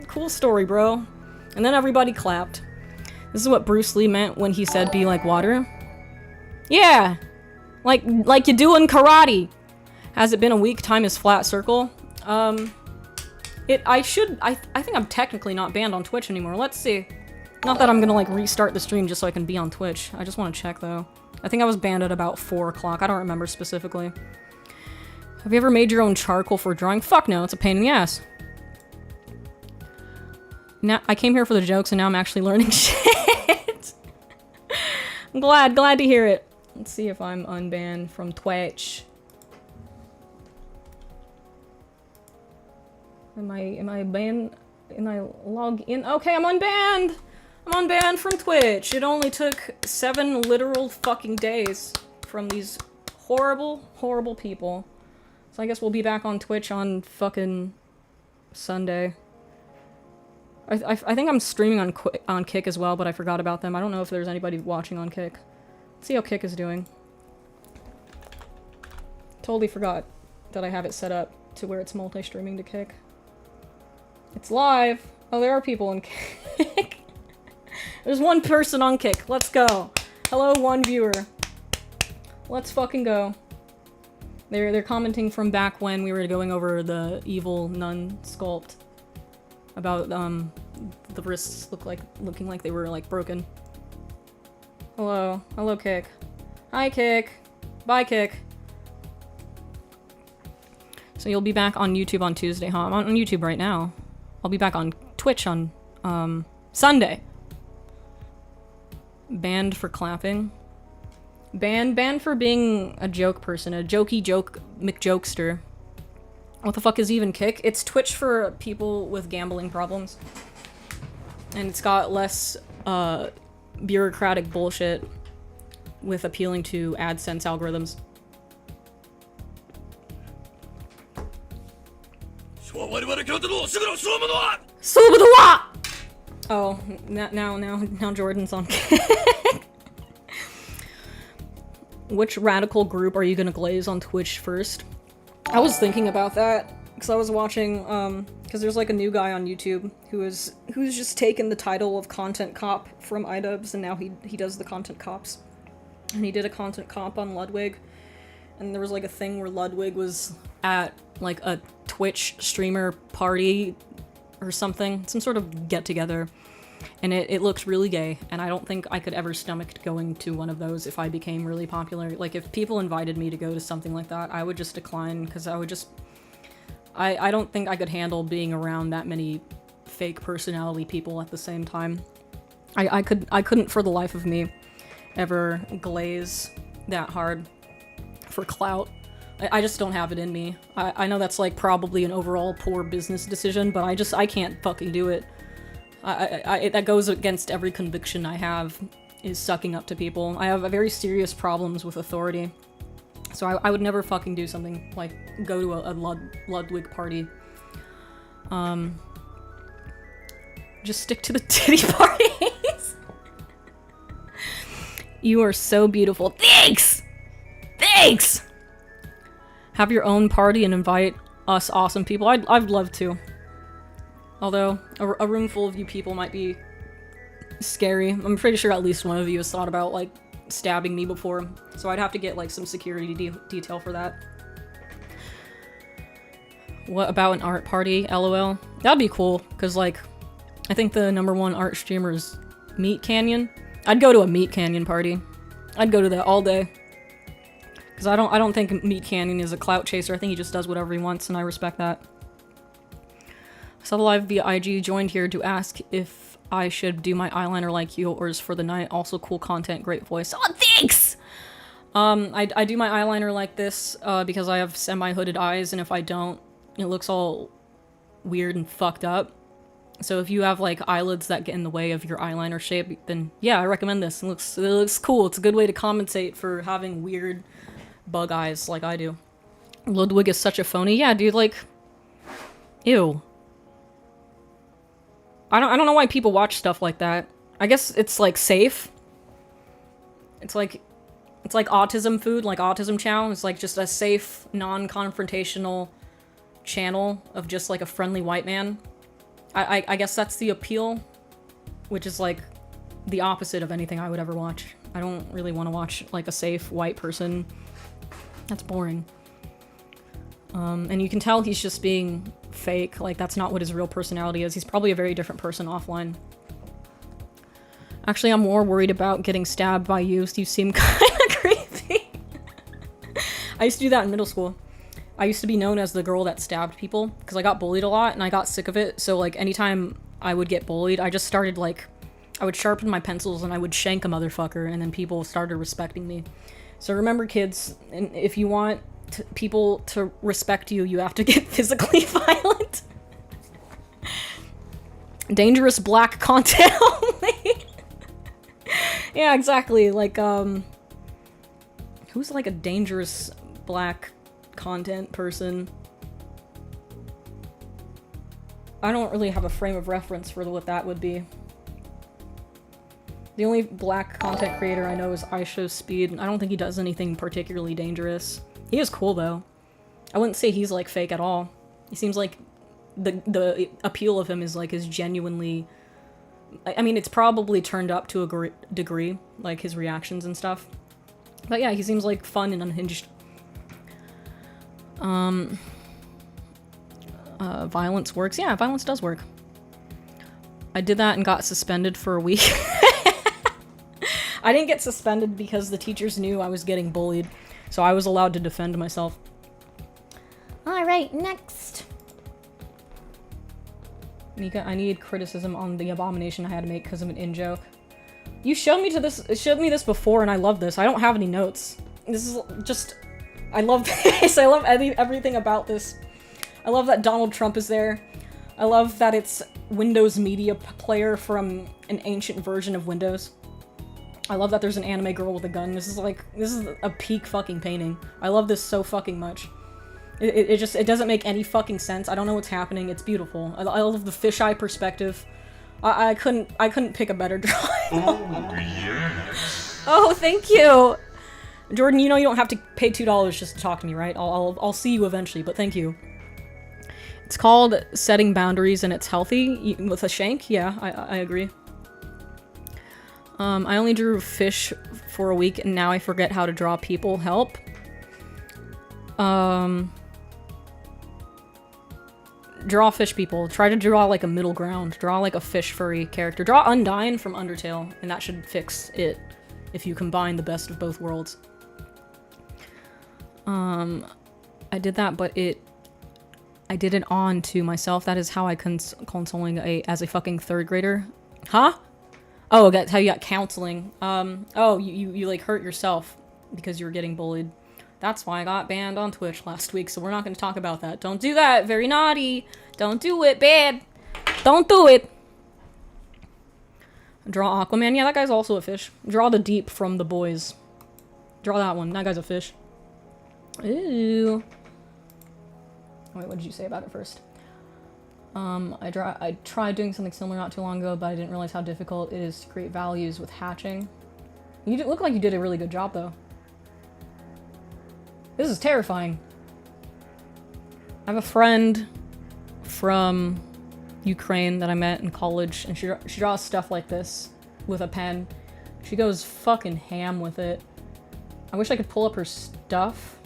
Cool story, bro. And then everybody clapped. This is what Bruce Lee meant when he said be like water. Yeah! Like you do in karate. Has it been a week? Time is flat circle. I think I'm technically not banned on Twitch anymore. Let's see. Not that I'm gonna like restart the stream just so I can be on Twitch. I just want to check though. I think I was banned at about 4 o'clock. I don't remember specifically. Have you ever made your own charcoal for drawing? Fuck no, it's a pain in the ass. Now I came here for the jokes and now I'm actually learning shit. I'm glad to hear it. Let's see if I'm unbanned from Twitch. Am I banned? Am I log in? Okay, I'm unbanned! I'm unbanned from Twitch. It only took 7 literal fucking days from these horrible, horrible people. So I guess we'll be back on Twitch on fucking Sunday. I think I'm streaming on Kick as well, but I forgot about them. I don't know if there's anybody watching on Kick. Let's see how Kick is doing. Totally forgot that I have it set up to where it's multi-streaming to Kick. It's live! Oh, there are people on Kick. There's one person on Kick. Let's go. Hello, one viewer. Let's fucking go. They're commenting from back when we were going over the evil nun sculpt. About, the wrists looking like they were, like, broken. Hello. Hello, Kick. Hi, Kick. Bye, Kick. So you'll be back on YouTube on Tuesday, huh? I'm on YouTube right now. I'll be back on Twitch on, Sunday. Banned for clapping. Banned for being a joke person. A jokey joke McJokester. What the fuck is even Kick? It's Twitch for people with gambling problems. And it's got less, bureaucratic bullshit with appealing to AdSense algorithms. Oh, now Jordan's on. Which radical group are you gonna glaze on Twitch first? I was thinking about that because I was watching because there's like a new guy on YouTube who's just taken the title of content cop from iDubbbz, and now he does the content cops. And he did a content cop on Ludwig, and there was like a thing where Ludwig was at like a Twitch streamer party or something, some sort of get together, and it looks really gay, and I don't think I could ever stomach going to one of those if I became really popular. Like, if people invited me to go to something like that, I would just decline, because I don't think I could handle being around that many fake personality people at the same time. I couldn't for the life of me ever glaze that hard for clout. I just don't have it in me. I know that's like probably an overall poor business decision, but I can't fucking do it. That goes against every conviction I have, is sucking up to people. I have very serious problems with authority. So I would never fucking do something like go to a Ludwig party. Just stick to the titty parties. You are so beautiful. Thanks! Thanks! Have your own party and invite us awesome people. I'd love to. Although, a room full of you people might be scary. I'm pretty sure at least one of you has thought about, like, stabbing me before. So I'd have to get, like, some security detail for that. What about an art party? LOL. That'd be cool, because, like, I think the #1 art streamer is Meat Canyon. I'd go to a Meat Canyon party. I'd go to that all day. Because I don't think Meat Canyon is a clout chaser. I think he just does whatever he wants, and I respect that. Sub live via IG, joined here to ask if I should do my eyeliner like yours for the night. Also cool content, great voice. Oh, thanks! I do my eyeliner like this because I have semi-hooded eyes, and if I don't, it looks all weird and fucked up. So if you have like eyelids that get in the way of your eyeliner shape, then yeah, I recommend this. It looks cool. It's a good way to compensate for having weird bug eyes like I do. Ludwig is such a phony. Yeah, dude, like, ew. I don't know why people watch stuff like that. I guess it's like safe. It's like autism food, like Autism Chow. It's like just a safe, non-confrontational channel of just like a friendly white man. I guess that's the appeal, which is like the opposite of anything I would ever watch. I don't really want to watch like a safe white person. That's boring. And you can tell he's just being fake. Like, that's not what his real personality is. He's probably a very different person offline. Actually, I'm more worried about getting stabbed by you. You seem kind of creepy. I used to do that in middle school. I used to be known as the girl that stabbed people because I got bullied a lot and I got sick of it. So, like, anytime I would get bullied, I just started, like, I would sharpen my pencils and I would shank a motherfucker, and then people started respecting me. So remember, kids, and if you want people to respect you, you have to get physically violent. Dangerous black content only. Yeah, exactly. Like, who's like a dangerous black content person? I don't really have a frame of reference for what that would be. The only black content creator I know is iShowSpeed. I don't think he does anything particularly dangerous. He is cool, though. I wouldn't say he's, like, fake at all. He seems like the appeal of him is, like, is genuinely... I mean, it's probably turned up to a degree, like, his reactions and stuff. But yeah, he seems, like, fun and unhinged. Violence works. Yeah, violence does work. I did that and got suspended for a week. I didn't get suspended because the teachers knew I was getting bullied, so I was allowed to defend myself. Alright, next. Mika, I need criticism on the abomination I had to make because of an in-joke. You showed me this before, and I love this. I don't have any notes. This is just... I love this. I love everything about this. I love that Donald Trump is there. I love that it's Windows Media Player from an ancient version of Windows. I love that there's an anime girl with a gun. This is a peak fucking painting. I love this so fucking much. It doesn't make any fucking sense. I don't know what's happening. It's beautiful. I love the fisheye perspective. I couldn't pick a better drawing. Oh, yes. Oh, thank you! Jordan, you know you don't have to pay $2 just to talk to me, right? I'll see you eventually, but thank you. It's called Setting Boundaries and it's healthy. With a shank? Yeah, I agree. I only drew fish for a week and now I forget how to draw people. Help. Draw fish people. Try to draw like a middle ground. Draw like a fish furry character. Draw Undyne from Undertale, and that should fix it if you combine the best of both worlds. I did that, but I did it on to myself. That is how I consoling as a fucking third grader. Huh? Oh, that's how you got counseling. Oh, you like hurt yourself because you were getting bullied. That's why I got banned on Twitch last week, so we're not going to talk about that. Don't do that. Very naughty. Don't do it, babe. Don't do it. Draw Aquaman. Yeah, that guy's also a fish. Draw the Deep from The Boys. Draw that one. That guy's a fish. Ooh. Wait, what did you say about it first? I tried doing something similar not too long ago, but I didn't realize how difficult it is to create values with hatching. You look like you did a really good job, though. This is terrifying. I have a friend from Ukraine that I met in college, and she draws stuff like this with a pen. She goes fucking ham with it. I wish I could pull up her stuff,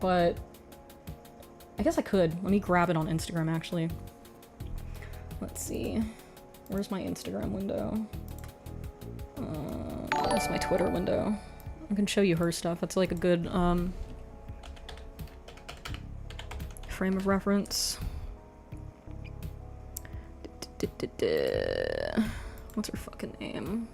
but I guess I could. Let me grab it on Instagram, actually. Let's see. Where's my Instagram window? That's my Twitter window. I can show you her stuff. That's like a good, frame of reference. What's her fucking name?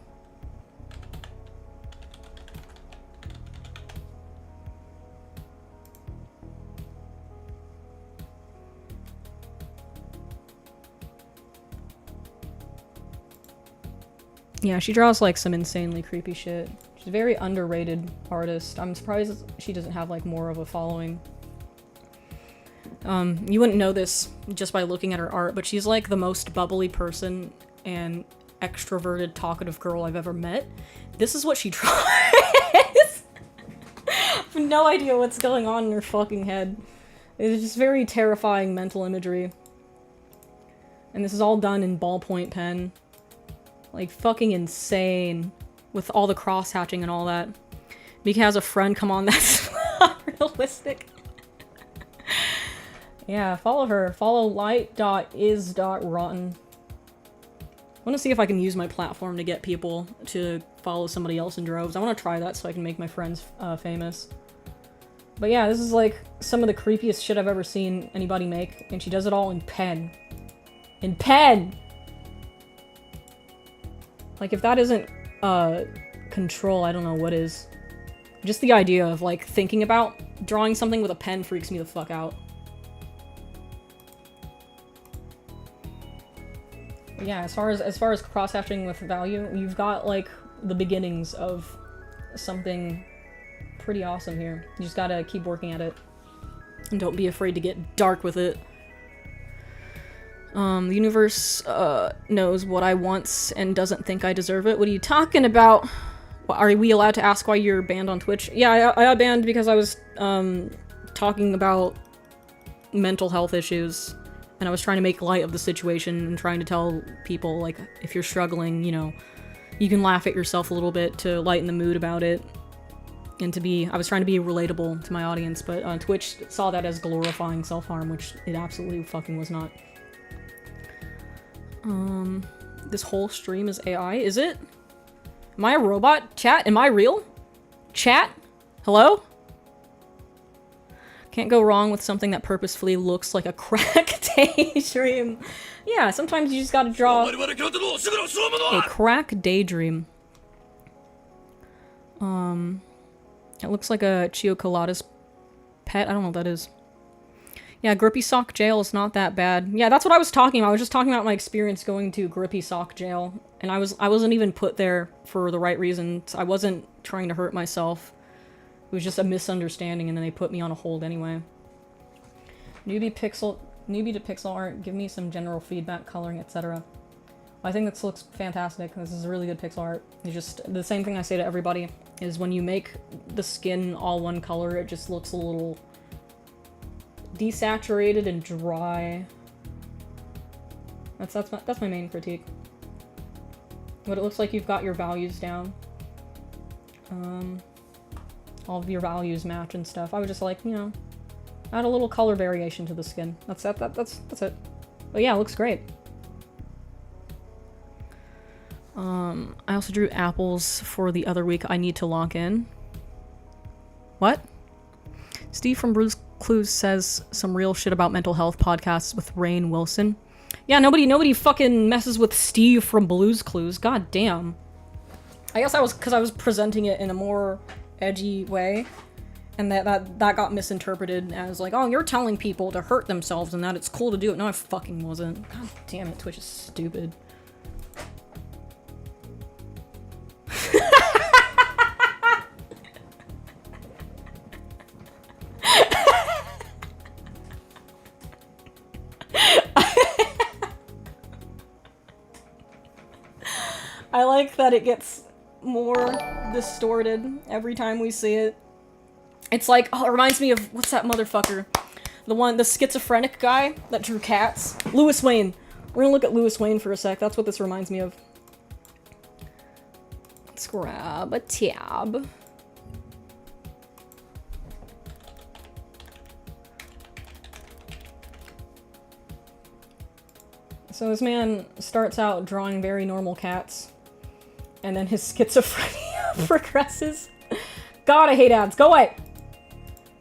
Yeah, she draws like some insanely creepy shit. She's a very underrated artist. I'm surprised she doesn't have like more of a following. You wouldn't know this just by looking at her art, but she's like the most bubbly person and extroverted, talkative girl I've ever met. This is what she draws. I have no idea what's going on in her fucking head. It's just very terrifying mental imagery. And this is all done in ballpoint pen. Like, fucking insane. With all the cross-hatching and all that. Mika has a friend come on that's not realistic. Yeah, follow her. Follow light.is.rotten. I want to see if I can use my platform to get people to follow somebody else in droves. I want to try that so I can make my friends famous. But yeah, this is like some of the creepiest shit I've ever seen anybody make. And she does it all in pen. In pen! Like, if that isn't, control, I don't know what is. Just the idea of, like, thinking about drawing something with a pen freaks me the fuck out. But yeah, as far as cross-hatching with value, you've got, like, the beginnings of something pretty awesome here. You just gotta keep working at it. And don't be afraid to get dark with it. The universe, knows what I want and doesn't think I deserve it. What are you talking about? Are we allowed to ask why you're banned on Twitch? Yeah, I got banned because I was, talking about mental health issues. And I was trying to make light of the situation and trying to tell people, like, if you're struggling, you know, you can laugh at yourself a little bit to lighten the mood about it. And I was trying to be relatable to my audience, but Twitch saw that as glorifying self-harm, which it absolutely fucking was not. This whole stream is AI, is it? Am I a robot? Chat, am I real? Chat? Hello? Can't go wrong with something that purposefully looks like a crack daydream. Yeah, sometimes you just gotta draw a crack daydream. It looks like a Chiocolata's pet. I don't know what that is. Yeah, Grippy Sock Jail is not that bad. Yeah, that's what I was talking about. I was just talking about my experience going to Grippy Sock Jail, and I wasn't even put there for the right reasons. I wasn't trying to hurt myself. It was just a misunderstanding, and then they put me on a hold anyway. Newbie to pixel art. Give me some general feedback, coloring, etc. I think this looks fantastic. This is really good pixel art. It's just the same thing I say to everybody is when you make the skin all one color, it just looks a little desaturated and dry. That's my main critique. But it looks like you've got your values down. All of your values match and stuff. I would just like, you know, add a little color variation to the skin. That's it. But yeah, it looks great. I also drew apples for the other week. I need to log in. What? Steve from Bruce Clues says some real shit about mental health podcasts with Rainn Wilson. Yeah, nobody fucking messes with Steve from Blue's Clues. God damn. I guess because I was presenting it in a more edgy way, and that got misinterpreted as like, oh, you're telling people to hurt themselves and that it's cool to do it. No, I fucking wasn't. God damn it, Twitch is stupid. I like that it gets more distorted every time we see it. It's like, oh, it reminds me of, what's that motherfucker? The schizophrenic guy that drew cats? Louis Wayne. We're gonna look at Louis Wayne for a sec. That's what this reminds me of. Let's grab a tab. So this man starts out drawing very normal cats, and then his schizophrenia progresses. God, I hate ads. Go away!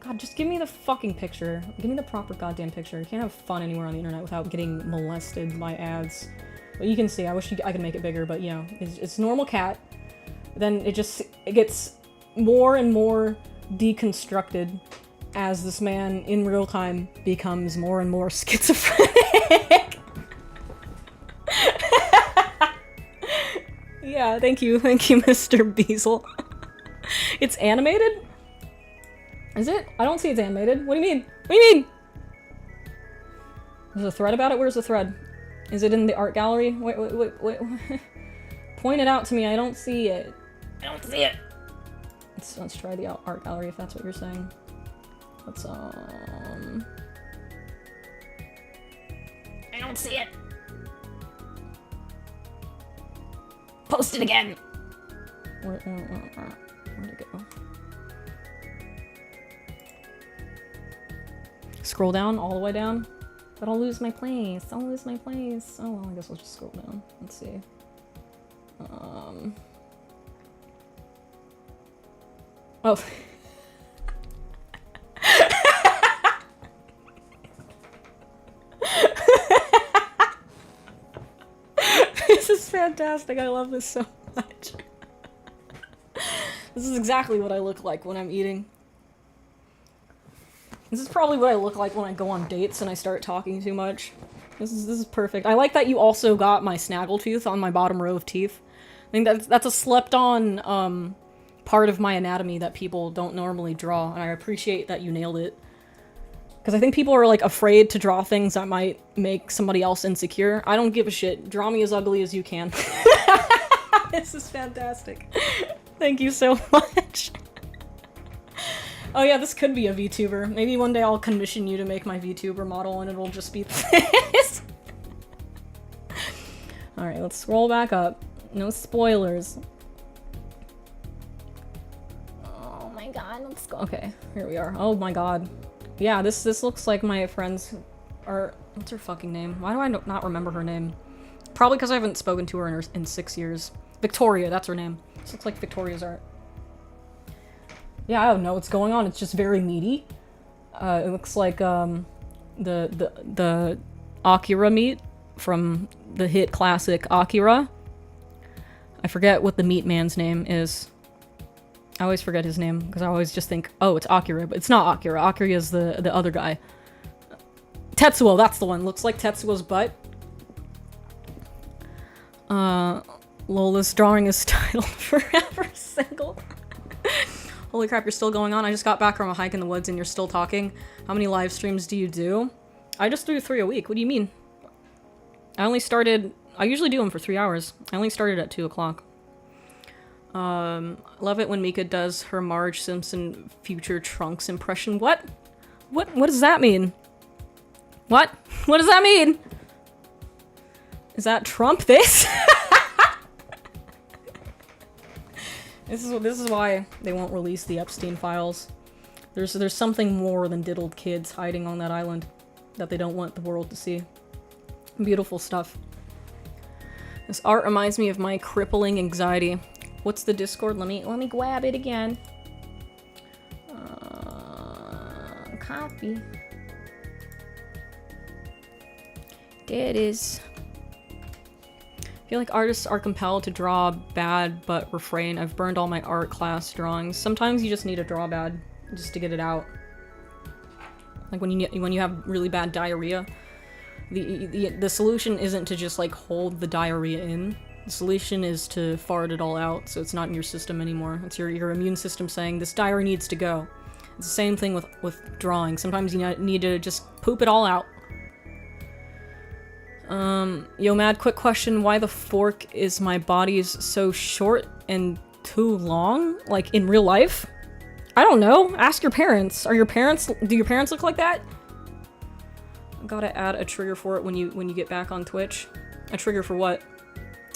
God, just give me the fucking picture. Give me the proper goddamn picture. You can't have fun anywhere on the internet without getting molested by ads. But you can see, I wish I could make it bigger, but you know, it's normal cat. Then it gets more and more deconstructed as this man in real time becomes more and more schizophrenic. Yeah, thank you, Mr. Beazle. It's animated? Is it? I don't see it's animated. What do you mean? What do you mean? There's a thread about it? Where's the thread? Is it in the art gallery? Wait. Point it out to me. I don't see it. I don't see it. Let's try the art gallery if that's what you're saying. Let's, I don't see it. Post it again. Where'd it go? Scroll down, all the way down. But I'll lose my place. Oh, well, I guess I'll just scroll down. Let's see. Oh. This is fantastic. I love this so much. This is exactly what I look like when I'm eating. This is probably what I look like when I go on dates and I start talking too much. This is perfect. I like that you also got my snaggletooth on my bottom row of teeth. I think that's a slept-on part of my anatomy that people don't normally draw, and I appreciate that you nailed it. Because I think people are like afraid to draw things that might make somebody else insecure. I don't give a shit. Draw me as ugly as you can. This is fantastic. Thank you so much. Oh yeah, this could be a VTuber. Maybe one day I'll commission you to make my VTuber model and it'll just be this. Alright, let's scroll back up. No spoilers. Oh my god, let's go. Okay, here we are. Oh my god. Yeah, this looks like my friend's art. What's her fucking name? Why do I not remember her name? Probably because I haven't spoken to her in 6 years. Victoria, that's her name. This looks like Victoria's art. Yeah, I don't know what's going on. It's just very meaty. It looks like the Akira meat from the hit classic Akira. I forget what the meat man's name is. I always forget his name because I always just think, oh, it's Akira, but it's not Akira. Akira is the other guy. Tetsuo, that's the one. Looks like Tetsuo's butt. Lola's drawing is titled Forever Single. Holy crap, you're still going on? I just got back from a hike in the woods and you're still talking. How many live streams do you do? I just do 3 a week. What do you mean? I usually do them for 3 hours. I only started at 2 o'clock. Love it when Mika does her Marge Simpson future Trunks impression. What? What does that mean? What? What does that mean? Is that Trump this? This is why they won't release the Epstein files. There's something more than diddled kids hiding on that island that they don't want the world to see. Beautiful stuff. This art reminds me of my crippling anxiety. What's the Discord? Let me grab it again. Copy. There it is. I feel like artists are compelled to draw bad but refrain. I've burned all my art class drawings. Sometimes you just need to draw bad just to get it out. Like when you have really bad diarrhea, the solution isn't to just like hold the diarrhea in. The solution is to fart it all out so it's not in your system anymore. It's your immune system saying this diarrhea needs to go. It's the same thing with drawing. Sometimes you need to just poop it all out. Yo, Mad, quick question. Why the fork is my body's so short and too long? Like, in real life? I don't know. Ask your parents. Do your parents look like that? I gotta add a trigger for it when you get back on Twitch. A trigger for what?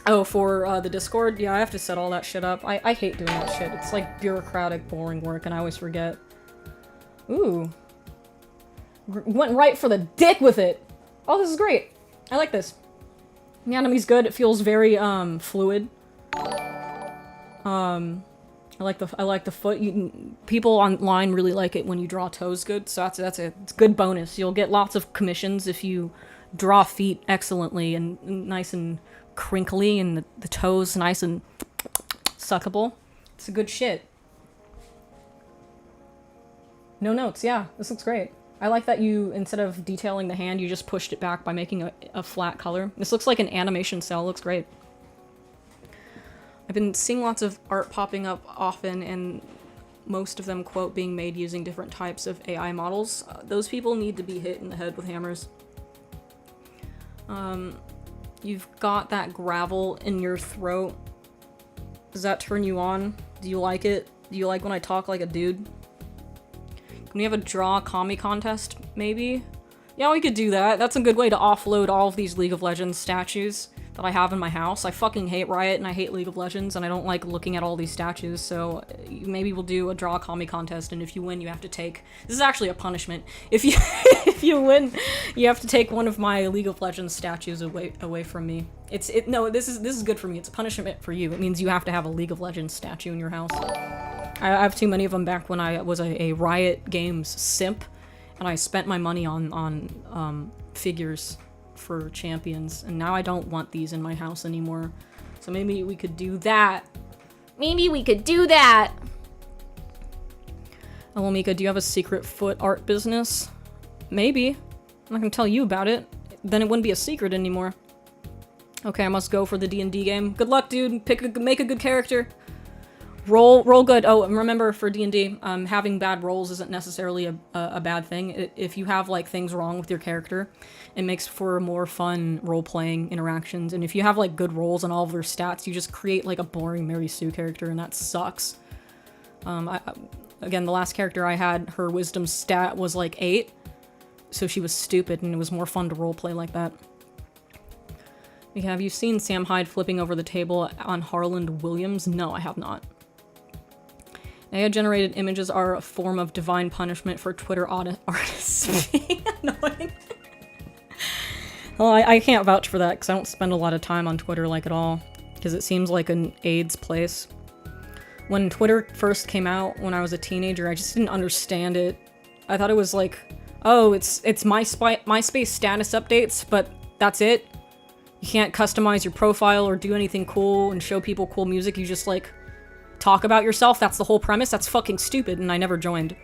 Oh, for, the Discord? Yeah, I have to set all that shit up. I hate doing that shit. It's like bureaucratic, boring work, and I always forget. Ooh. Went right for the dick with it! Oh, this is great! I like this. The anime's good. It feels very fluid. I like the foot. People online really like it when you draw toes good, so it's a good bonus. You'll get lots of commissions if you draw feet excellently and nice and crinkly, and the toes nice and suckable. It's a good shit. No notes. Yeah, this looks great. I like that you, instead of detailing the hand, you just pushed it back by making a flat color. This looks like an animation cell. Looks great. I've been seeing lots of art popping up often, and most of them, quote, being made using different types of AI models. Those people need to be hit in the head with hammers. You've got that gravel in your throat. Does that turn you on? Do you like it? Do you like when I talk like a dude? Can we have a draw commie contest, maybe? Yeah, we could do that. That's a good way to offload all of these League of Legends statues that I have in my house. I fucking hate Riot and I hate League of Legends and I don't like looking at all these statues, so maybe we'll do a draw commie contest, and if you win, you have to take... This is actually a punishment. If you if you win, you have to take one of my League of Legends statues away from me. No, this is good for me. It's a punishment for you. It means you have to have a League of Legends statue in your house. I have too many of them back when I was a Riot Games simp, and I spent my money on figures for champions, and now I don't want these in my house anymore. So maybe we could do that. Maybe we could do that. Hello, Mika, do you have a secret foot art business? Maybe. I'm not gonna tell you about it. Then it wouldn't be a secret anymore. Okay, I must go for the D&D game. Good luck, dude. Make a good character. Roll good. Oh, and remember for D&D, having bad rolls isn't necessarily a bad thing. If you have like things wrong with your character, it makes for more fun role-playing interactions. And if you have like good rolls on all of their stats, you just create like a boring Mary Sue character, and that sucks. Again, the last character I had, her wisdom stat was like 8, so she was stupid, and it was more fun to roleplay like that. Have you seen Sam Hyde flipping over the table on Harland Williams? No, I have not. AI-generated images are a form of divine punishment for Twitter artists being annoying. Well, I can't vouch for that because I don't spend a lot of time on Twitter like at all, because it seems like an AIDS place. When Twitter first came out when I was a teenager, I just didn't understand it. I thought it was like, oh, it's MySpace status updates, but that's it. You can't customize your profile or do anything cool and show people cool music. You just like talk about yourself. That's the whole premise. That's fucking stupid, and I never joined.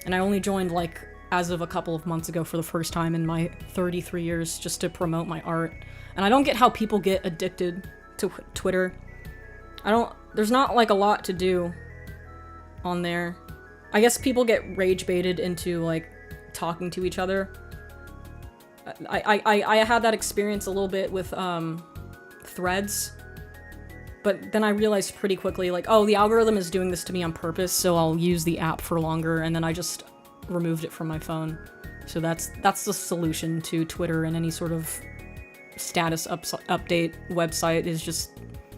And I only joined like as of a couple of months ago for the first time in my 33 years just to promote my art. And I don't get how people get addicted to Twitter. There's not like a lot to do on there. I guess people get rage baited into like talking to each other. I had that experience a little bit with Threads, but then I realized pretty quickly like, oh, the algorithm is doing this to me on purpose, so I'll use the app for longer, and then I just removed it from my phone. So that's the solution to Twitter and any sort of status update website is just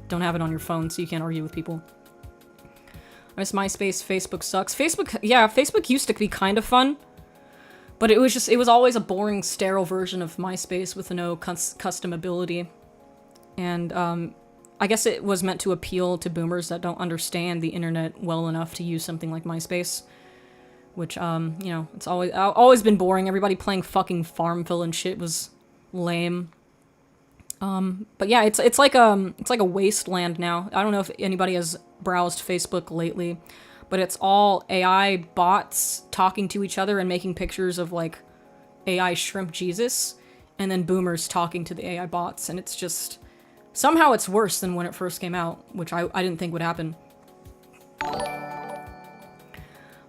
don't have it on your phone so you can't argue with people. I miss MySpace. Facebook sucks. Facebook used to be kind of fun, but it was always a boring, sterile version of MySpace with no customability. And I guess it was meant to appeal to boomers that don't understand the internet well enough to use something like MySpace, which you know, it's always been boring. Everybody playing fucking Farmville and shit was lame. But yeah, it's like a wasteland now. I don't know if anybody has browsed Facebook lately, but it's all AI bots talking to each other and making pictures of like AI shrimp Jesus, and then boomers talking to the AI bots, and it's just somehow it's worse than when it first came out, which I didn't think would happen.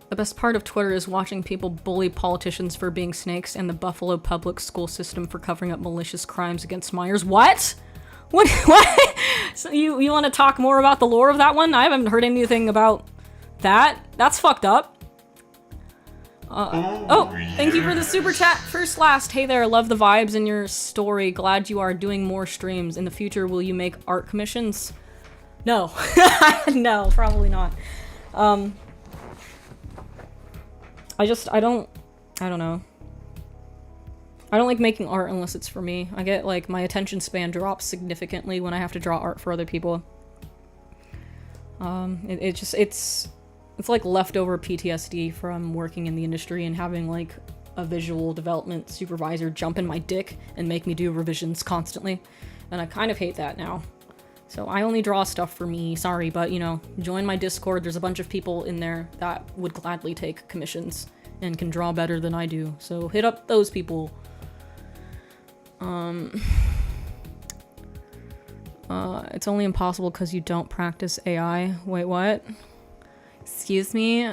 The best part of Twitter is watching people bully politicians for being snakes and the Buffalo public school system for covering up malicious crimes against minors. What? What? So you want to talk more about the lore of that one? I haven't heard anything about that. That's fucked up. Thank you for the super chat. First last. Hey there, love the vibes in your story. Glad you are doing more streams. In the future, will you make art commissions? No. No, probably not. I don't know. I don't like making art unless it's for me. I get, like, my attention span drops significantly when I have to draw art for other people. It's like leftover PTSD from working in the industry and having, like, a visual development supervisor jump in my dick and make me do revisions constantly. And I kind of hate that now. So I only draw stuff for me, sorry, but, you know, join my Discord. There's a bunch of people in there that would gladly take commissions and can draw better than I do. So hit up those people. It's only impossible because you don't practice AI. Wait, what? Excuse me?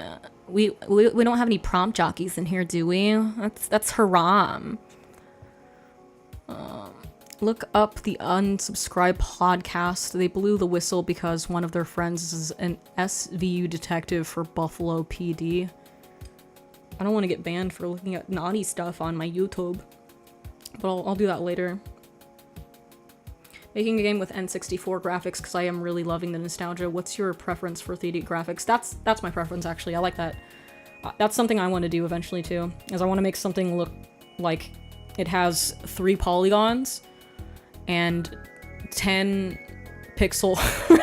We don't have any prompt jockeys in here, do we? That's haram. Look up the Unsubscribe podcast. They blew the whistle because one of their friends is an SVU detective for Buffalo PD. I don't want to get banned for looking at naughty stuff on my YouTube, but I'll do that later. Making a game with N64 graphics because I am really loving the nostalgia. What's your preference for 3D graphics? That's my preference, actually. I like that. That's something I want to do eventually too, is I want to make something look like it has 3 polygons and 10 pixel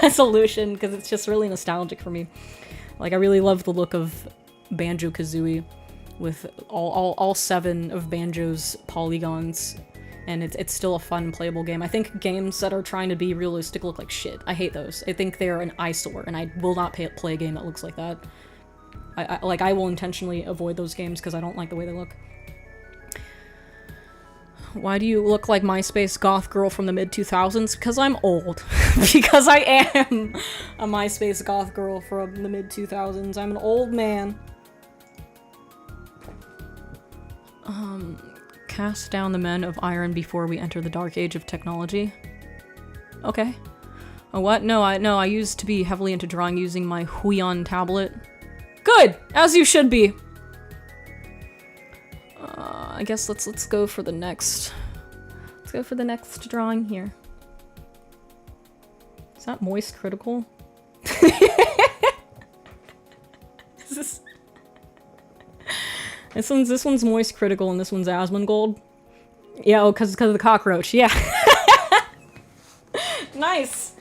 resolution, because it's just really nostalgic for me. Like, I really love the look of Banjo-Kazooie with all 7 of Banjo's polygons, and it's still a fun playable game. I think games that are trying to be realistic look like shit. I hate those. I think they're an eyesore, and I will not play a game that looks like that. I will intentionally avoid those games because I don't like the way they look. Why do you look like MySpace goth girl from the mid-2000s? Because I'm old. Because I am a MySpace goth girl from the mid-2000s. I'm an old man. Cast down the men of iron before we enter the dark age of technology. Okay. Oh, what? No, I used to be heavily into drawing using my Huion tablet. Good! As you should be! I guess let's go for the next... Let's go for the next drawing here. Is that moist critical? Is this one's moist critical and this one's Asmongold. Yeah, oh, because of the cockroach. Yeah. Nice.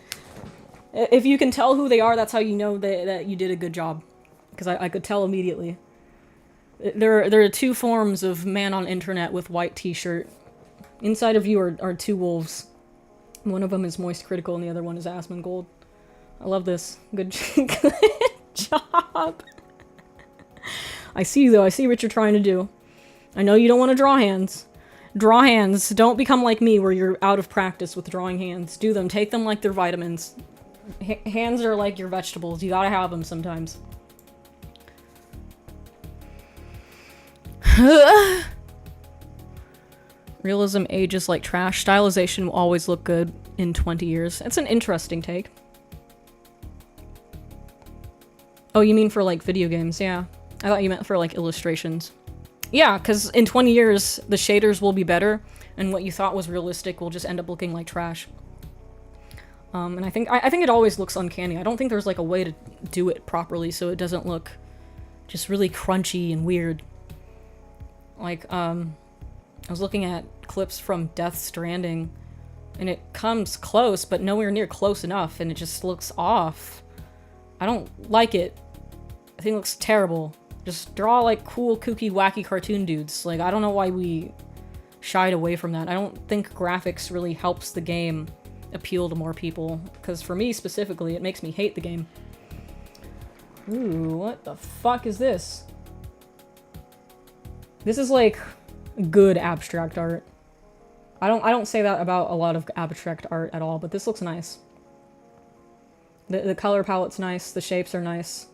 If you can tell who they are, that's how you know that you did a good job. Because I could tell immediately. There are 2 forms of man on internet with white t-shirt. Inside of you are 2 wolves. One of them is moist critical and the other one is Asmongold. I love this. Good job. I see, though. I see what you're trying to do. I know you don't want to draw hands. Draw hands. Don't become like me where you're out of practice with drawing hands. Do them. Take them like they're vitamins. Hands are like your vegetables. You gotta have them sometimes. Realism ages like trash. Stylization will always look good in 20 years. It's an interesting take. Oh, you mean for like video games? Yeah. I thought you meant for like illustrations. Yeah, because in 20 years, the shaders will be better, and what you thought was realistic will just end up looking like trash. And I think it always looks uncanny. I don't think there's like a way to do it properly so it doesn't look just really crunchy and weird. Like, I was looking at clips from Death Stranding, and it comes close, but nowhere near close enough, and it just looks off. I don't like it. I think it looks terrible. Just draw, like, cool, kooky, wacky cartoon dudes. Like, I don't know why we shied away from that. I don't think graphics really helps the game appeal to more people. Because for me, specifically, it makes me hate the game. Ooh, what the fuck is this? This is, like, good abstract art. I don't say that about a lot of abstract art at all, but this looks nice. The color palette's nice, the shapes are nice.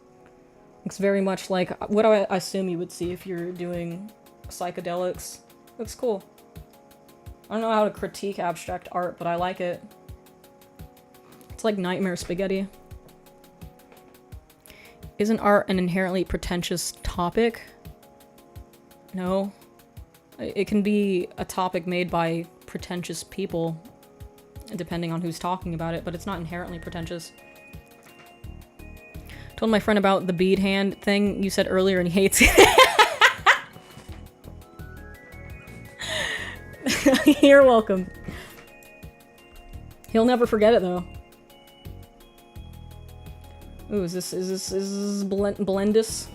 Looks very much like what I assume you would see if you're doing psychedelics. Looks cool. I don't know how to critique abstract art, but I like it. It's like nightmare spaghetti. Isn't art an inherently pretentious topic? No. It can be a topic made by pretentious people, depending on who's talking about it, but it's not inherently pretentious. Told my friend about the bead hand thing you said earlier and he hates it. You're welcome. He'll never forget it though. Ooh, is this Blendis?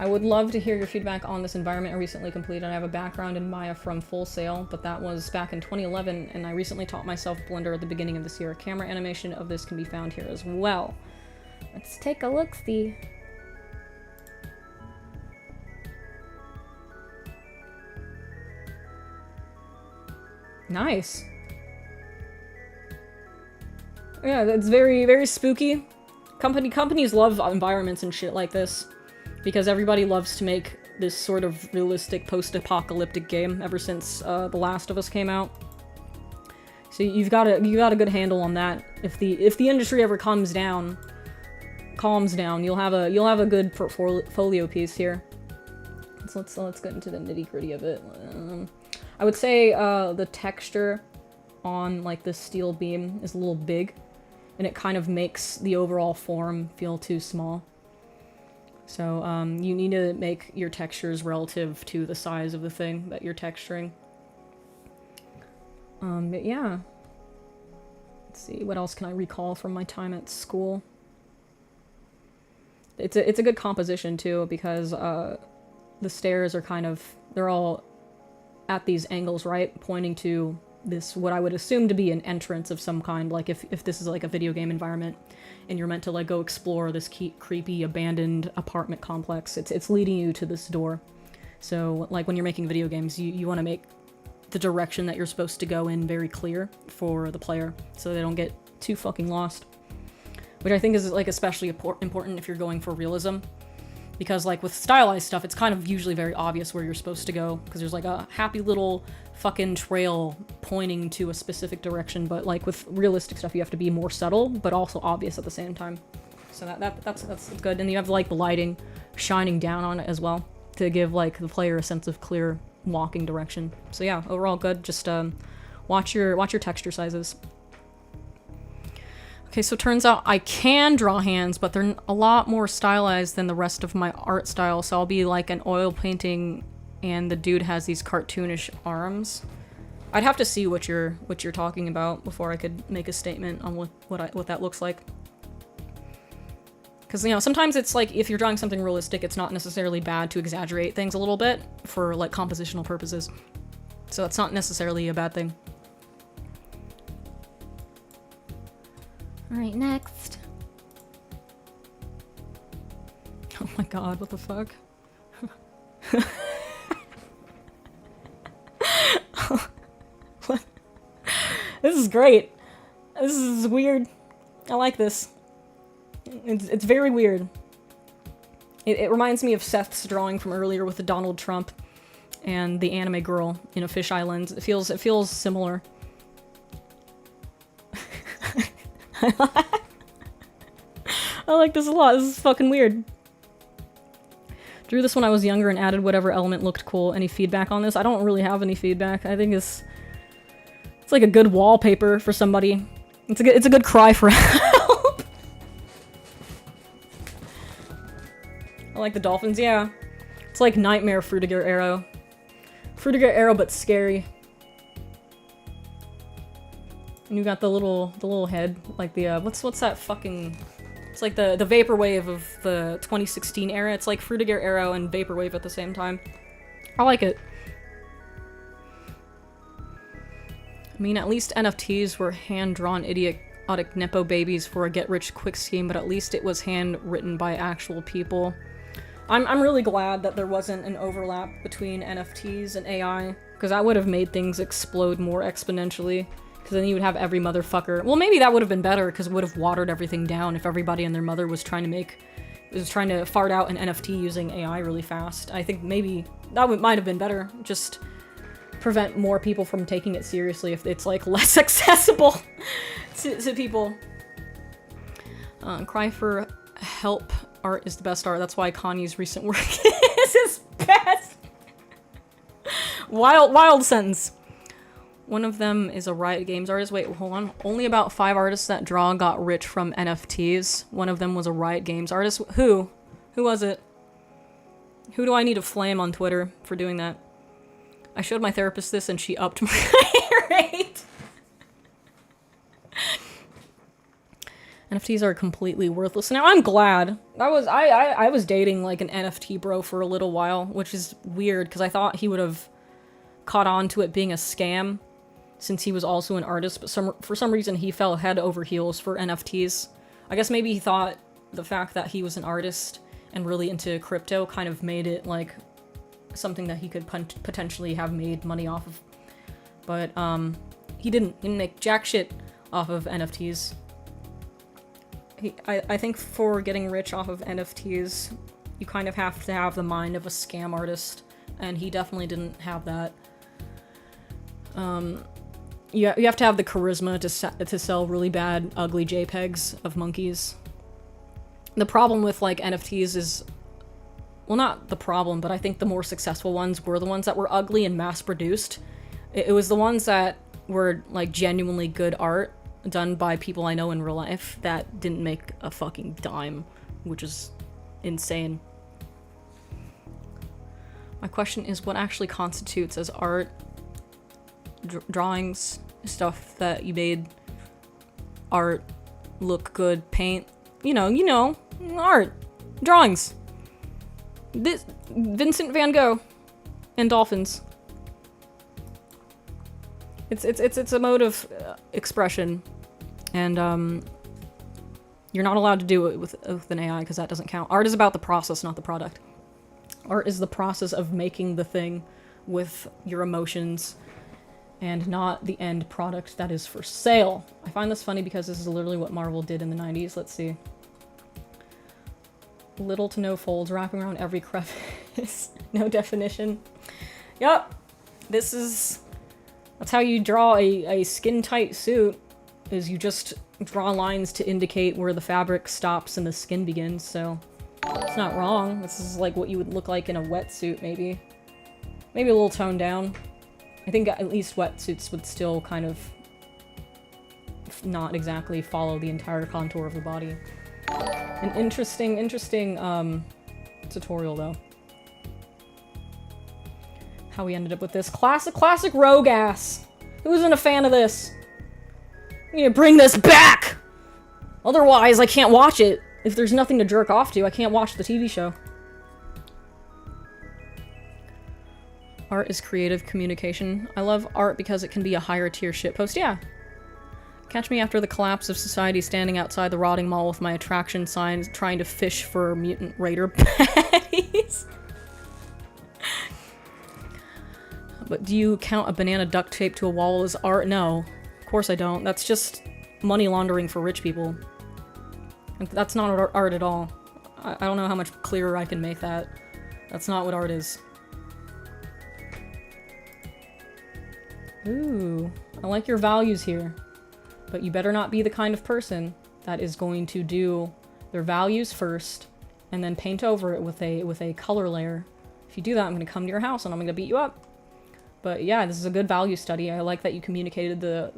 I would love to hear your feedback on this environment I recently completed. I have a background in Maya from Full Sail, but that was back in 2011, and I recently taught myself Blender at the beginning of this year. Camera animation of this can be found here as well. Let's take a look-see. Nice. Yeah, that's very, very spooky. Companies love environments and shit like this because everybody loves to make this sort of realistic post-apocalyptic game ever since The Last of Us came out. So you got a good handle on that. If the industry ever calms down, you'll have a good portfolio piece here. So let's get into the nitty-gritty of it. I would say the texture on like the steel beam is a little big, and it kind of makes the overall form feel too small. So you need to make your textures relative to the size of the thing that you're texturing. But yeah. Let's see, what else can I recall from my time at school? It's a good composition too, because the stairs are kind of, they're all at these angles, right? Pointing to this, what I would assume to be an entrance of some kind, like if this is like a video game environment and you're meant to like go explore this creepy abandoned apartment complex, it's leading you to this door. So like when you're making video games, you want to make the direction that you're supposed to go in very clear for the player so they don't get too fucking lost. Which I think is like especially important if you're going for realism. Because like with stylized stuff, it's kind of usually very obvious where you're supposed to go, because there's like a happy little fucking trail pointing to a specific direction, but like with realistic stuff you have to be more subtle but also obvious at the same time. So that's good. And you have like the lighting shining down on it as well to give like the player a sense of clear walking direction. So yeah, overall good. Just watch your texture sizes. Okay, so it turns out I can draw hands, but they're a lot more stylized than the rest of my art style. So I'll be like an oil painting and the dude has these cartoonish arms. I'd have to see what you're talking about before I could make a statement on what that looks like. Because, you know, sometimes it's like if you're drawing something realistic, it's not necessarily bad to exaggerate things a little bit for like compositional purposes. So it's not necessarily a bad thing. Alright, next. Oh my god, what the fuck? This is great. This is weird. I like this. It's very weird. It reminds me of Seth's drawing from earlier with the Donald Trump and the anime girl in a fisheye lens. It feels similar. I like this a lot. This is fucking weird. Drew this when I was younger and added whatever element looked cool. Any feedback on this? I don't really have any feedback. I think it's like a good wallpaper for somebody. It's a good cry for help. I like the dolphins, yeah. It's like Nightmare Fruitiger Arrow. Fruitiger Arrow, but scary. And you got the little head, like the what's that fucking? It's like the vaporwave of the 2016 era. It's like Fruitiger Arrow and vaporwave at the same time. I like it. I mean, at least NFTs were hand-drawn idiotic nepo babies for a get-rich-quick scheme, but at least it was hand-written by actual people. I'm really glad that there wasn't an overlap between NFTs and AI, because that would have made things explode more exponentially. Because then you would have every motherfucker. Well, maybe that would have been better, because it would have watered everything down if everybody and their mother was trying to fart out an NFT using AI really fast. I think maybe that might have been better. Just prevent more people from taking it seriously if it's like less accessible to people. Cry for help. Art is the best art. That's why Kanye's recent work is his best. Wild sentence. One of them is a Riot Games artist. Wait, hold on. Only about 5 artists that draw got rich from NFTs. One of them was a Riot Games artist. Who? Who was it? Who do I need to flame on Twitter for doing that? I showed my therapist this and she upped my rate. NFTs are completely worthless. Now I'm glad. I was dating like an NFT bro for a little while, which is weird because I thought he would have caught on to it being a scam since he was also an artist, but for some reason he fell head over heels for NFTs. I guess maybe he thought the fact that he was an artist and really into crypto kind of made it like something that he could potentially have made money off of. But he didn't make jack shit off of NFTs. I think for getting rich off of NFTs, you kind of have to have the mind of a scam artist, and he definitely didn't have that. You have to have the charisma to sell really bad, ugly JPEGs of monkeys. The problem with like NFTs is, well, not the problem, but I think the more successful ones were the ones that were ugly and mass-produced. It was the ones that were like genuinely good art done by people I know in real life that didn't make a fucking dime, which is insane. My question is, what actually constitutes as art? Drawings, stuff that you made art look good, paint, you know, art, drawings. This Vincent van Gogh and dolphins. It's a mode of expression, and you're not allowed to do it with an AI because that doesn't count. Art is about the process, not the product. Art is the process of making the thing with your emotions, and not the end product that is for sale. I find this funny because this is literally what Marvel did in the 90s. Let's see. Little to no folds wrapping around every crevice. No definition. Yup. That's how you draw a skin-tight suit, is you just draw lines to indicate where the fabric stops and the skin begins, so it's not wrong. This is like what you would look like in a wetsuit, maybe. Maybe a little toned down. I think at least wetsuits would still kind of not exactly follow the entire contour of the body. An interesting tutorial, though. How we ended up with this. Classic rogue ass! Who isn't a fan of this? We need to bring this back! Otherwise, I can't watch it. If there's nothing to jerk off to, I can't watch the TV show. Art is creative communication. I love art because it can be a higher tier shitpost. Yeah. Catch me after the collapse of society standing outside the rotting mall with my attraction signs trying to fish for mutant raider patties. But do you count a banana duct taped to a wall as art? No. Of course I don't. That's just money laundering for rich people. That's not art at all. I don't know how much clearer I can make that. That's not what art is. Ooh, I like your values here. But you better not be the kind of person that is going to do their values first and then paint over it with a color layer. If you do that, I'm going to come to your house and I'm going to beat you up. But yeah, this is a good value study. I like that you communicated the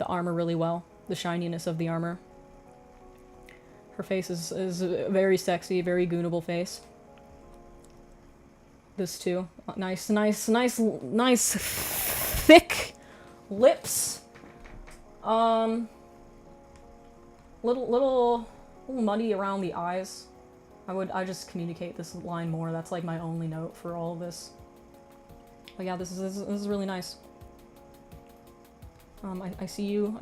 armor really well. The shininess of the armor. Her face is a very sexy, very goonable face. This too. Nice, thick lips. Little muddy around the eyes. I just communicate this line more. That's like my only note for all of this. But yeah, this is really nice. I see you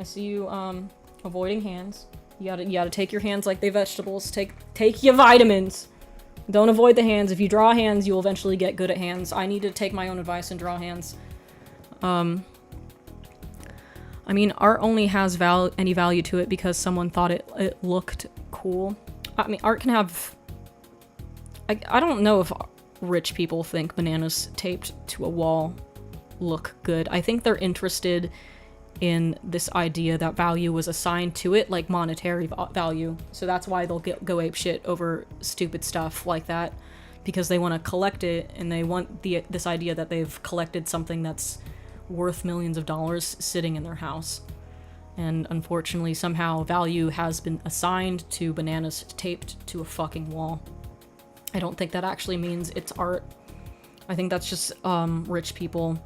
avoiding hands. You gotta take your hands like they vegetables. Take your vitamins. Don't avoid the hands. If you draw hands, you'll eventually get good at hands. I need to take my own advice and draw hands. I mean, art only has any value to it because someone thought it looked cool. I mean, art can have... I don't know if rich people think bananas taped to a wall look good. I think they're interested in this idea that value was assigned to it, like monetary value. So that's why they'll go apeshit over stupid stuff like that, because they want to collect it, and they want this idea that they've collected something that's worth millions of dollars sitting in their house. And unfortunately, somehow value has been assigned to bananas taped to a fucking wall. I don't think that actually means it's art. I think that's just rich people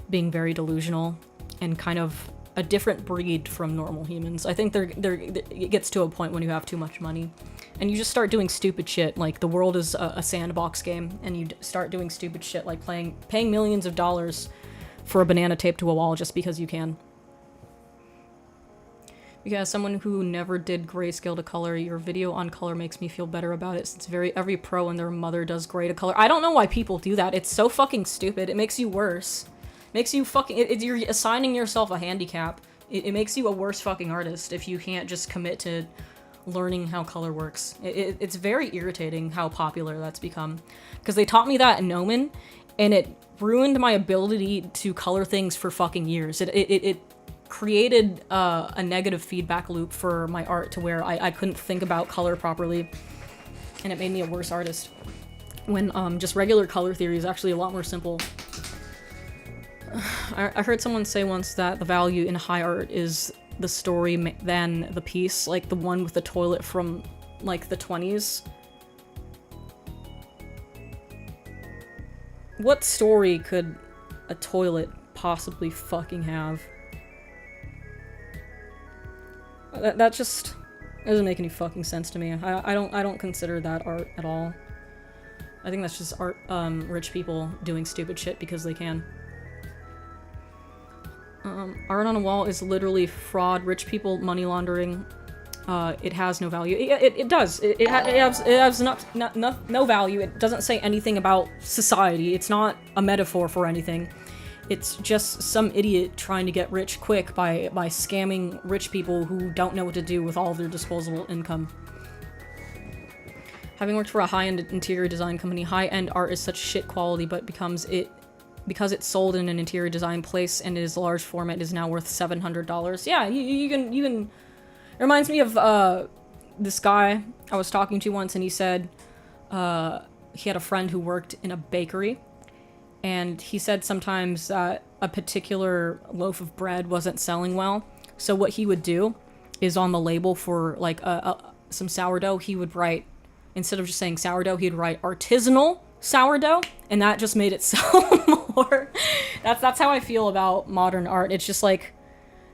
being very delusional and kind of a different breed from normal humans. I think it gets to a point when you have too much money and you just start doing stupid shit. Like, the world is a sandbox game, and you start doing stupid shit like paying millions of dollars for a banana taped to a wall just because you can. Because someone who never did grayscale to color, your video on color makes me feel better about it, since every pro and their mother does gray to color. I don't know why people do that. It's so fucking stupid. It makes you worse. Makes you fucking... you're assigning yourself a handicap. It makes you a worse fucking artist if you can't just commit to learning how color works. It's very irritating how popular that's become. Because they taught me that in Nomen, and it ruined my ability to color things for fucking years. It created a negative feedback loop for my art to where I couldn't think about color properly, and it made me a worse artist. When just regular color theory is actually a lot more simple. I heard someone say once that the value in high art is the story than the piece, like the one with the toilet from like the 20s. What story could a toilet possibly fucking have? That just doesn't make any fucking sense to me. I don't consider that art at all. I think that's just art, rich people doing stupid shit because they can. Art on a wall is literally fraud, rich people money laundering. It has no value. It does. It has no value. It doesn't say anything about society. It's not a metaphor for anything. It's just some idiot trying to get rich quick by scamming rich people who don't know what to do with all of their disposable income. Having worked for a high-end interior design company, high-end art is such shit quality, but because it's sold in an interior design place and it is large format, it is now worth $700. Yeah, you can. It reminds me of this guy I was talking to once, and he said he had a friend who worked in a bakery. And he said sometimes that a particular loaf of bread wasn't selling well. So what he would do is on the label for like some sourdough, he would write, instead of just saying sourdough, he'd write artisanal sourdough. And that just made it sell more. That's how I feel about modern art. It's just like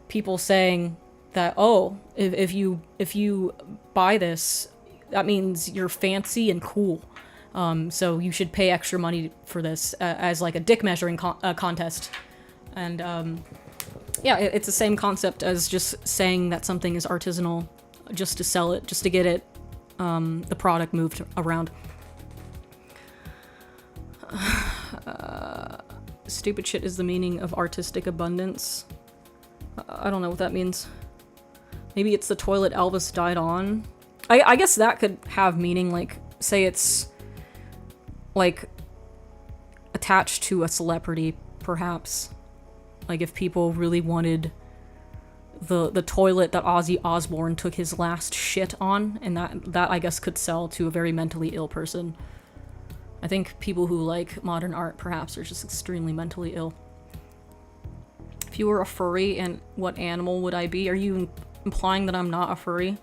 people saying that, oh, if you buy this, that means you're fancy and cool. So you should pay extra money for this as like a dick measuring contest. And yeah, it's the same concept as just saying that something is artisanal just to sell it, just to get it, the product moved around. Stupid shit is the meaning of artistic abundance. I don't know what that means. Maybe it's the toilet Elvis died on. I guess that could have meaning, like, say it's, like, attached to a celebrity, perhaps. Like, if people really wanted the toilet that Ozzy Osbourne took his last shit on, and that I guess could sell to a very mentally ill person. I think people who like modern art perhaps are just extremely mentally ill. If you were a furry, and what animal would I be? Are you implying that I'm not a furry?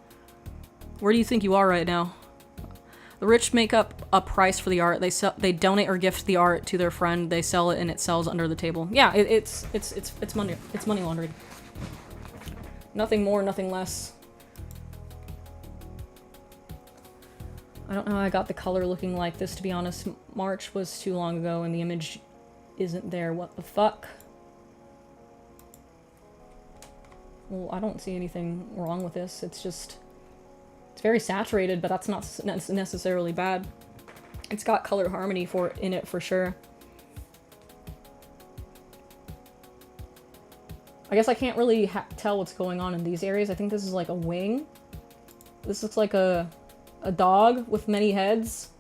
Where do you think you are right now? The rich make up a price for the art. They donate or gift the art to their friend. They sell it and it sells under the table. Yeah, it's money. It's money laundering. Nothing more, nothing less. I don't know how I got the color looking like this, to be honest. March was too long ago and the image isn't there. What the fuck? Well, I don't see anything wrong with this. It's just... It's very saturated, but that's not necessarily bad. It's got color harmony in it for sure. I guess I can't really tell what's going on in these areas. I think this is like a wing. This looks like a dog with many heads.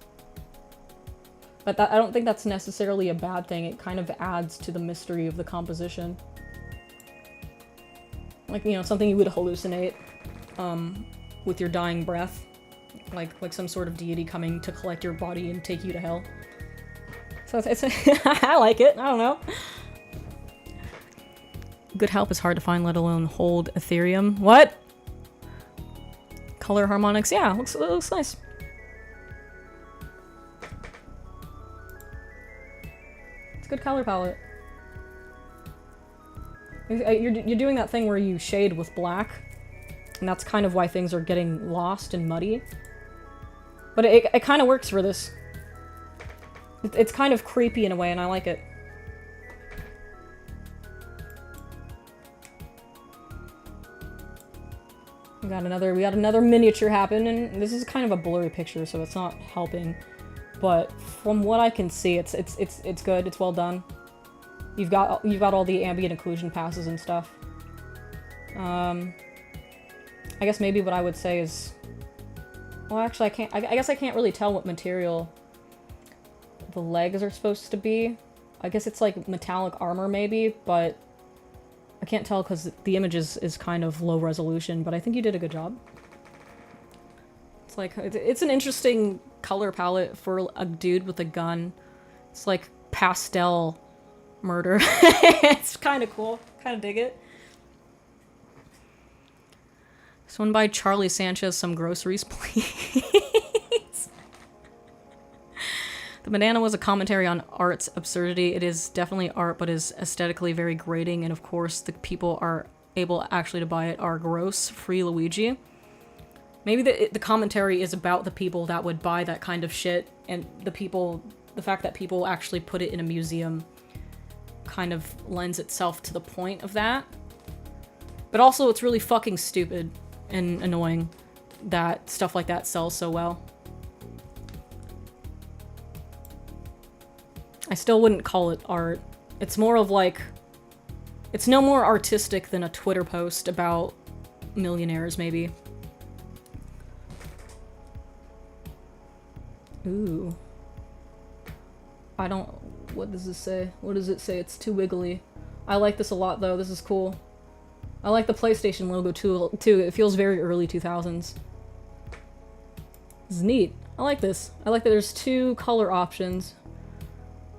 But I don't think that's necessarily a bad thing. It kind of adds to the mystery of the composition. Like, you know, something you would hallucinate with your dying breath. Like some sort of deity coming to collect your body and take you to hell. So it's I like it. I don't know. Good help is hard to find, let alone hold Ethereum. What? Color harmonics, yeah, it looks nice. It's a good color palette. You're doing that thing where you shade with black, and that's kind of why things are getting lost and muddy. But it kind of works for this. It's kind of creepy in a way, and I like it. We got another miniature happen, and this is kind of a blurry picture, so it's not helping. But from what I can see, it's good. It's well done. You've got all the ambient occlusion passes and stuff. I guess maybe what I would say is, well, actually, I guess I can't really tell what material the legs are supposed to be. I guess it's like metallic armor, maybe, but I can't tell because the image is kind of low resolution, but I think you did a good job. It's like, it's an interesting color palette for a dude with a gun. It's like pastel murder. It's kind of cool. Kind of dig it. Someone buy Charlie Sanchez some groceries, please. The banana was a commentary on art's absurdity. It is definitely art, but is aesthetically very grating, and of course the people are able actually to buy it are gross. Free Luigi. Maybe the commentary is about the people that would buy that kind of shit, and the fact that people actually put it in a museum kind of lends itself to the point of that. But also it's really fucking stupid and annoying that stuff like that sells so well. I still wouldn't call it art. It's more of like... It's no more artistic than a Twitter post about millionaires, maybe. Ooh. I don't... What does this say? What does it say? It's too wiggly. I like this a lot, though. This is cool. I like the PlayStation logo, too. It feels very early 2000s. This is neat. I like this. I like that there's two color options.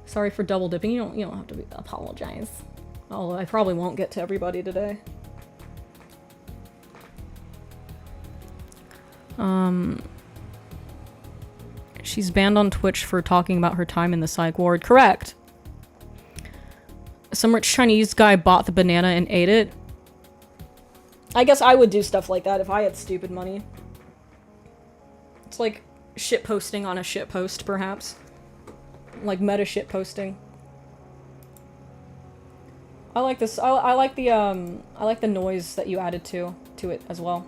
Sorry for double dipping. You don't have to apologize. Although I probably won't get to everybody today. She's banned on Twitch for talking about her time in the psych ward. Correct. Some rich Chinese guy bought the banana and ate it. I guess I would do stuff like that if I had stupid money. It's like shit posting on a shit post, perhaps. Like meta shit posting. I like this. I like the noise that you added to it as well.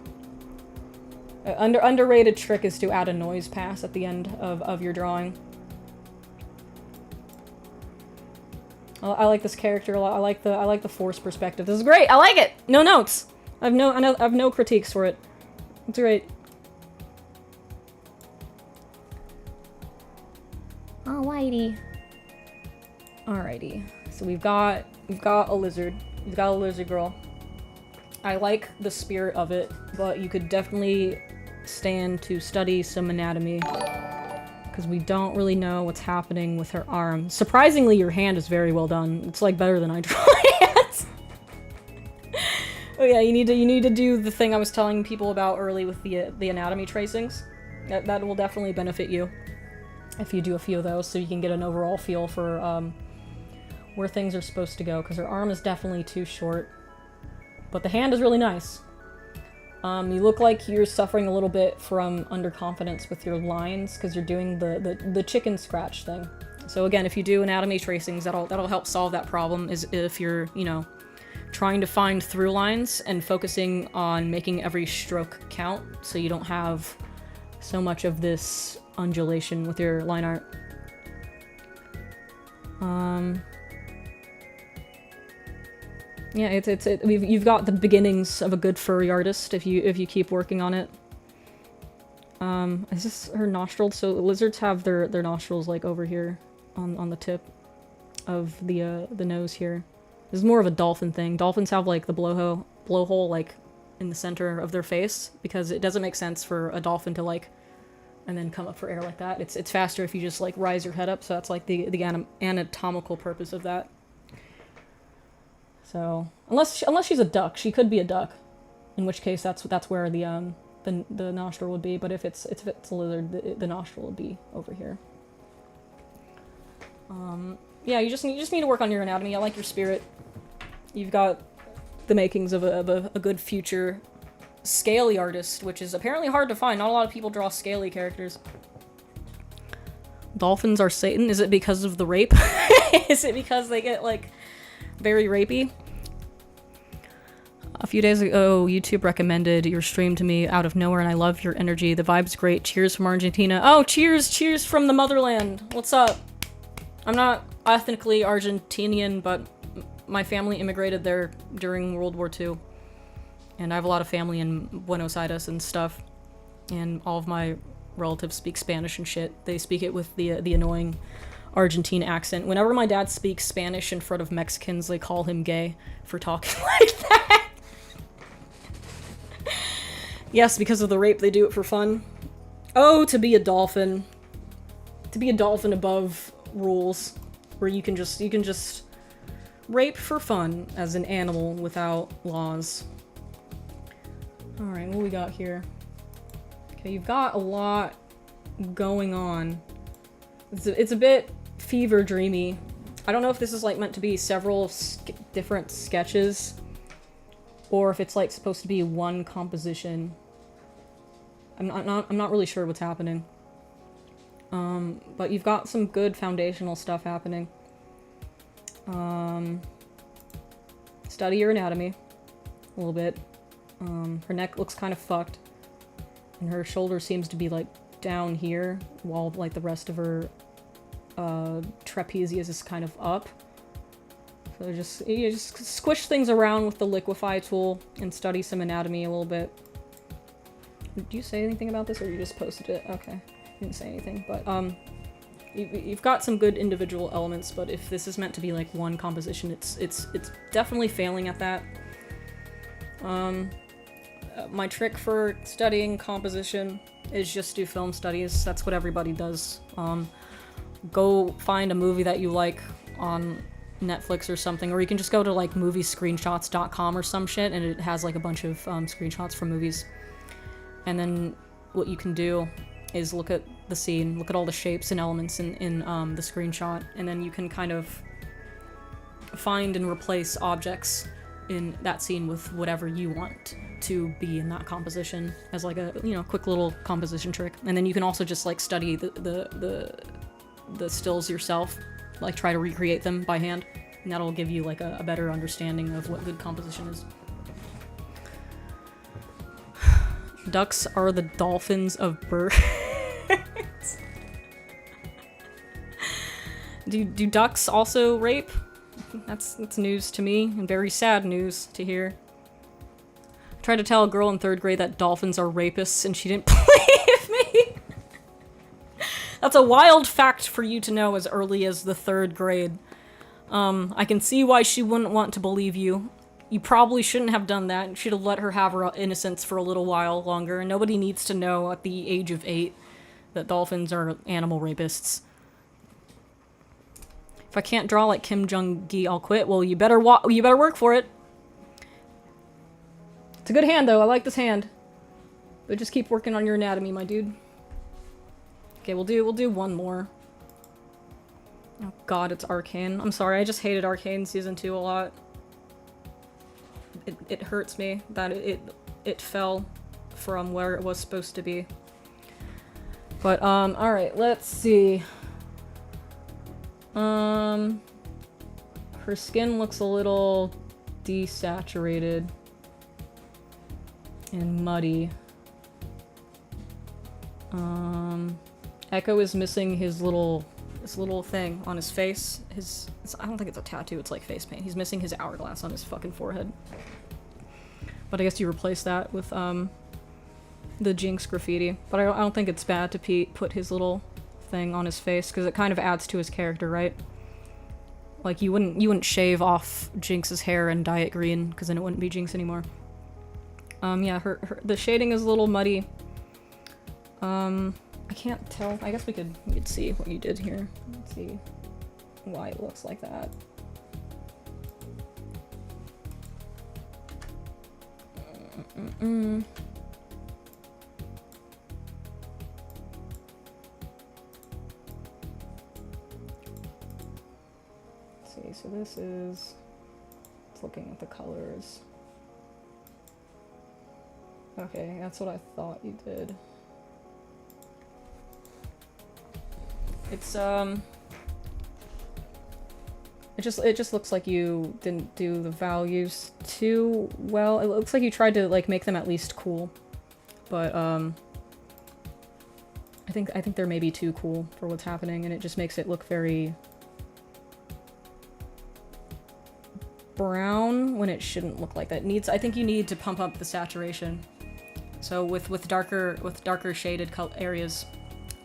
Underrated trick is to add a noise pass at the end of your drawing. I like this character a lot. I like the Force perspective. This is great. I like it. No notes. I have no critiques for it. It's great. Alrighty. Alrighty. So we've got a lizard. We've got a lizard girl. I like the spirit of it, but you could definitely stand to study some anatomy. Because we don't really know what's happening with her arm. Surprisingly, your hand is very well done. It's like better than I draw hands. Oh yeah, you need to do the thing I was telling people about early with the anatomy tracings. That will definitely benefit you if you do a few of those, so you can get an overall feel for where things are supposed to go. Because her arm is definitely too short, but the hand is really nice. You look like you're suffering a little bit from underconfidence with your lines because you're doing the chicken scratch thing. So again, if you do anatomy tracings, that'll help solve that problem. Is if you're, you know, trying to find through lines and focusing on making every stroke count, so you don't have so much of this undulation with your line art. Yeah, you've got the beginnings of a good furry artist if you keep working on it. Is this her nostrils? So lizards have their nostrils like over here on the tip of the nose here. This is more of a dolphin thing. Dolphins have like the blowhole like in the center of their face because it doesn't make sense for a dolphin to like and then come up for air like that. It's faster if you just like rise your head up, so that's like the anatomical purpose of that. So unless she's a duck, she could be a duck, in which case that's where the nostril would be. But if it's a lizard, the nostril would be over here. Yeah, you just need to work on your anatomy. I like your spirit. You've got the makings of a good future scaly artist, which is apparently hard to find. Not a lot of people draw scaly characters. Dolphins are Satan. Is it because of the rape? Is it because they get like very rapey? A few days ago, YouTube recommended your stream to me out of nowhere, and I love your energy. The vibe's great. Cheers from Argentina. Oh, cheers from the motherland. What's up? I'm not ethnically Argentinian, but my family immigrated there during World War II. And I have a lot of family in Buenos Aires and stuff. And all of my relatives speak Spanish and shit. They speak it with the annoying Argentine accent. Whenever my dad speaks Spanish in front of Mexicans, they call him gay for talking like that. Yes, because of the rape, they do it for fun. Oh, to be a dolphin. To be a dolphin above rules, where you can just rape for fun as an animal without laws. Alright, what we got here? Okay, you've got a lot going on. It's a bit fever dreamy. I don't know if this is like meant to be several different sketches, or if it's like supposed to be one composition. I'm not really sure what's happening. But you've got some good foundational stuff happening. Study your anatomy a little bit. Her neck looks kind of fucked, and her shoulder seems to be like down here, while like the rest of her trapezius is kind of up. So you just squish things around with the liquefy tool and study some anatomy a little bit. Did you say anything about this, or you just posted it? Okay, you didn't say anything, but you've got some good individual elements. But if this is meant to be like one composition, it's definitely failing at that. My trick for studying composition is just do film studies. That's what everybody does. Go find a movie that you like on Netflix or something, or you can just go to like moviescreenshots.com or some shit, and it has like a bunch of screenshots from movies. And then what you can do is look at the scene, look at all the shapes and elements in the screenshot, and then you can kind of find and replace objects in that scene with whatever you want to be in that composition as like a, you know, quick little composition trick. And then you can also just like study the stills yourself, like try to recreate them by hand, and that'll give you like a better understanding of what good composition is. Ducks are the dolphins of birds. Do ducks also rape? That's news to me, and very sad news to hear. I tried to tell a girl in 3rd grade that dolphins are rapists, and she didn't believe me. That's a wild fact for you to know as early as the 3rd grade. I can see why she wouldn't want to believe you. You probably shouldn't have done that. You should have let her have her innocence for a little while longer. Nobody needs to know at the age of 8 that dolphins are animal rapists. If I can't draw like Kim Jong-gi, I'll quit. Well, you better work for it. It's a good hand, though. I like this hand. But just keep working on your anatomy, my dude. Okay, we'll do one more. Oh god, it's Arcane. I'm sorry, I just hated Arcane Season 2 a lot. It hurts me that it fell from where it was supposed to be. But, alright, let's see. Her skin looks a little desaturated and muddy. Echo is missing his little thing on his face. I don't think it's a tattoo, it's like face paint. He's missing his hourglass on his fucking forehead. But I guess you replace that with the Jinx graffiti. But I don't think it's bad to put his little thing on his face, because it kind of adds to his character, right? Like, you wouldn't shave off Jinx's hair and dye it green, because then it wouldn't be Jinx anymore. Yeah, the shading is a little muddy. I can't tell. I guess we could see what you did here. Let's see why it looks like that. See, so this is... It's looking at the colors. Okay, that's what I thought you did. It's, it just looks like you didn't do the values too well. It looks like you tried to, like, make them at least cool. But, I think they're maybe too cool for what's happening, and it just makes it look very brown when it shouldn't look like that. I think you need to pump up the saturation. So with darker shaded areas,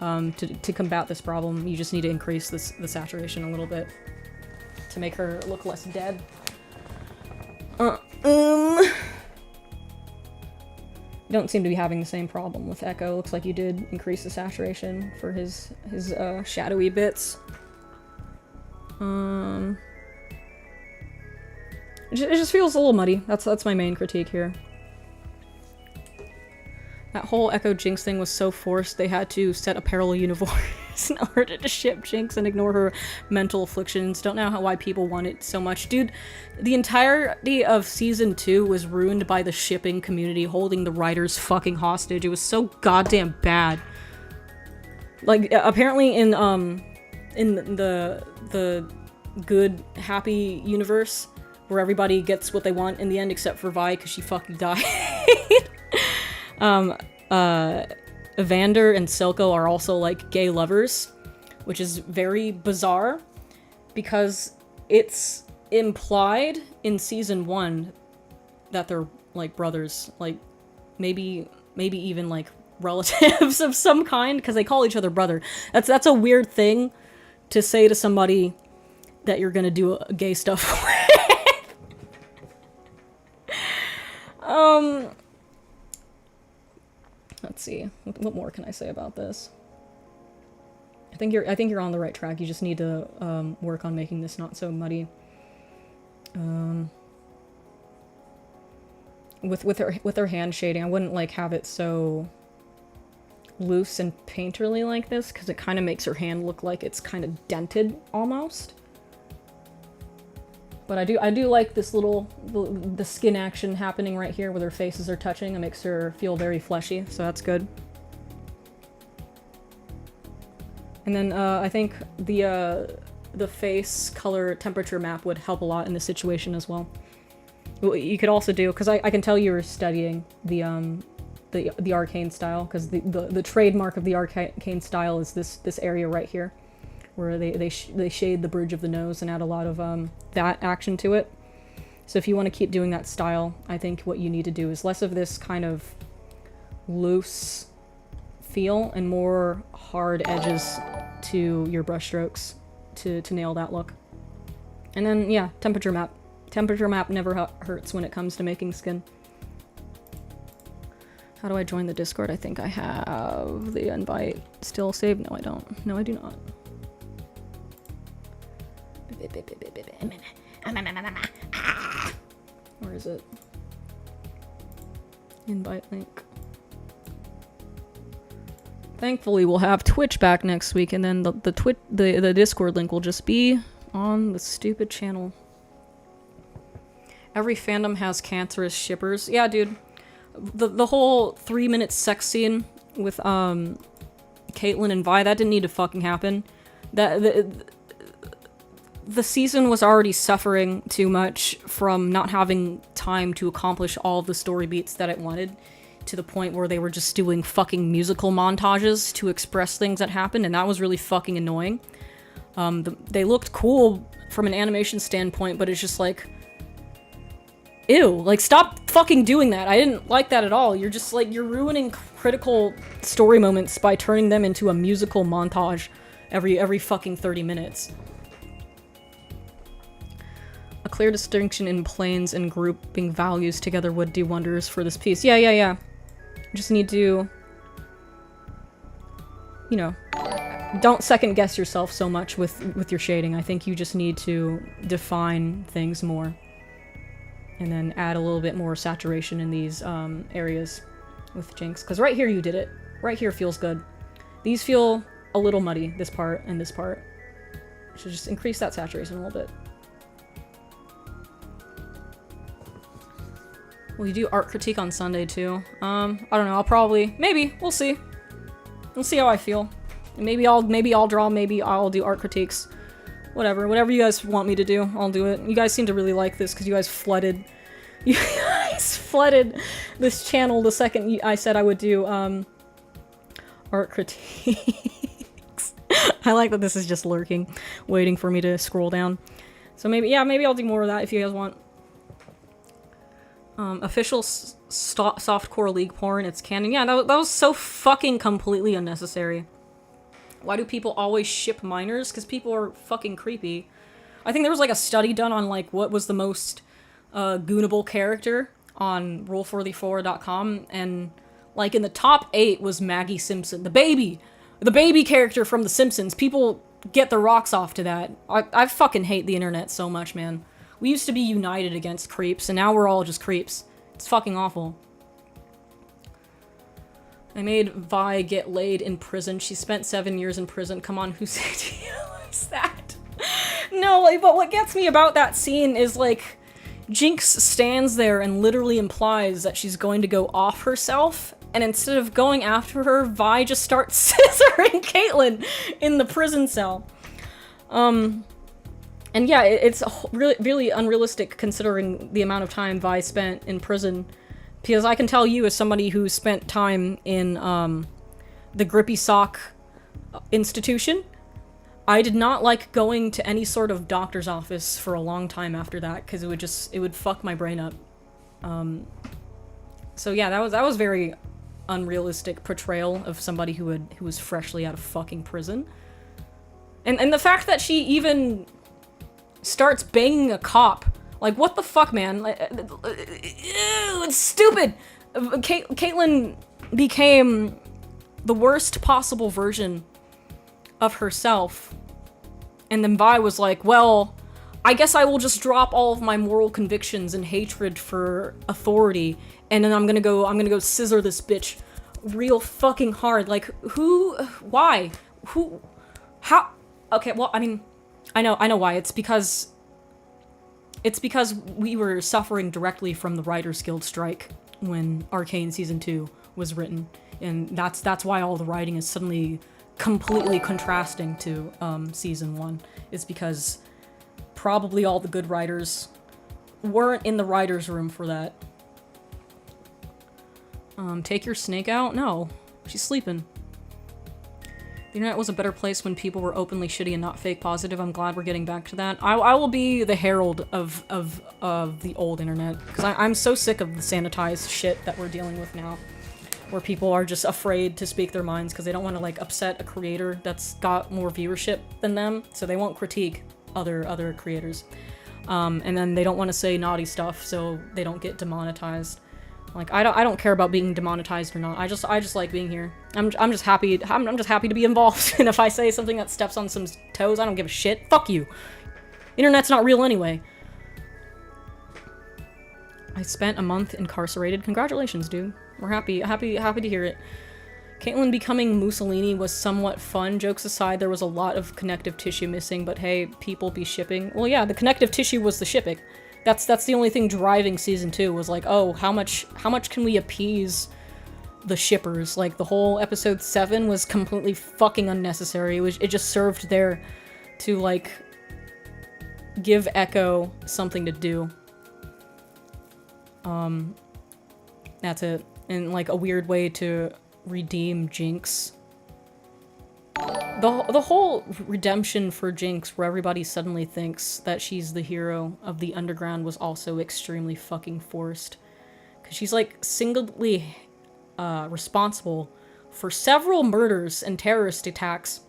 to combat this problem, you just need to increase the saturation a little bit to make her look less dead. You don't seem to be having the same problem with Echo. Looks like you did increase the saturation for his shadowy bits. It just feels a little muddy. That's my main critique here. That whole Echo Jinx thing was so forced, they had to set a parallel universe in order to ship Jinx and ignore her mental afflictions. Don't know why people want it so much. Dude, the entirety of Season 2 was ruined by the shipping community holding the writers fucking hostage. It was so goddamn bad. Like, apparently in the good, happy universe, where everybody gets what they want in the end except for Vi, because she fucking died. Evander and Silco are also, like, gay lovers, which is very bizarre, because it's implied in Season 1 that they're, like, brothers, like, maybe even, like, relatives of some kind, because they call each other brother. That's a weird thing to say to somebody that you're gonna do gay stuff with. Let's see. What more can I say about this? I think you're on the right track. You just need to work on making this not so muddy. With her hand shading, I wouldn't like have it so loose and painterly like this, because it kind of makes her hand look like it's kind of dented almost. But I do like this little the skin action happening right here where their faces are touching. It makes her feel very fleshy, so that's good. And then I think the face color temperature map would help a lot in this situation as well. What you could also do, because I can tell you were studying the arcane style, because the trademark of the arcane style is this area right here. where they shade the bridge of the nose and add a lot of that action to it. So if you want to keep doing that style, I think what you need to do is less of this kind of loose feel and more hard edges to your brush strokes to nail that look. And then, yeah, temperature map. Temperature map never hurts when it comes to making skin. How do I join the Discord? I think I have the invite still saved. No, I don't. No, I do not. Where is it? Invite link. Thankfully, we'll have Twitch back next week, and then the Discord link will just be on the stupid channel. Every fandom has cancerous shippers. Yeah, dude. The whole 3-minute sex scene with Caitlyn and Vi, that didn't need to fucking happen. The season was already suffering too much from not having time to accomplish all of the story beats that it wanted, to the point where they were just doing fucking musical montages to express things that happened, and that was really fucking annoying. They looked cool from an animation standpoint, but it's just like, ew, like, stop fucking doing that. I didn't like that at all. You're just like, you're ruining critical story moments by turning them into a musical montage every fucking 30 minutes. A clear distinction in planes and grouping values together would do wonders for this piece. Yeah. Just need to, you know, don't second guess yourself so much with your shading. I think you just need to define things more. And then add a little bit more saturation in these areas with Jinx. Because right here you did it. Right here feels good. These feel a little muddy, this part and this part. So just increase that saturation a little bit. Will you do art critique on Sunday too? I don't know, I'll probably, maybe, we'll see. We'll see how I feel. Maybe I'll draw, maybe I'll do art critiques. Whatever you guys want me to do, I'll do it. You guys seem to really like this because you guys flooded this channel the second I said I would do art critiques. I like that this is just lurking, waiting for me to scroll down. So maybe I'll do more of that if you guys want. Official softcore league porn, it's canon. Yeah, that was so fucking completely unnecessary. Why do people always ship minors? Because people are fucking creepy. I think there was like a study done on like what was the most goonable character on Rule44.com, and like in the top 8 was Maggie Simpson, the baby character from The Simpsons. People get their rocks off to that. I fucking hate the internet so much, man. We used to be united against creeps, and now we're all just creeps. It's fucking awful. I made Vi get laid in prison. She spent 7 years in prison. Come on, who said to realize that? No, like, but what gets me about that scene is, like, Jinx stands there and literally implies that she's going to go off herself, and instead of going after her, Vi just starts scissoring Caitlyn in the prison cell. And yeah, it's really, really unrealistic considering the amount of time Vi spent in prison. Because I can tell you, as somebody who spent time in the Grippy Sock institution, I did not like going to any sort of doctor's office for a long time after that, because it would fuck my brain up. So yeah, that was very unrealistic portrayal of somebody who was freshly out of fucking prison. And the fact that she even starts banging a cop. Like, what the fuck, man? Like, it's stupid! Caitlyn became the worst possible version of herself. And then Vi was like, well, I guess I will just drop all of my moral convictions and hatred for authority, and then I'm gonna go scissor this bitch real fucking hard. Like, who? Why? Who? How? Okay, well, I mean, I know why. It's because we were suffering directly from the Writers Guild strike when Arcane Season 2 was written, and that's why all the writing is suddenly completely contrasting to Season 1, is because probably all the good writers weren't in the writer's room for that. Take your snake out? No. She's sleeping. The internet was a better place when people were openly shitty and not fake positive. I'm glad we're getting back to that. I will be the herald of the old internet, because I'm so sick of the sanitized shit that we're dealing with now, where people are just afraid to speak their minds because they don't want to like upset a creator that's got more viewership than them, so they won't critique other creators. And then they don't want to say naughty stuff, so they don't get demonetized. Like I don't care about being demonetized or not. I just like being here. I'm just happy. I'm just happy to be involved. And if I say something that steps on some toes, I don't give a shit. Fuck you. Internet's not real anyway. I spent a month incarcerated. Congratulations, dude. We're happy to hear it. Caitlyn becoming Mussolini was somewhat fun. Jokes aside, there was a lot of connective tissue missing, but hey, people be shipping. Well, yeah, the connective tissue was the shipping. That's the only thing driving season 2 was like, oh, how much can we appease the shippers? Like the whole episode 7 was completely fucking unnecessary. It just served there to like give Echo something to do. That's it. And like a weird way to redeem Jinx. The whole redemption for Jinx, where everybody suddenly thinks that she's the hero of the underground, was also extremely fucking forced. Because she's like singly responsible for several murders and terrorist attacks.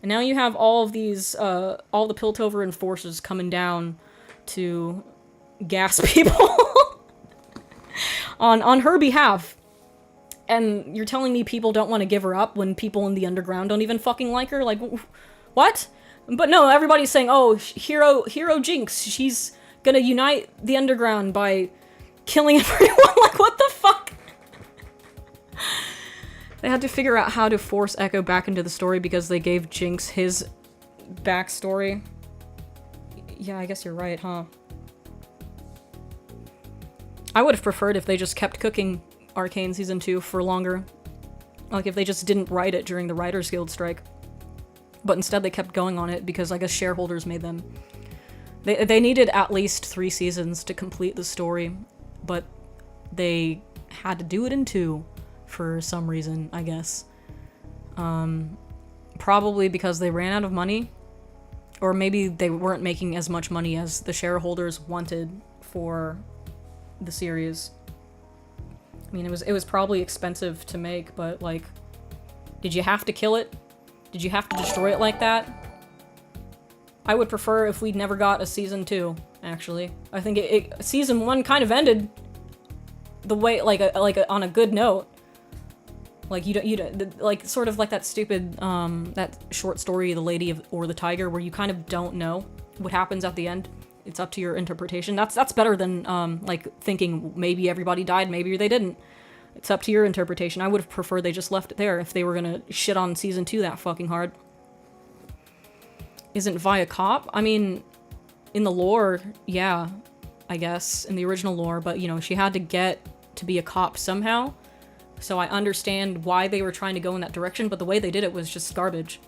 And now you have all of these, all the Piltover enforcers coming down to gas people on her behalf. And you're telling me people don't want to give her up when people in the underground don't even fucking like her? Like, what? But no, everybody's saying, oh, hero Jinx, she's gonna unite the underground by killing everyone. Like, what the fuck? They had to figure out how to force Echo back into the story because they gave Jinx his backstory. Yeah, I guess you're right, huh? I would have preferred if they just kept cooking Arcane Season 2 for longer. Like, if they just didn't write it during the Writers Guild strike. But instead they kept going on it because I guess shareholders made them. They needed at least 3 seasons to complete the story, but they had to do it in 2 for some reason, I guess. Probably because they ran out of money, or maybe they weren't making as much money as the shareholders wanted for the series. I mean, it was probably expensive to make, but, like, did you have to kill it? Did you have to destroy it like that? I would prefer if we'd never got a season 2, actually. I think season 1 kind of ended the way, on a good note. Like, like, sort of like that stupid, that short story, The Lady or the Tiger, where you kind of don't know what happens at the end. It's up to your interpretation. That's better than, like, thinking maybe everybody died, maybe they didn't. It's up to your interpretation. I would have preferred they just left it there if they were gonna shit on season 2 that fucking hard. Isn't Vi a cop? I mean, in the lore, yeah, I guess, in the original lore, but, you know, she had to get to be a cop somehow. So I understand why they were trying to go in that direction, but the way they did it was just garbage.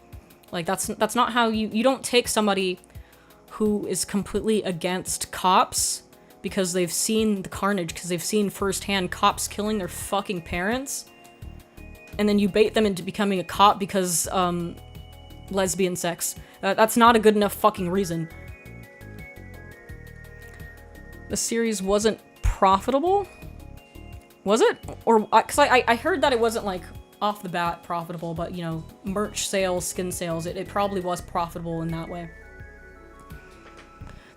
Like, that's not how you don't take somebody who is completely against cops because they've seen the carnage, because they've seen firsthand cops killing their fucking parents, and then you bait them into becoming a cop because, lesbian sex. That's not a good enough fucking reason. The series wasn't profitable? Was it? Or, because I heard that it wasn't, like, off the bat profitable, but, you know, merch sales, skin sales, it probably was profitable in that way.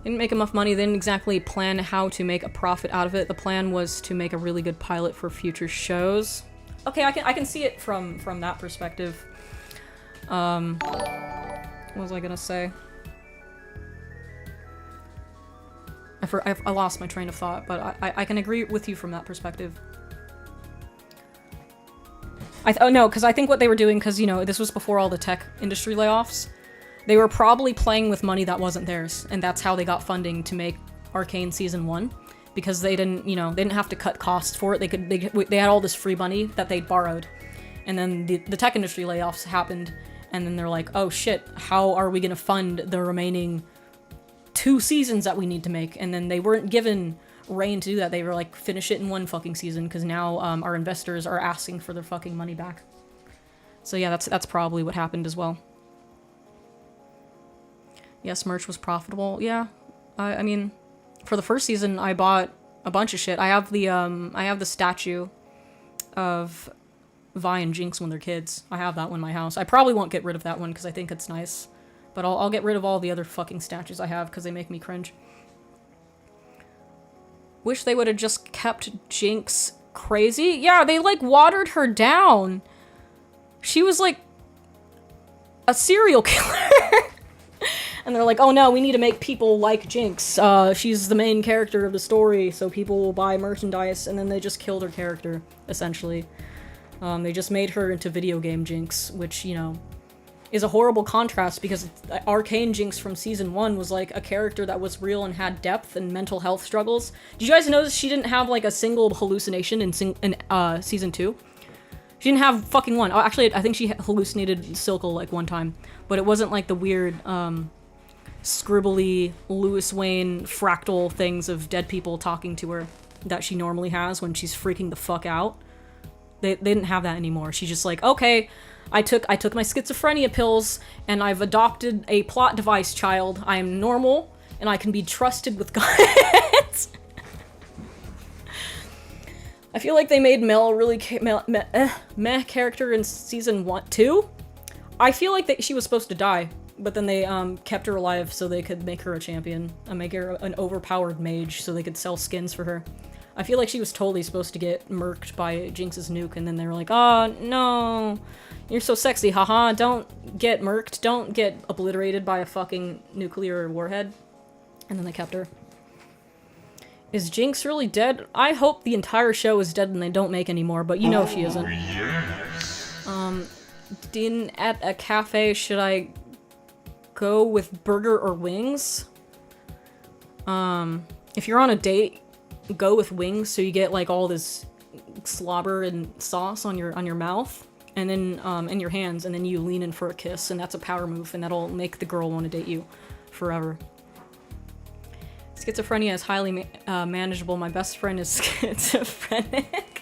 They didn't make enough money. They didn't exactly plan how to make a profit out of it. The plan was to make a really good pilot for future shows. Okay, I can see it from that perspective. What was I gonna say? I lost my train of thought, but I can agree with you from that perspective. No, because I think what they were doing, because, you know, this was before all the tech industry layoffs, they were probably playing with money that wasn't theirs, and that's how they got funding to make Arcane Season 1, because they didn't, you know, they didn't have to cut costs for it. They had all this free money that they'd borrowed, and then the tech industry layoffs happened, and then they're like, oh shit, how are we gonna fund the remaining 2 seasons that we need to make? And then they weren't given reign to do that. They were like, finish it in 1 fucking season, because now our investors are asking for their fucking money back. So yeah, that's probably what happened as well. Yes, merch was profitable. Yeah, I mean, for the first season, I bought a bunch of shit. I have the statue of Vi and Jinx when they're kids. I have that one in my house. I probably won't get rid of that one because I think it's nice. But I'll get rid of all the other fucking statues I have because they make me cringe. Wish they would have just kept Jinx crazy. Yeah, they like watered her down. She was like a serial killer. And they're like, oh no, we need to make people like Jinx. She's the main character of the story, so people will buy merchandise. And then they just killed her character, essentially. They just made her into video game Jinx, which, you know, is a horrible contrast because Arcane Jinx from season 1 was like a character that was real and had depth and mental health struggles. Did you guys notice she didn't have like a single hallucination in season 2? She didn't have fucking one. Oh, actually, I think she hallucinated Silkel like one time, but it wasn't like the weird, scribbly Lewis Wayne fractal things of dead people talking to her that she normally has when she's freaking the fuck out. They didn't have that anymore. She's just like, okay, I took my schizophrenia pills and I've adopted a plot device child. I am normal and I can be trusted with guns. I feel like they made Mel a really meh character in season 2. I feel like she was supposed to die, but then they kept her alive so they could make her a champion and make her an overpowered mage so they could sell skins for her. I feel like she was totally supposed to get murked by Jinx's nuke, and then they were like, oh, no, you're so sexy, haha, don't get murked, don't get obliterated by a fucking nuclear warhead. And then they kept her. Is Jinx really dead? I hope the entire show is dead and they don't make any more, but you know she isn't. Yes. At a cafe, should I go with burger or wings? If you're on a date, go with wings so you get like all this slobber and sauce on your mouth and then in your hands, and then you lean in for a kiss, and that's a power move, and that'll make the girl want to date you forever. Schizophrenia is highly manageable. My best friend is schizophrenic.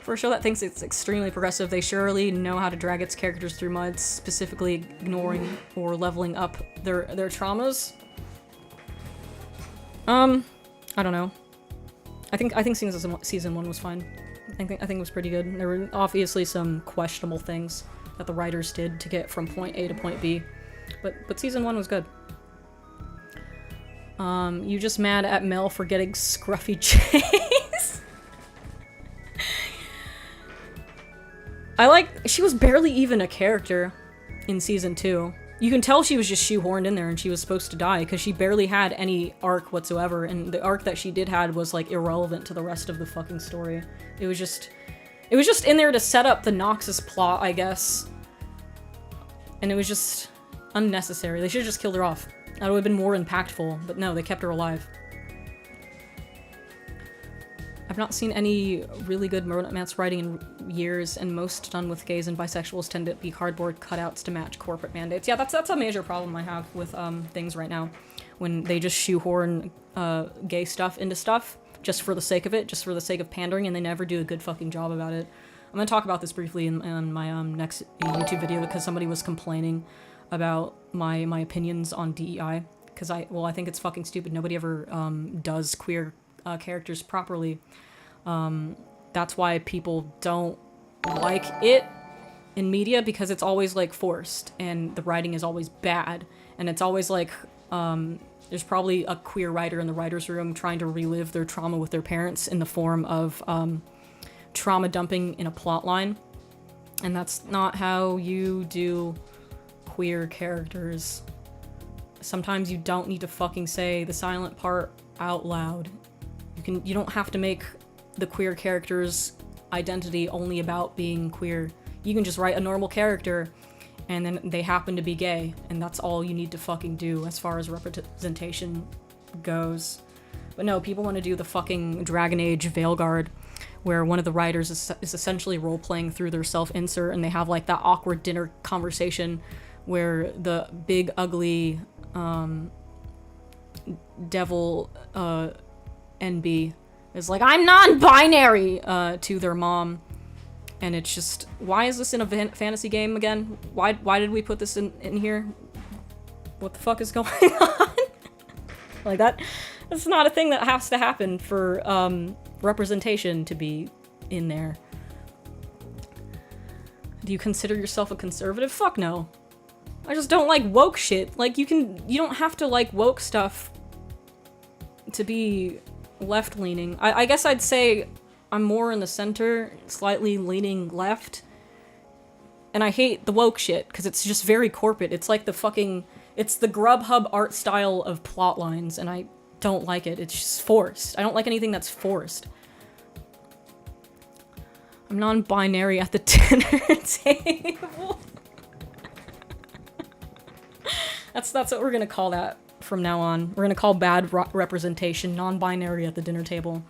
For a show that thinks it's extremely progressive, they surely know how to drag its characters through mud, specifically ignoring or leveling up their traumas. I don't know. I think season 1 was fine. I think it was pretty good. There were obviously some questionable things that the writers did to get from point A to point B, but season 1 was good. You just mad at Mel for getting scruffy Chase? She was barely even a character in season 2. You can tell she was just shoehorned in there and she was supposed to die because she barely had any arc whatsoever, and the arc that she did had was like irrelevant to the rest of the fucking story. It was just in there to set up the Noxus plot, I guess. And it was just unnecessary. They should have just killed her off. That would have been more impactful, but no, they kept her alive. I've not seen any really good romance writing in years, and most done with gays and bisexuals tend to be cardboard cutouts to match corporate mandates. Yeah, that's a major problem I have with things right now, when they just shoehorn gay stuff into stuff just for the sake of it, just for the sake of pandering, and they never do a good fucking job about it. I'm gonna talk about this briefly in my next YouTube video because somebody was complaining about my opinions on DEI, because I think it's fucking stupid. Nobody ever does queer characters properly. That's why people don't like it in media, because it's always like forced and the writing is always bad, and it's always like there's probably a queer writer in the writer's room trying to relive their trauma with their parents in the form of trauma dumping in a plot line, and that's not how you do queer characters. Sometimes you don't need to fucking say the silent part out loud. You don't have to make the queer character's identity only about being queer. You can just write a normal character and then they happen to be gay, and that's all you need to fucking do as far as representation goes. But no, people want to do the fucking Dragon Age Veilguard, where one of the writers is essentially role-playing through their self-insert, and they have like that awkward dinner conversation where the big ugly devil NB is like, I'm non-binary to their mom, And it's just, why is this in a fantasy game again? Why did we put this in here? What the fuck is going on? Like that's not a thing that has to happen for representation to be in there. Do you consider yourself a conservative? Fuck no. I just don't like woke shit. Like, you don't have to like woke stuff to be left-leaning. I guess I'd say I'm more in the center, slightly leaning left. And I hate the woke shit, because it's just very corporate. It's like it's the Grubhub art style of plot lines, and I don't like it. It's just forced. I don't like anything that's forced. I'm non-binary at the dinner table. That's what we're gonna call that from now on. We're gonna call bad representation non-binary at the dinner table.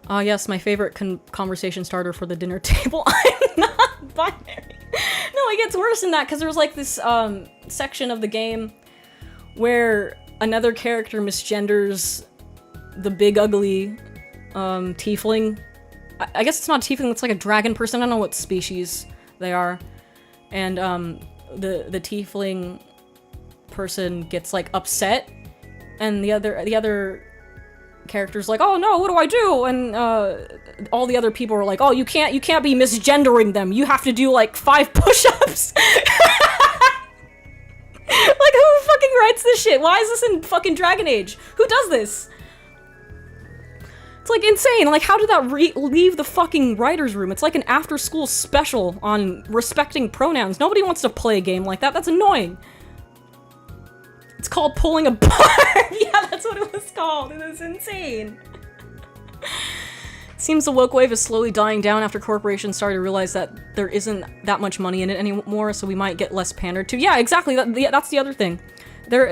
Yes, my favorite conversation starter for the dinner table. I'm not binary. No, it gets worse than that, because there's like this section of the game where another character misgenders the big ugly tiefling. I guess it's not a tiefling, it's like a dragon person. I don't know what species they are. And the tiefling person gets like upset, and the other character's like, oh no, what do I do? And all the other people are like, oh, you can't be misgendering them. You have to do like 5 push-ups. Like, who fucking writes this shit? Why is this in fucking Dragon Age? Who does this? It's like insane. Like, how did that leave the fucking writer's room? It's like an after-school special on respecting pronouns. Nobody wants to play a game like that. That's annoying. It's called pulling a barb. Yeah, that's what it was called. It was insane. Seems the woke wave is slowly dying down after corporations started to realize that there isn't that much money in it anymore, so we might get less pandered to. Yeah, exactly. That's the other thing.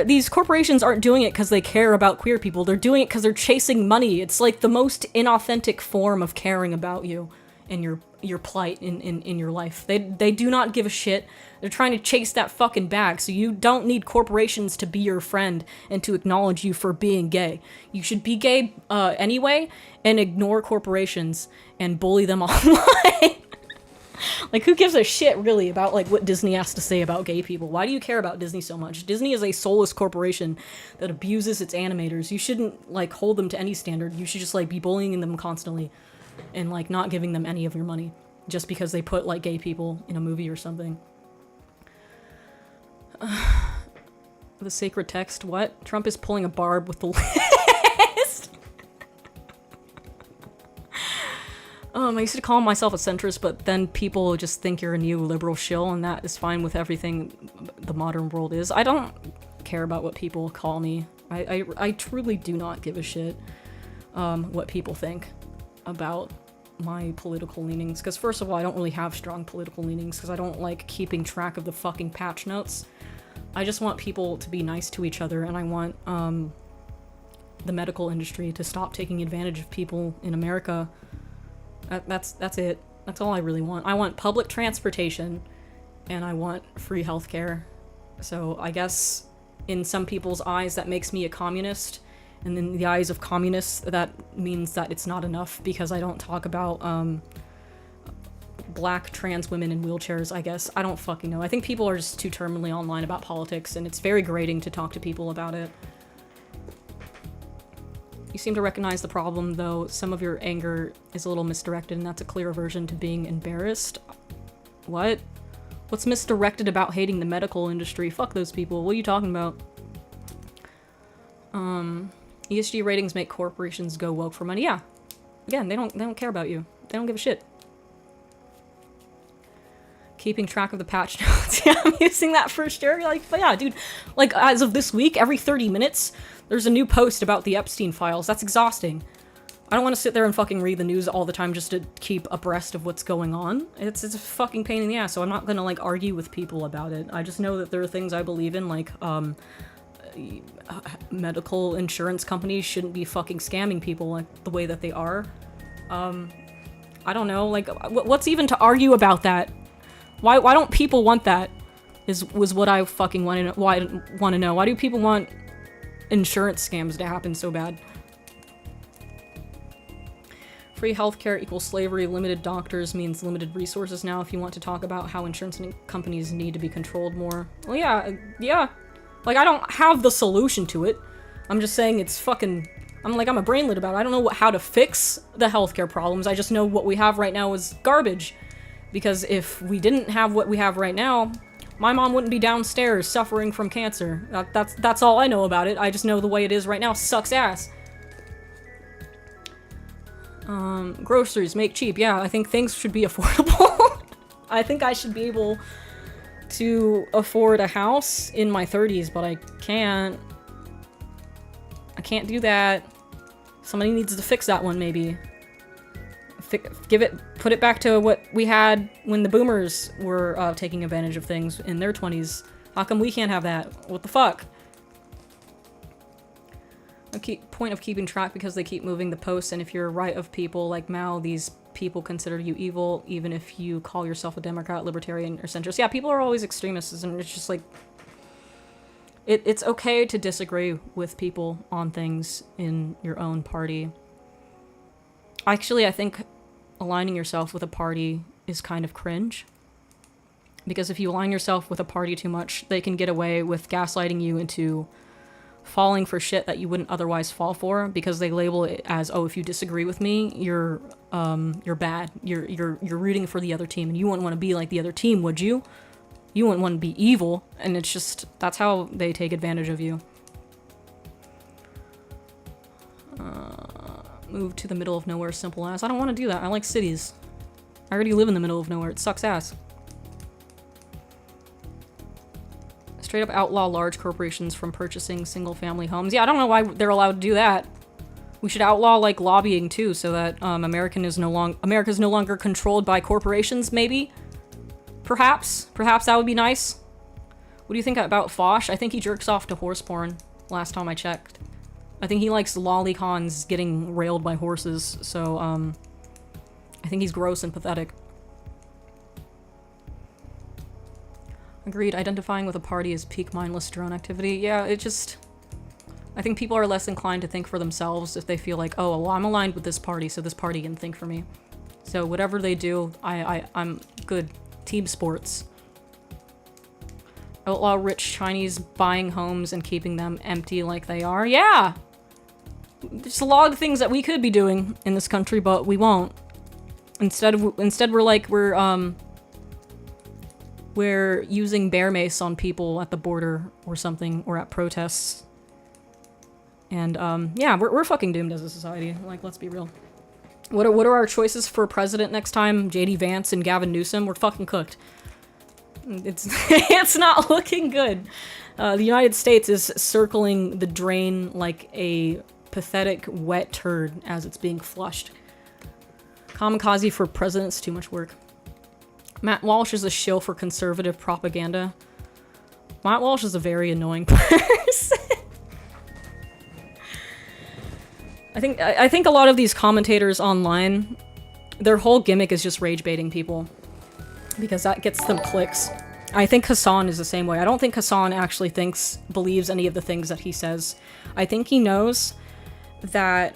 These corporations aren't doing it because they care about queer people. They're doing it because they're chasing money. It's like the most inauthentic form of caring about you and your plight in your life. They do not give a shit. They're trying to chase that fucking bag, so you don't need corporations to be your friend and to acknowledge you for being gay. You should be gay anyway and ignore corporations and bully them online. Like, who gives a shit, really, about, like, what Disney has to say about gay people? Why do you care about Disney so much? Disney is a soulless corporation that abuses its animators. You shouldn't, like, hold them to any standard. You should just, like, be bullying them constantly and, like, not giving them any of your money just because they put, like, gay people in a movie or something. The sacred text, what? Trump is pulling a barb with the list. I used to call myself a centrist, but then people just think you're a neoliberal shill, and that is fine with everything the modern world is. I don't care about what people call me. I truly do not give a shit what people think about my political leanings, because first of all, I don't really have strong political leanings, because I don't like keeping track of the fucking patch notes. I just want people to be nice to each other, and I want the medical industry to stop taking advantage of people in America. That's it. That's all I really want. I want public transportation, and I want free healthcare. So I guess in some people's eyes that makes me a communist, and in the eyes of communists that means that it's not enough because I don't talk about black trans women in wheelchairs, I guess. I don't fucking know. I think people are just too terminally online about politics, and it's very grating to talk to people about it. You seem to recognize the problem, though some of your anger is a little misdirected, and that's a clear aversion to being embarrassed. What? What's misdirected about hating the medical industry? Fuck those people. What are you talking about? ESG ratings make corporations go woke for money. Yeah. Again, they don't care about you. They don't give a shit. Keeping track of the patch notes. Yeah, I'm using that for sure. Like, but yeah, dude, like, as of this week, every 30 minutes, there's a new post about the Epstein files. That's exhausting. I don't want to sit there and fucking read the news all the time just to keep abreast of what's going on. It's a fucking pain in the ass, so I'm not gonna, like, argue with people about it. I just know that there are things I believe in, like, medical insurance companies shouldn't be fucking scamming people like the way that they are. I don't know, like, what's even to argue about that? Why don't people want that? Was what I fucking want to know. Why do people want insurance scams to happen so bad? Free healthcare equals slavery. Limited doctors means limited resources now. If you want to talk about how insurance companies need to be controlled more. Well, yeah. Like, I don't have the solution to it. I'm just saying it's fucking... I'm a brainlet about it. I don't know how to fix the healthcare problems. I just know what we have right now is garbage. Because if we didn't have what we have right now, my mom wouldn't be downstairs suffering from cancer. That's all I know about it. I just know the way it is right now sucks ass. Groceries, make cheap. Yeah, I think things should be affordable. I think I should be able to afford a house in my 30s, but I can't. I can't do that. Somebody needs to fix that one, maybe. Put it back to what we had when the boomers were taking advantage of things in their 20s. How come we can't have that? What the fuck? Point of keeping track because they keep moving the posts, and if you're right of people like Mao, these people consider you evil, even if you call yourself a Democrat, Libertarian, or centrist. Yeah, people are always extremists, and it's just like... It's okay to disagree with people on things in your own party. Actually, I think aligning yourself with a party is kind of cringe. Because if you align yourself with a party too much, they can get away with gaslighting you into falling for shit that you wouldn't otherwise fall for, because they label it as, oh, if you disagree with me, you're bad. You're rooting for the other team, and you wouldn't want to be like the other team, would you? You wouldn't want to be evil, and it's just, that's how they take advantage of you. Move to the middle of nowhere, simple as. I don't want to do that. I like cities. I already live in the middle of nowhere. It sucks ass. Straight up outlaw large corporations from purchasing single-family homes. Yeah, I don't know why they're allowed to do that. We should outlaw, like, lobbying, too, so that America's no longer controlled by corporations, maybe? Perhaps that would be nice. What do you think about Foch? I think he jerks off to horse porn, last time I checked. I think he likes lolicons getting railed by horses, so, I think he's gross and pathetic. Agreed, identifying with a party is peak mindless drone activity. Yeah, it just... I think people are less inclined to think for themselves if they feel like, oh, well, I'm aligned with this party, so this party can think for me. So whatever they do, I'm good. Team sports. Outlaw rich Chinese buying homes and keeping them empty like they are. Yeah! There's a lot of things that we could be doing in this country, but we won't. Instead we're using bear mace on people at the border or something, or at protests. And, yeah, we're fucking doomed as a society. Like, let's be real. What are our choices for president next time? JD Vance and Gavin Newsom? We're fucking cooked. It's it's not looking good. The United States is circling the drain like a pathetic wet turd as it's being flushed. Kamikaze for president's too much work. Matt Walsh is a shill for conservative propaganda. Matt Walsh is a very annoying person. I think a lot of these commentators online, their whole gimmick is just rage baiting people. Because that gets them clicks. I think Hassan is the same way. I don't think Hassan actually believes any of the things that he says. I think he knows that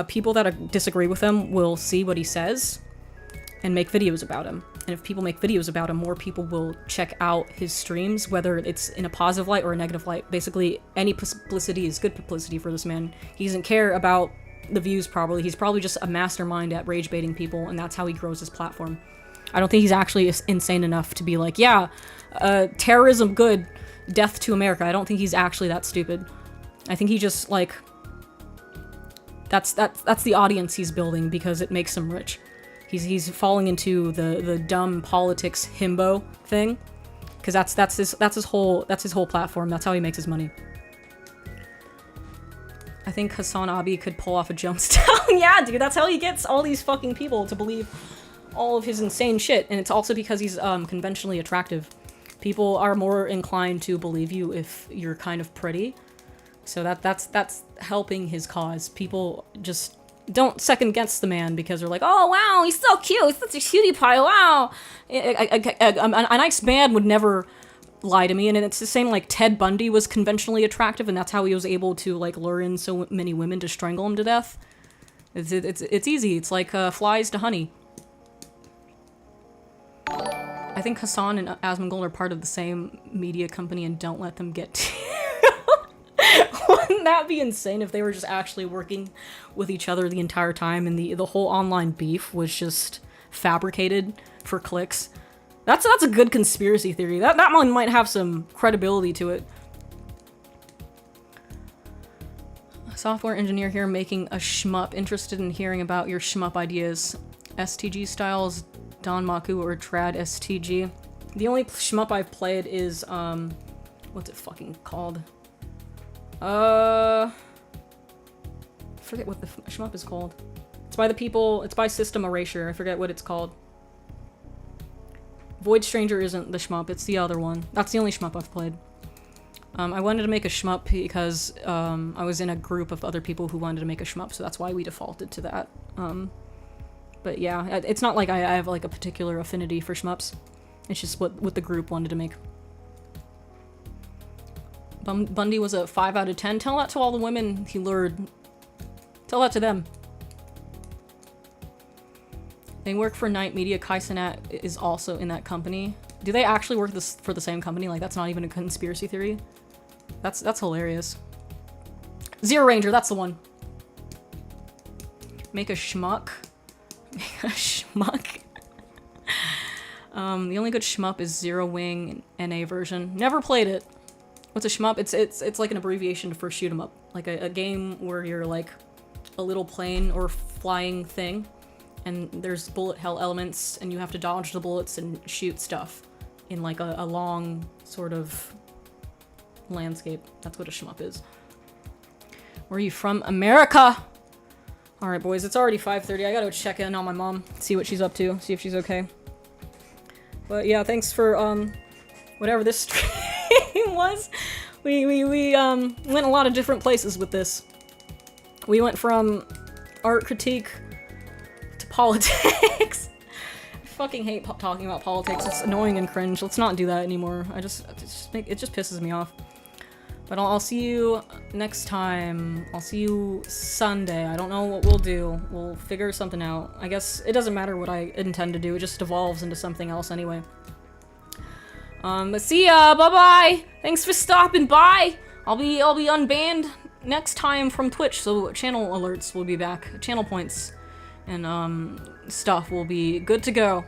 people that disagree with him will see what he says and make videos about him. And if people make videos about him, more people will check out his streams, whether it's in a positive light or a negative light. Basically, any publicity is good publicity for this man. He doesn't care about the views, probably. He's probably just a mastermind at rage baiting people, and that's how he grows his platform. I don't think he's actually insane enough to be like, yeah, terrorism good, death to America. I don't think he's actually that stupid. I think he just, like, that's the audience he's building because it makes him rich. He's falling into the dumb politics himbo thing, because that's his whole platform. That's how he makes his money. I think Hassan Abi could pull off a Jonestown. Yeah, dude, that's how he gets all these fucking people to believe all of his insane shit, and it's also because he's conventionally attractive. People are more inclined to believe you if you're kind of pretty, so that's helping his cause. People just don't second guess the man because they're like, oh wow, he's so cute, he's such a cutie pie, wow. A nice man would never lie to me, and it's the same like Ted Bundy was conventionally attractive, and that's how he was able to like lure in so many women to strangle him to death. It's easy. It's like flies to honey. I think Hassan and Asmongold are part of the same media company and don't let them get to Wouldn't that be insane if they were just actually working with each other the entire time and the whole online beef was just fabricated for clicks? That's a good conspiracy theory. That one might have some credibility to it. A software engineer here making a shmup. Interested in hearing about your shmup ideas. STG styles, Don Maku or Trad STG. The only shmup I've played is, what's it fucking called? I forget what the shmup is called. It's by the people, it's by System Erasure. I forget what it's called. Void Stranger isn't the shmup, it's the other one. That's the only shmup I've played. I wanted to make a shmup because I was in a group of other people who wanted to make a shmup, so that's why we defaulted to that. But yeah, it's not like I have like a particular affinity for shmups. It's just what the group wanted to make. Bundy was a 5 out of 10. Tell that to all the women he lured. Tell that to them. They work for Night Media. Kai Cenat is also in that company. Do they actually work for the same company? Like, that's not even a conspiracy theory? That's hilarious. Zero Ranger, that's the one. Make a shmuck. Make a shmuck. The only good shmup is Zero Wing NA version. Never played it. What's a shmup? It's like an abbreviation for shoot 'em up. Like a game where you're like a little plane or flying thing, and there's bullet hell elements, and you have to dodge the bullets and shoot stuff in like a long sort of landscape. That's what a shmup is. Where are you from? America! Alright, boys, it's already 5:30. I gotta check in on my mom, see what she's up to, see if she's okay. But yeah, thanks for, whatever this stream was. We went a lot of different places with this. We went from art critique to politics. I fucking hate talking about politics. It's annoying and cringe. Let's not do that anymore. It just pisses me off. But I'll see you next time. I'll see you Sunday. I don't know what we'll do. We'll figure something out. I guess it doesn't matter what I intend to do. It just evolves into something else anyway. But see ya. Bye-bye. Thanks for stopping by. I'll be unbanned next time from Twitch, so channel alerts will be back. Channel points and stuff will be good to go.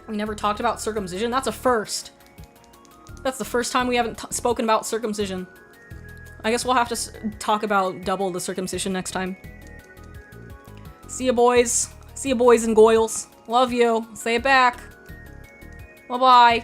We never talked about circumcision. That's a first. That's the first time we haven't spoken about circumcision. I guess we'll have to talk about double the circumcision next time. See ya, boys. See ya, boys and goyles. Love you. Say it back. Bye-bye.